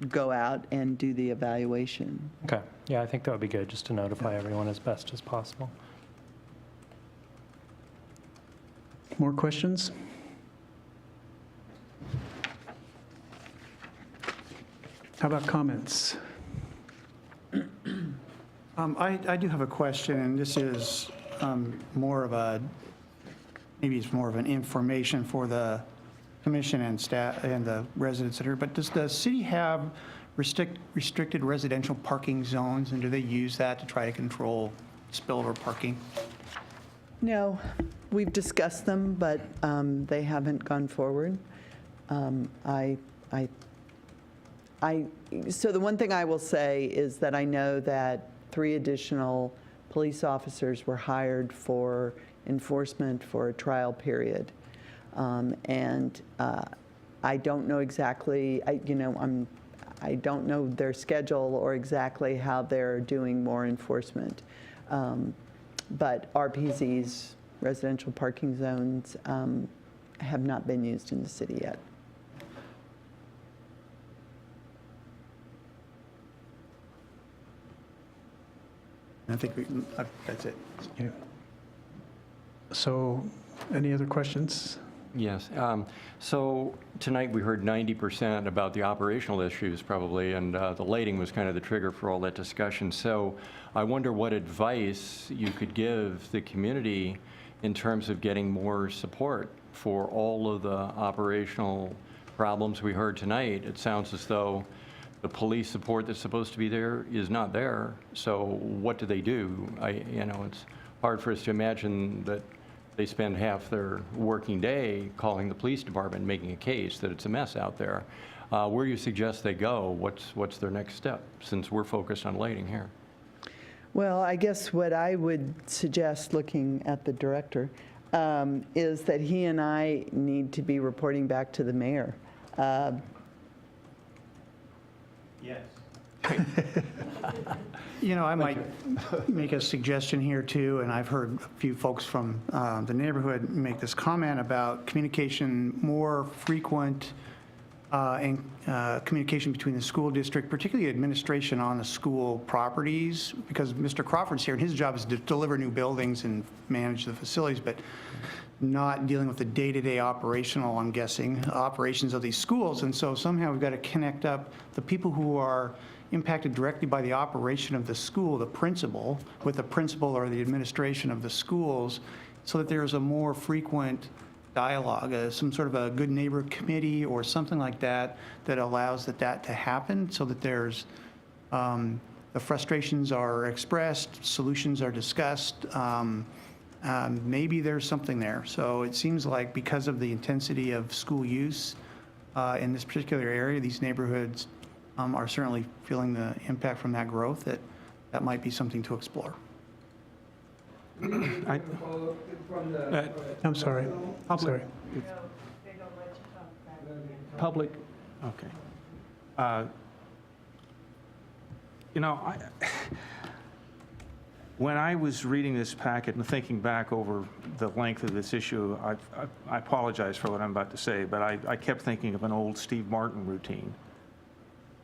go out and do the evaluation. Okay. Yeah, I think that would be good, just to notify everyone as best as possible. More questions? How about comments? I do have a question, and this is more of a, maybe it's more of an information for the commission and staff and the residents that are, but does the city have restricted residential parking zones, and do they use that to try to control spillover parking? No, we've discussed them, but they haven't gone forward. So the one thing I will say is that I know that 3 additional police officers were hired for enforcement for a trial period. And I don't know exactly, I don't know their schedule or exactly how they're doing more enforcement. But RPZs, residential parking zones, have not been used in the city yet. I think that's it. Yeah. So, any other questions? Yes. So tonight we heard 90% about the operational issues probably, and the lighting was kind of the trigger for all that discussion. So I wonder what advice you could give the community in terms of getting more support for all of the operational problems we heard tonight. It sounds as though the police support that's supposed to be there is not there. So what do? It's hard for us to imagine that they spend half their working day calling the police department, making a case that it's a mess out there. Where do you suggest they go? What's their next step, since we're focused on lighting here? Well, I guess what I would suggest, looking at the director, is that he and I need to be reporting back to the mayor. Yes. I might make a suggestion here too, and I've heard a few folks from the neighborhood make this comment about communication, more frequent and communication between the school district, particularly administration on the school properties, because Mr. Crawford's here and his job is to deliver new buildings and manage the facilities, but not dealing with the day-to-day operational, I'm guessing, operations of these schools. And so somehow we've got to connect up the people who are impacted directly by the operation of the school, the principal, with the principal or the administration of the schools, so that there's a more frequent dialogue, some sort of a good neighbor committee or something like that, that allows that to happen, so that there's the frustrations are expressed, solutions are discussed. Maybe there's something there. So it seems like because of the intensity of school use in this particular area, these neighborhoods are certainly feeling the impact from that growth, that might be something to explore. I'm sorry. Sorry. Public, okay. When I was reading this packet and thinking back over the length of this issue, I apologize for what I'm about to say, but I kept thinking of an old Steve Martin routine.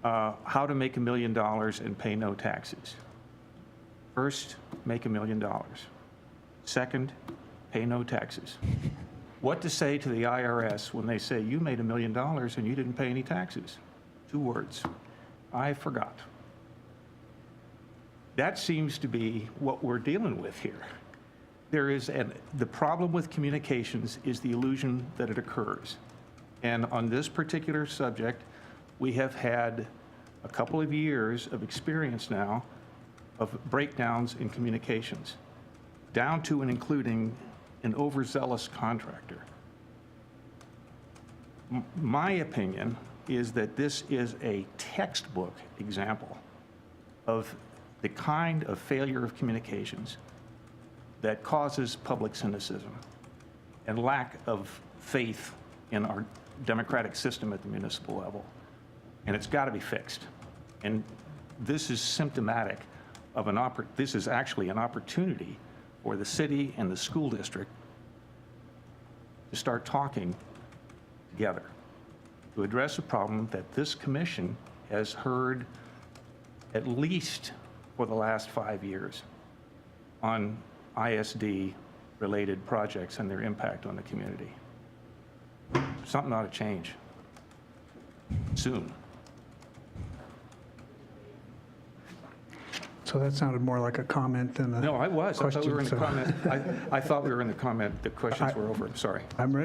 How to make $1 million and pay no taxes. First, make $1 million. Second, pay no taxes. What to say to the IRS when they say, you made $1 million and you didn't pay any taxes? 2 words, I forgot. That seems to be what we're dealing with here. The problem with communications is the illusion that it occurs. And on this particular subject, we have had a couple of years of experience now of breakdowns in communications, down to and including an overzealous contractor. My opinion is that this is a textbook example of the kind of failure of communications that causes public cynicism and lack of faith in our democratic system at the municipal level. And it's got to be fixed. And this is symptomatic of this is actually an opportunity for the city and the school district to start talking together to address a problem that this commission has heard at least for the last 5 years on ISD-related projects and their impact on the community. Something ought to change soon. So that sounded more like a comment than a No, I was. I thought we were in the question, comment. I thought we were in the comment. The questions were over. Sorry.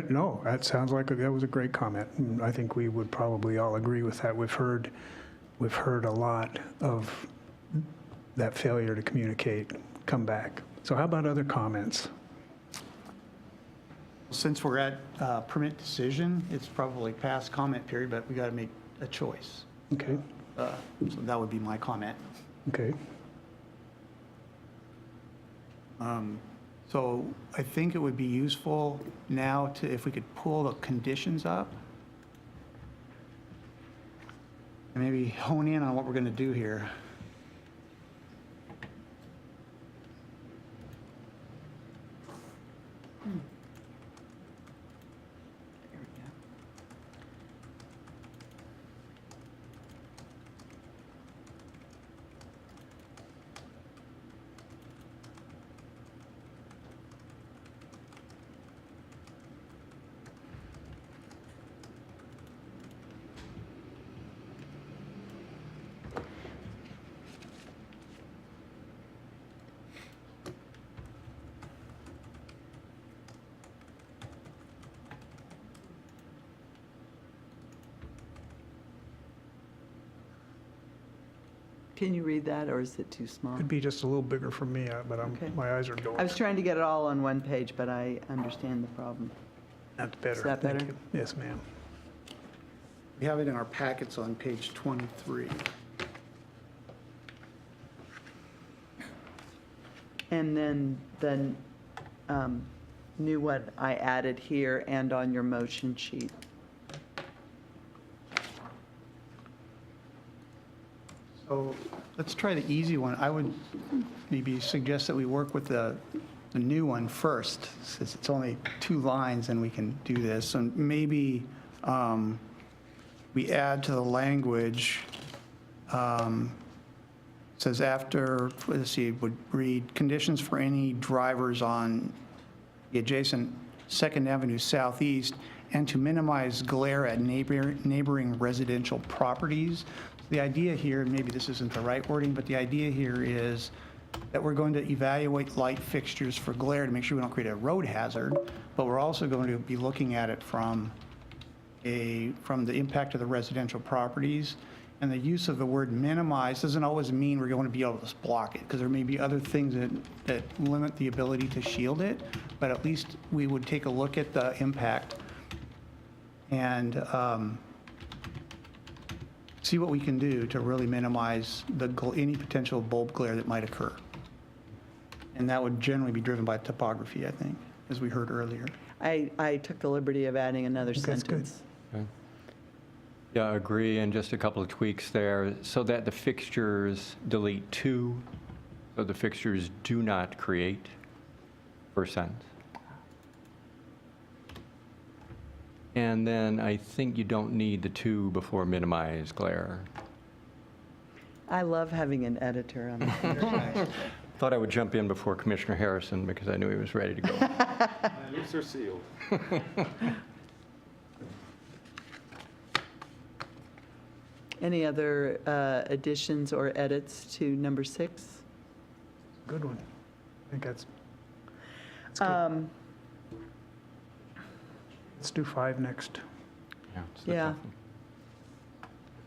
No, that sounds like that was a great comment. And I think we would probably all agree with that. We've heard a lot of that failure to communicate come back. So how about other comments? Since we're at permit decision, it's probably past comment period, but we got to make a choice. Okay. So that would be my comment. Okay. So I think it would be useful now if we could pull the conditions up and maybe hone in on what we're going to do here. Can you read that, or is it too small? Could be just a little bigger for me, but Okay. my eyes are going. I was trying to get it all on one page, but I understand the problem. That's better. Is that Thank better? you. Yes, ma'am. We have it in our packets on page 23. And then the new one I added here and on your motion sheet. So let's try the easy one. I would maybe suggest that we work with the new one first, since it's only 2 lines and we can do this. And maybe we add to the language, says after, let's see, it would read, conditions for any drivers on the adjacent 2nd Avenue Southeast and to minimize glare at neighboring residential properties. The idea here, and maybe this isn't the right wording, but the idea here is that we're going to evaluate light fixtures for glare to make sure we don't create a road hazard, but we're also going to be looking at it from the impact of the residential properties. And the use of the word minimize doesn't always mean we're going to be able to block it, because there may be other things that limit the ability to shield it, but at least we would take a look at the impact and see what we can do to really minimize any potential bulb glare that might occur. And that would generally be driven by topography, I think, as we heard earlier. I took the liberty of adding another That's good. sentence. Okay. Yeah, I agree, and just a couple of tweaks there, so that the fixtures delete 2, so the fixtures do not create, first sentence. And then I think you don't need the 2 before minimize glare. I love having an editor on the Thought I would jump in before Commissioner Harrison because I knew he was ready to go. Lips are sealed. Any other additions or edits to number 6? Good one. I think that's good. Let's do 5 next. It's the Yeah. tough one.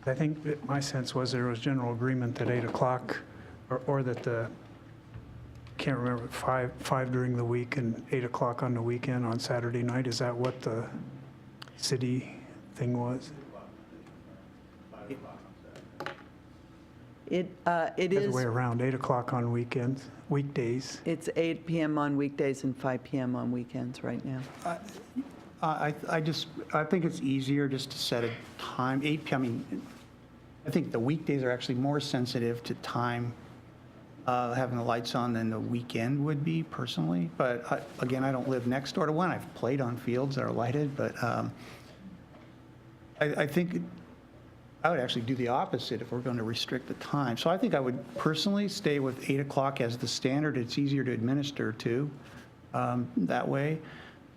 I think that my sense was there was general agreement that 8 o'clock, or that the, can't remember, 5 during the week and 8 o'clock on the weekend on Saturday night. Is that what the city thing was? It Other is, way around, 8 o'clock on weekdays. it's 8 PM on weekdays and 5 PM on weekends right now. I think it's easier just to set a time, 8 p.m. I mean, I think the weekdays are actually more sensitive to time, having the lights on than the weekend would be personally. But again, I don't live next door to one. I've played on fields that are lighted, but I think I would actually do the opposite if we're going to restrict the time. So I think I would personally stay with 8 o'clock as the standard. It's easier to administer too, that way.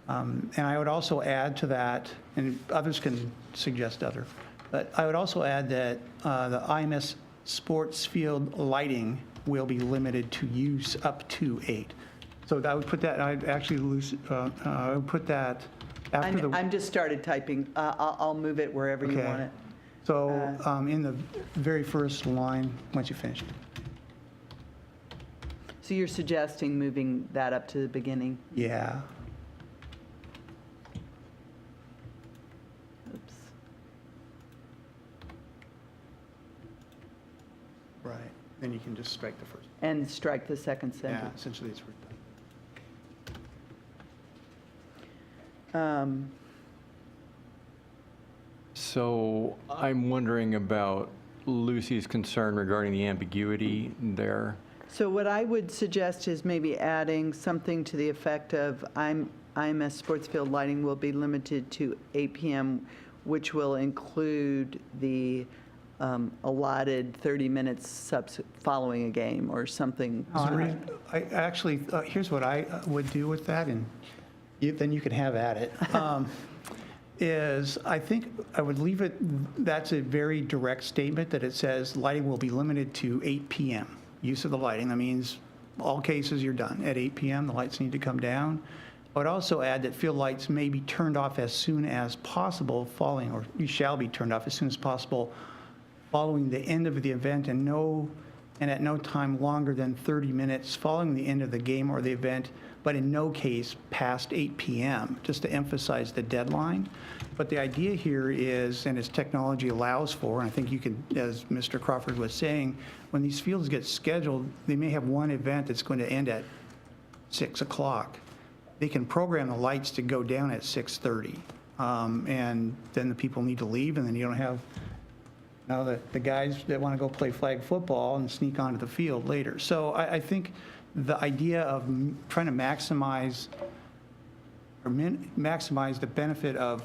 And I would also add to that, and others can suggest other, but I would also add that the IMS sports field lighting will be limited to use up to 8. So I would put that, I'd actually I would put that after the. I'm just started typing. I'll move it wherever you Okay. want it. So in the very first line, once you finished. So you're suggesting moving that up to the beginning? Yeah. Oops. Right. Then you can just strike the first. And strike the second Yeah, sentence. essentially it's. So I'm wondering about Lucy's concern regarding the ambiguity there. So what I would suggest is maybe adding something to the effect of IMS sports field lighting will be limited to 8 PM, which will include the allotted 30 minutes following a game or something. I actually, here's what I would do with that, and then you can have at it. Is I think I would leave it, that's a very direct statement that it says lighting will be limited to 8 PM. Use of the lighting, that means all cases you're done. At 8 PM, the lights need to come down. I would also add that field lights may be turned off as soon as possible or you shall be turned off as soon as possible following the end of the event, and no and at no time longer than 30 minutes following the end of the game or the event, but in no case past 8 p.m., just to emphasize the deadline. But the idea here is, and as technology allows for, and I think you can, as Mr. Crawford was saying, when these fields get scheduled, they may have one event that's going to end at 6 o'clock. They can program the lights to go down at 6:30, and then the people need to leave, and then you don't have now the guys that want to go play flag football and sneak onto the field later. So I think the idea of trying to maximize the benefit of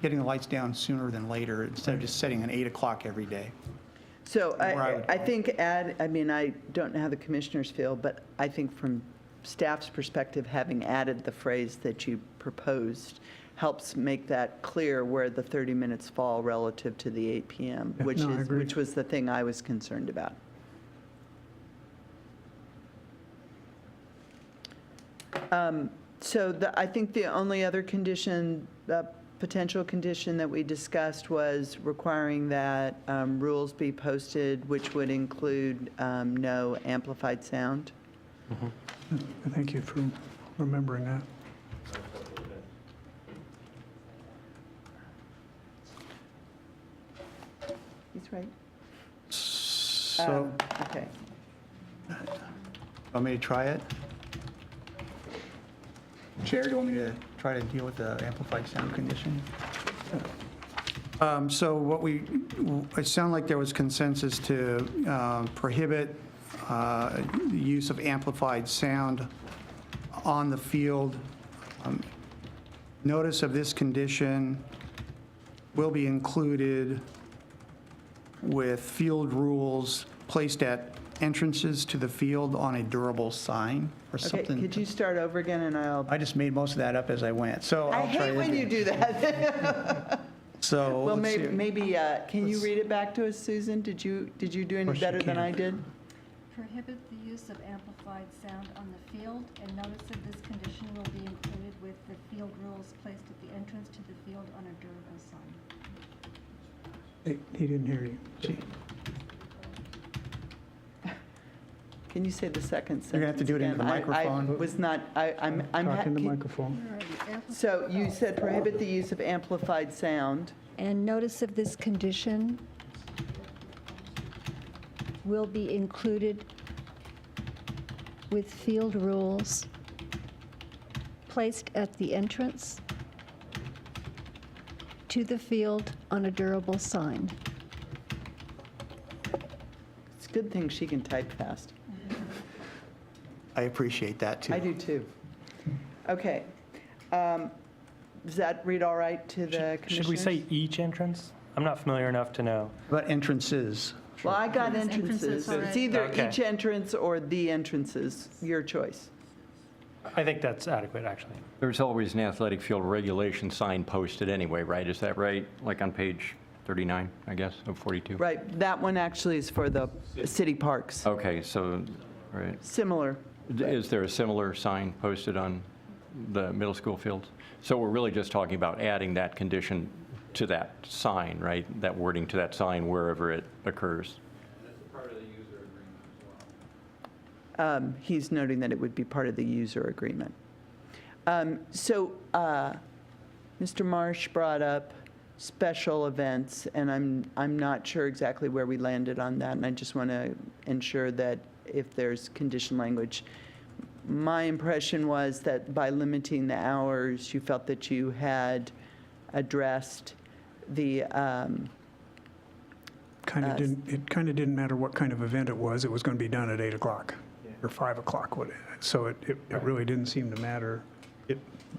getting the lights down sooner than later instead of just setting an 8 o'clock every day. So I think I mean, I don't know how the commissioners feel, but I think from staff's perspective, having added the phrase that you proposed helps make that clear where the 30 minutes fall relative to the 8 p.m., Yeah, no, I agree. which was the thing I was concerned about. So I think the only other condition, potential condition that we discussed was requiring that rules be posted, which would include no amplified sound. Thank you for remembering that. He's right. So, Okay. want me to try it? Chair, do you want me to try to deal with the amplified sound condition? So it sounded like there was consensus to prohibit the use of amplified sound on the field. Notice of this condition will be included with field rules placed at entrances to the field on a durable sign or Okay, something. could you start over again and I'll... I just made most of that up as I went, so I I'll try hate it when you again. do that. So, Well, let's see. maybe, can you read it back to us, Susan? Did you do any course you better than can. I did? Prohibit the use of amplified sound on the field, and notice of this condition will be included with the field rules placed at the entrance to the field on a durable sign. He didn't hear you. Gee. Can you say the second sentence? You're gonna have to do it into the again? I microphone. was not, I'm... Talk in the microphone. So you said prohibit the use of amplified sound. And notice of this condition will be included with field rules placed at the entrance to the field on a durable sign. It's a good thing she can type fast. I appreciate that, too. I do too. Okay. Does that read all right to the commissioners? Should we say each entrance? I'm not familiar enough to know. But entrances. Well, I got entrances. So it's either Okay. each entrance or the entrances, your choice. I think that's adequate, actually. There's always an athletic field regulation sign posted anyway, right? Is that right? Like on page 39, I guess, of 42? Right, that one actually is for the city parks. Okay, so, right. Similar. Is there a similar sign posted on the middle school fields? So we're really just talking about adding that condition to that sign, right? That wording to that sign wherever it occurs. He's noting that it would be part of the user agreement. So Mr. Marsh brought up special events, and I'm not sure exactly where we landed on that, and I just want to ensure that if there's condition language. My impression was that by limiting the hours, you felt that you had addressed the It kind of didn't matter what kind of event it was going to be done at 8 o'clock or 5 o'clock. So it really didn't seem to matter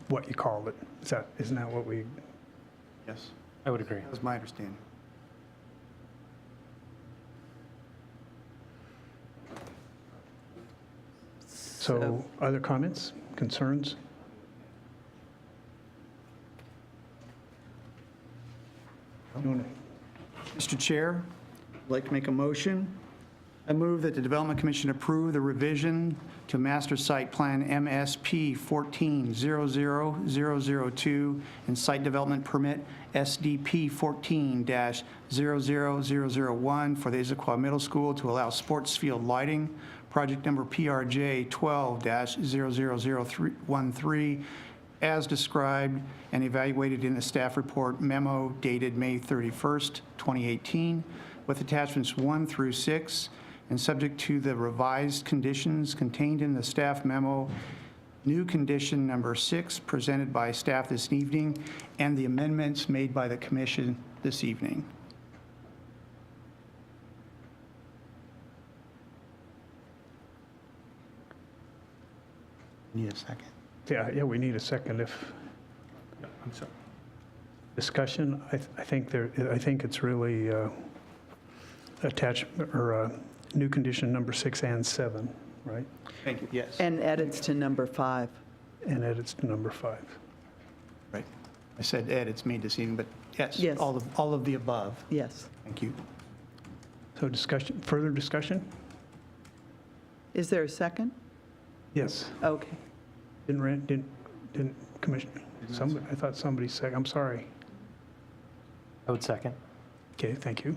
what you called it. Isn't that what we? Yes. I would agree. That was my understanding. So other comments, concerns? Mr. Chair, I'd like to make a motion I move that the Development Commission approve the revision to Master Site Plan MSP 14-00002 and Site Development Permit SDP 14-00001 for the Issaquah Middle School to allow sports field lighting, project number PRJ 12-00013, as described and evaluated in the staff report memo dated May 31st, 2018, with attachments 1 through 6, and subject to the revised conditions contained in the staff memo, new condition number 6 presented by staff this evening, and the amendments made by the commission this evening. Need a second. Yeah, we need a second if, I'm sorry. discussion, I think it's really attachment, or new condition number 6 and 7, right? Thank you. Yes. And edits to number 5. And edits to number 5. Right. I said edits made this evening, but yes. Yes. All of the above. Yes. Thank you. So discussion, further discussion? Is there a second? Yes. Okay. Didn't Commissioner, somebody, I thought somebody said, I'm sorry. I would second. Okay, thank you.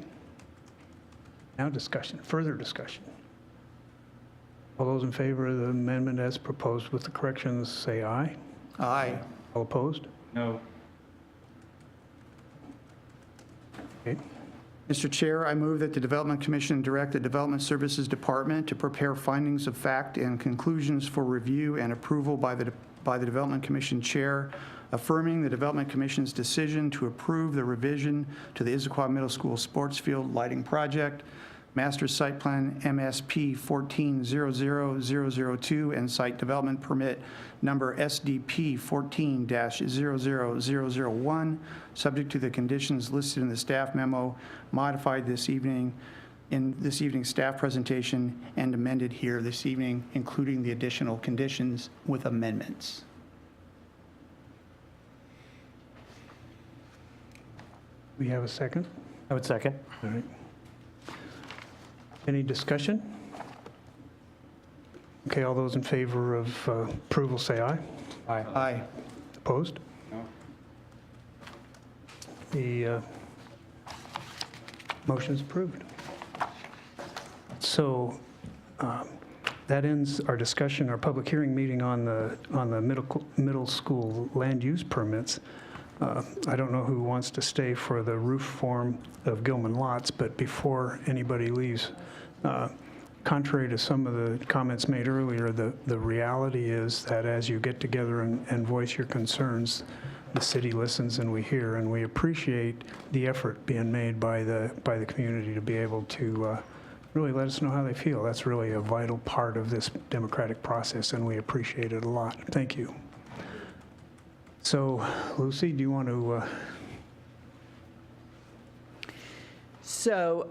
Now discussion, further discussion. All those in favor of the amendment as proposed with the corrections, say aye. Aye. All opposed? No. Okay. Mr. Chair, I move that the Development Commission direct the Development Services Department to prepare findings of fact and conclusions for review and approval by the Development Commission Chair, affirming the Development Commission's decision to approve the revision to the Issaquah Middle School Sports Field Lighting Project, Master Site Plan MSP 14-00002, and Site Development Permit number SDP 14-00001, subject to the conditions listed in the staff memo, modified this evening in this evening's staff presentation, and amended here this evening, including the additional conditions with amendments. We have a second? I would second. All right. Any discussion? Okay, all those in favor of approval, say aye. Aye. Aye. Opposed? No. The motion is approved. So that ends our discussion, our public hearing meeting on the middle school land use permits. I don't know who wants to stay for the roof form of Gilman lots, but before anybody leaves, contrary to some of the comments made earlier, the reality is that as you get together and voice your concerns, the city listens and we hear, and we appreciate the effort being made by the community to be able to really let us know how they feel. That's really a vital part of this democratic process, and we appreciate it a lot. Thank you. So, Lucy, do you want to? So,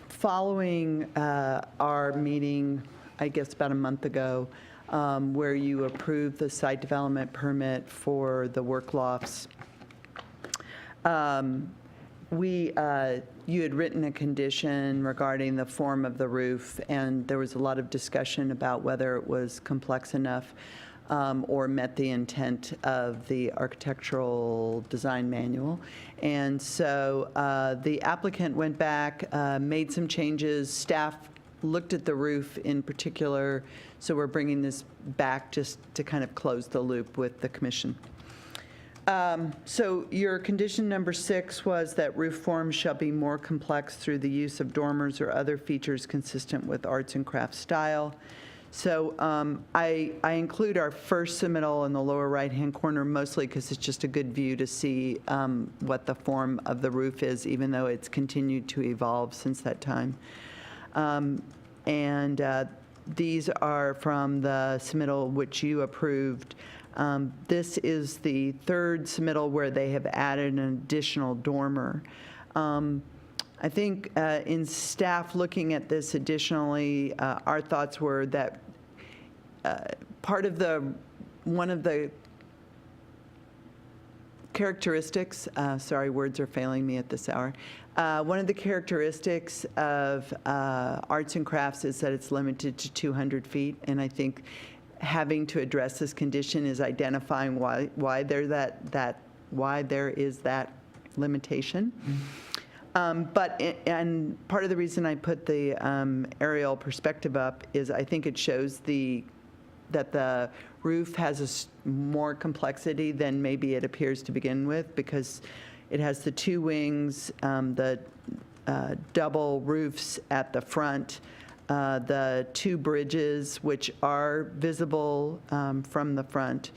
following our meeting, I guess about a month ago, where you approved the site development permit for the work lofts, you had written a condition regarding the form of the roof, and there was a lot of discussion about whether it was complex enough or met the intent of the architectural design manual. And so the applicant went back, made some changes. Staff looked at the roof in particular, so we're bringing this back just to kind of close the loop with the commission. So your condition number 6 was that roof forms shall be more complex through the use of dormers or other features consistent with arts and crafts style. So I include our first submittal in the lower right-hand corner mostly because it's just a good view to see what the form of the roof is, even though it's continued to evolve since that time. These are from the submittal which you approved. This is the third submittal where they have added an additional dormer. I think in staff looking at this additionally, our thoughts were that one of the characteristics, sorry, words are failing me at this hour. One of the characteristics of arts and crafts is that it's limited to 200 feet, and I think having to address this condition is identifying why there is that limitation. And part of the reason I put the aerial perspective up is I think it shows that the roof has more complexity than maybe it appears to begin with, because it has the two wings, the double roofs at the front, the two bridges, which are visible from the front.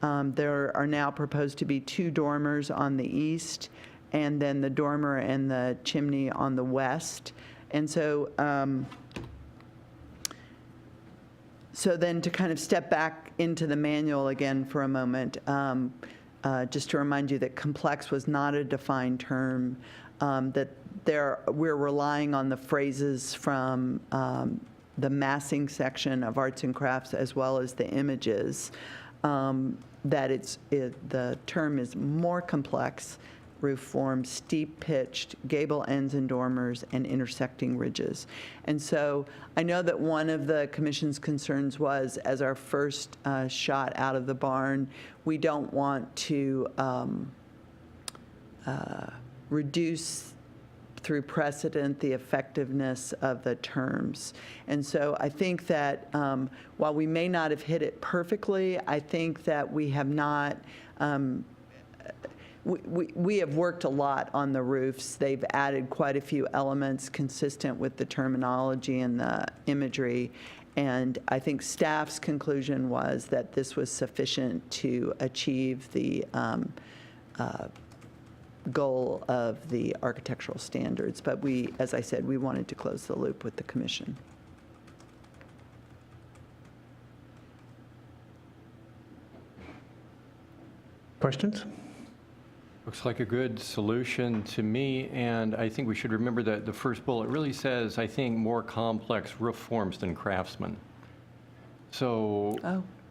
There are now proposed to be two dormers on the east, and then the dormer and the chimney on the west. And so, so then to kind of step back into the manual again for a moment, just to remind you that complex was not a defined term, that we're relying on the phrases from the massing section of arts and crafts as well as the images, that the term is more complex, roof form, steep-pitched, gable ends and dormers, and intersecting ridges. And so I know that one of the commission's concerns was, as our first shot out of the barn, we don't want to reduce through precedent the effectiveness of the terms. And so I think that while we may not have hit it perfectly, I think that we have not we have worked a lot on the roofs. They've added quite a few elements consistent with the terminology and the imagery. And I think staff's conclusion was that this was sufficient to achieve the goal of the architectural standards. But we, as I said, we wanted to close the loop with the commission. Questions? Looks like a good solution to me, and I think we should remember that the first bullet really says, I think, more complex roof forms than craftsman. So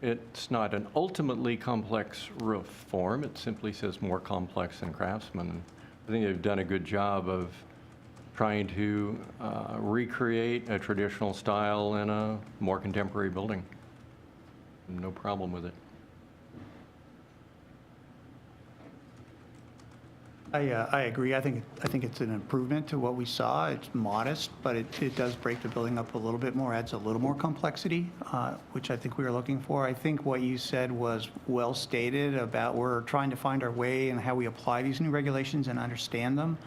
it's not an ultimately complex roof form, it simply says more complex than craftsman. I think they've done a good job of trying to recreate a traditional style in a more contemporary building. No problem with it. I agree. I think it's an improvement to what we saw. It's modest, but it does break the building up a little bit more, adds a little more complexity, which I think we were looking for. I think what you said was well stated about we're trying to find our way and how we apply these new regulations and understand them.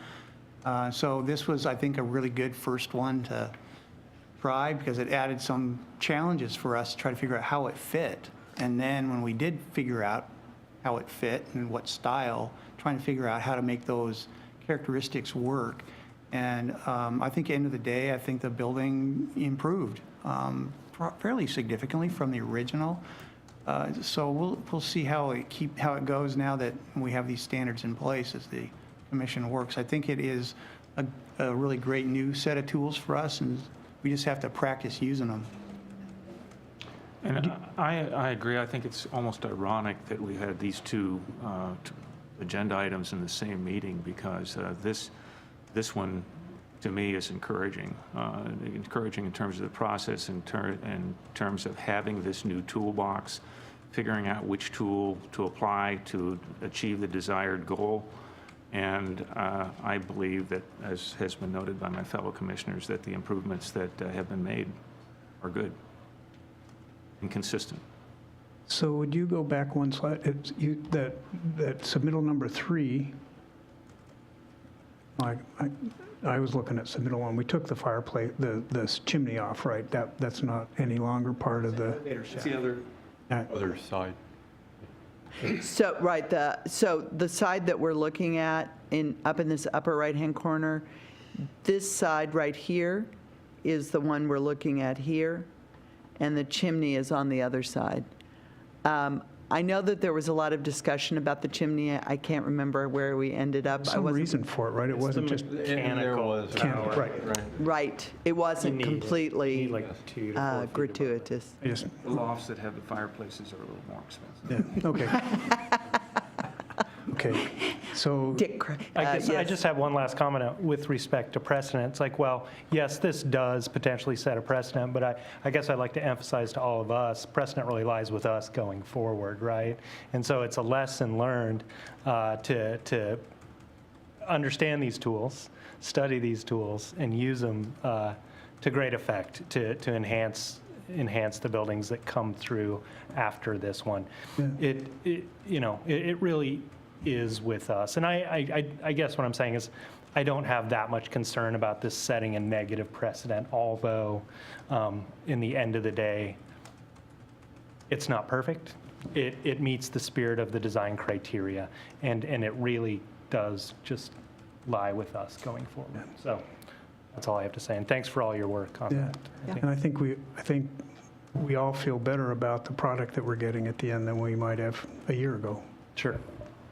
So this was, I think, a really good first one to try, because it added some challenges for us to try to figure out how it fit. And then when we did figure out how it fit and what style, trying to figure out how to make those characteristics work. And I think at the end of the day, I think the building improved fairly significantly from the original. So we'll see how it goes now that we have these standards in place as the commission works. I think it is a really great new set of tools for us, and we just have to practice using them. And I agree. I think it's almost ironic that we had these two agenda items in the same meeting, because this one, to me, is encouraging. Encouraging in terms of the process, in terms of having this new toolbox, figuring out which tool to apply to achieve the desired goal. And I believe that, as has been noted by my fellow commissioners, that the improvements that have been made are good and consistent. So would you go back one slide? That submittal number 3, I was looking at submittal 1. We took the fireplace, the chimney off, right? That's not any longer part of the... It's the other side. So, right, so the side that we're looking at up in this upper right-hand corner, this side right here is the one we're looking at here, and the chimney is on the other side. I know that there was a lot of discussion about the chimney. I can't remember where we ended up. Some reason for it, right? It wasn't just mechanical. Right. It wasn't completely gratuitous. The lofts that have the fireplaces are a little more expensive. Yeah. Okay. Okay, so. Dick, I guess I yes. just have one last comment with respect to precedent. It's like, well, yes, this does potentially set a precedent, but I guess I'd like to emphasize to all of us, precedent really lies with us going forward, right? And so it's a lesson learned to understand these tools, study these tools, and use them to great effect to enhance the buildings that come through after this one. Yeah. It really is with us. And I guess what I'm saying is I don't have that much concern about this setting a negative precedent, although in the end of the day, it's not perfect. It meets the spirit of the design criteria, and it really does just lie with us going forward. So that's all I have to say. And thanks for all your work on Yeah, that. and I think we all feel better about the product that we're getting at the end than we might have a year ago. Sure.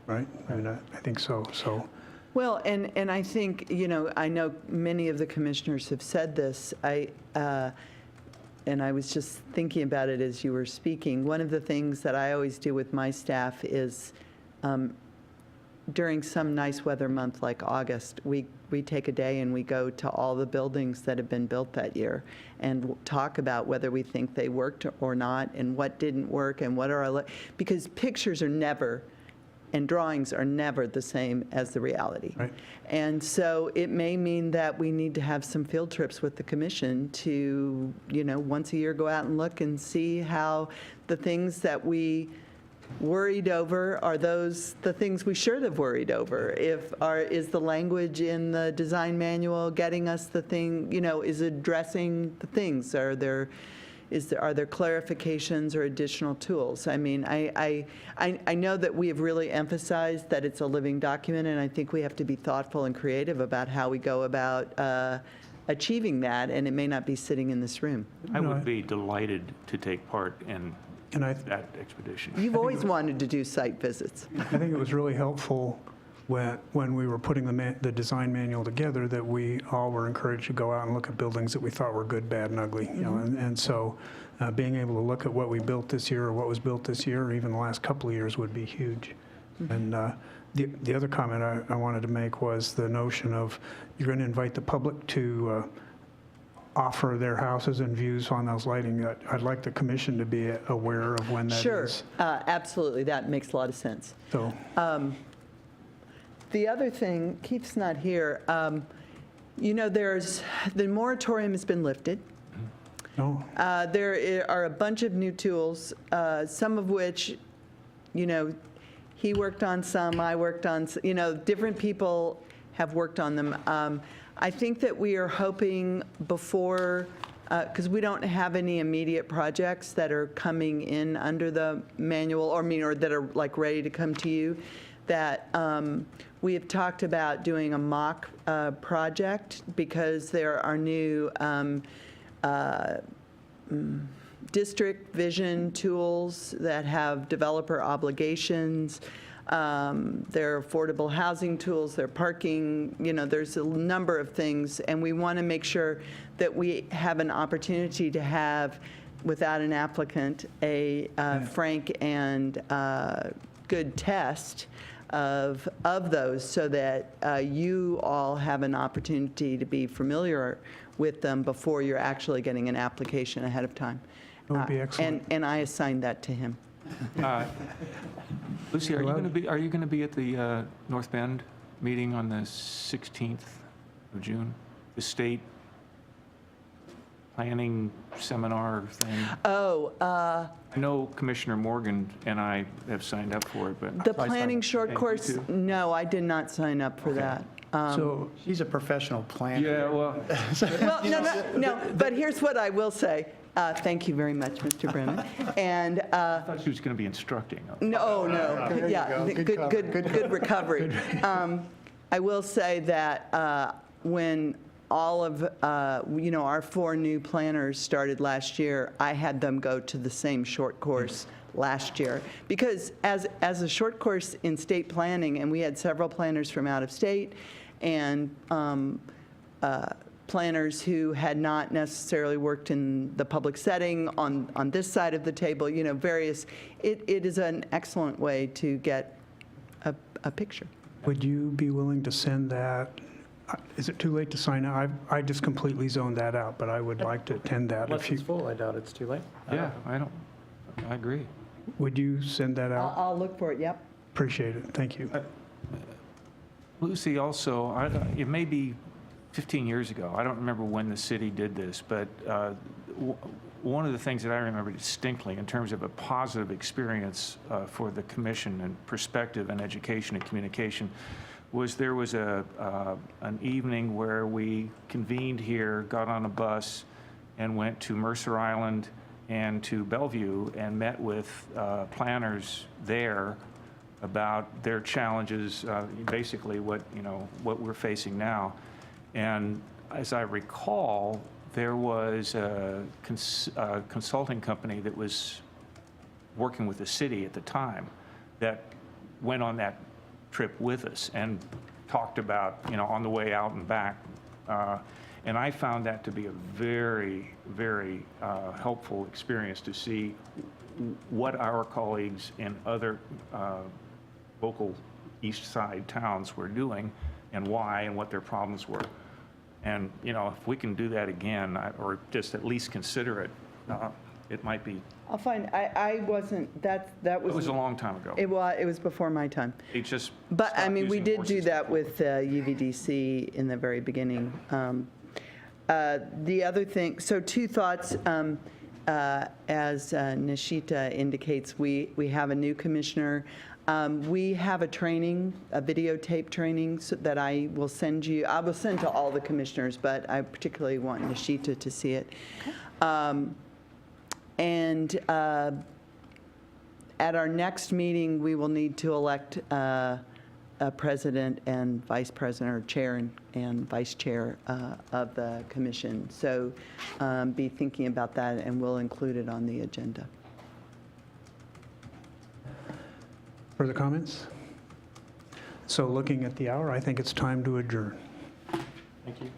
Right? I mean, I think so. So, Well, and I think, I know many of the commissioners have said this. And I was just thinking about it as you were speaking. One of the things that I always do with my staff is during some nice weather month like August, we take a day and we go to all the buildings that have been built that year and talk about whether we think they worked or not and what didn't work and what are because pictures are never and drawings are never the same as the reality. Right. And so it may mean that we need to have some field trips with the commission to, once a year go out and look and see how the things that we worried over, are those the things we should have worried over? Is the language in the design manual getting us the thing, is addressing the things? Are there clarifications or additional tools? I mean, I know that we have really emphasized that it's a living document, and I think we have to be thoughtful and creative about how we go about achieving that, and it may not be sitting in this room. I would be delighted to take part in that expedition. You've always wanted to do site visits. I think it was really helpful when we were putting the design manual together that we all were encouraged to go out and look at buildings that we thought were good, bad, and ugly. And so being able to look at what we built this year or what was built this year or even the last couple of years would be huge. And the other comment I wanted to make was the notion of you're going to invite the public to offer their houses and views on those lighting. I'd like the commission to be aware of when that is. Sure, absolutely. That makes a lot of sense. So. The other thing, Keith's not here, the moratorium has been lifted. No. There are a bunch of new tools, some of which, he worked on some, I worked on, different people have worked on them. I think that we are hoping before, because we don't have any immediate projects that are coming in under the manual, or that are like ready to come to you, that we have talked about doing a mock project because there are new district vision tools that have developer obligations. There are affordable housing tools, there are parking, there's a number of things, and we want to make sure that we have an opportunity to have, without an applicant, a frank and good test of those so that you all have an opportunity to be familiar with them before you're actually getting an application ahead of time. That would be excellent. And I assigned that to him. Lucy, are you going to be at the North Bend meeting on the 16th of June? The state planning seminar thing? I know Commissioner Morgan and I have signed up for it, but the planning short course, no, I did not sign up for that. So she's a professional planner. Yeah, well. Well, no, but here's what I will say. Thank you very much, Mr. Brennan. And I thought she was going to be instructing. No. Yeah, good recovery. I will say that when all of our 4 new planners started last year, I had them go to the same short course last year because as a short course in state planning, and we had several planners from out of state and planners who had not necessarily worked in the public setting on this side of the table, various. It is an excellent way to get a picture. Would you be willing to send that? Is it too late to sign up? I just completely zoned that out, but I would like to attend that. Unless If you, it's full, I doubt it's too late. Yeah, I agree. would you send that out? I'll look for it, yep. Appreciate it. Thank you. Lucy, also, it may be 15 years ago. I don't remember when the city did this, but one of the things that I remember distinctly in terms of a positive experience for the commission and perspective and education and communication was there was an evening where we convened here, got on a bus, and went to Mercer Island and to Bellevue and met with planners there about their challenges, basically what we're facing now. And as I recall, there was a consulting company that was working with the city at the time that went on that trip with us and talked about, on the way out and back. And I found that to be a very, very helpful experience to see what our colleagues in other local east side towns were doing and why and what their problems were. And, if we can do that again, or just at least consider it, it might be. I'll find, I wasn't, that was. It was a long time ago. It was before my time. It just. But, I stopped mean, we using did do horses. that with UVDC in the very beginning. The other thing, so two thoughts, as Nishita indicates, we have a new commissioner. We have a training, a videotape training that I will send you. I will send to all the commissioners, but I particularly want Nishita to see it. And at our next meeting, we will need to elect a president and vice president, or chair and vice chair of the commission. So be thinking about that, and we'll include it on the agenda. Further comments? So looking at the hour, I think it's time to adjourn. Thank you.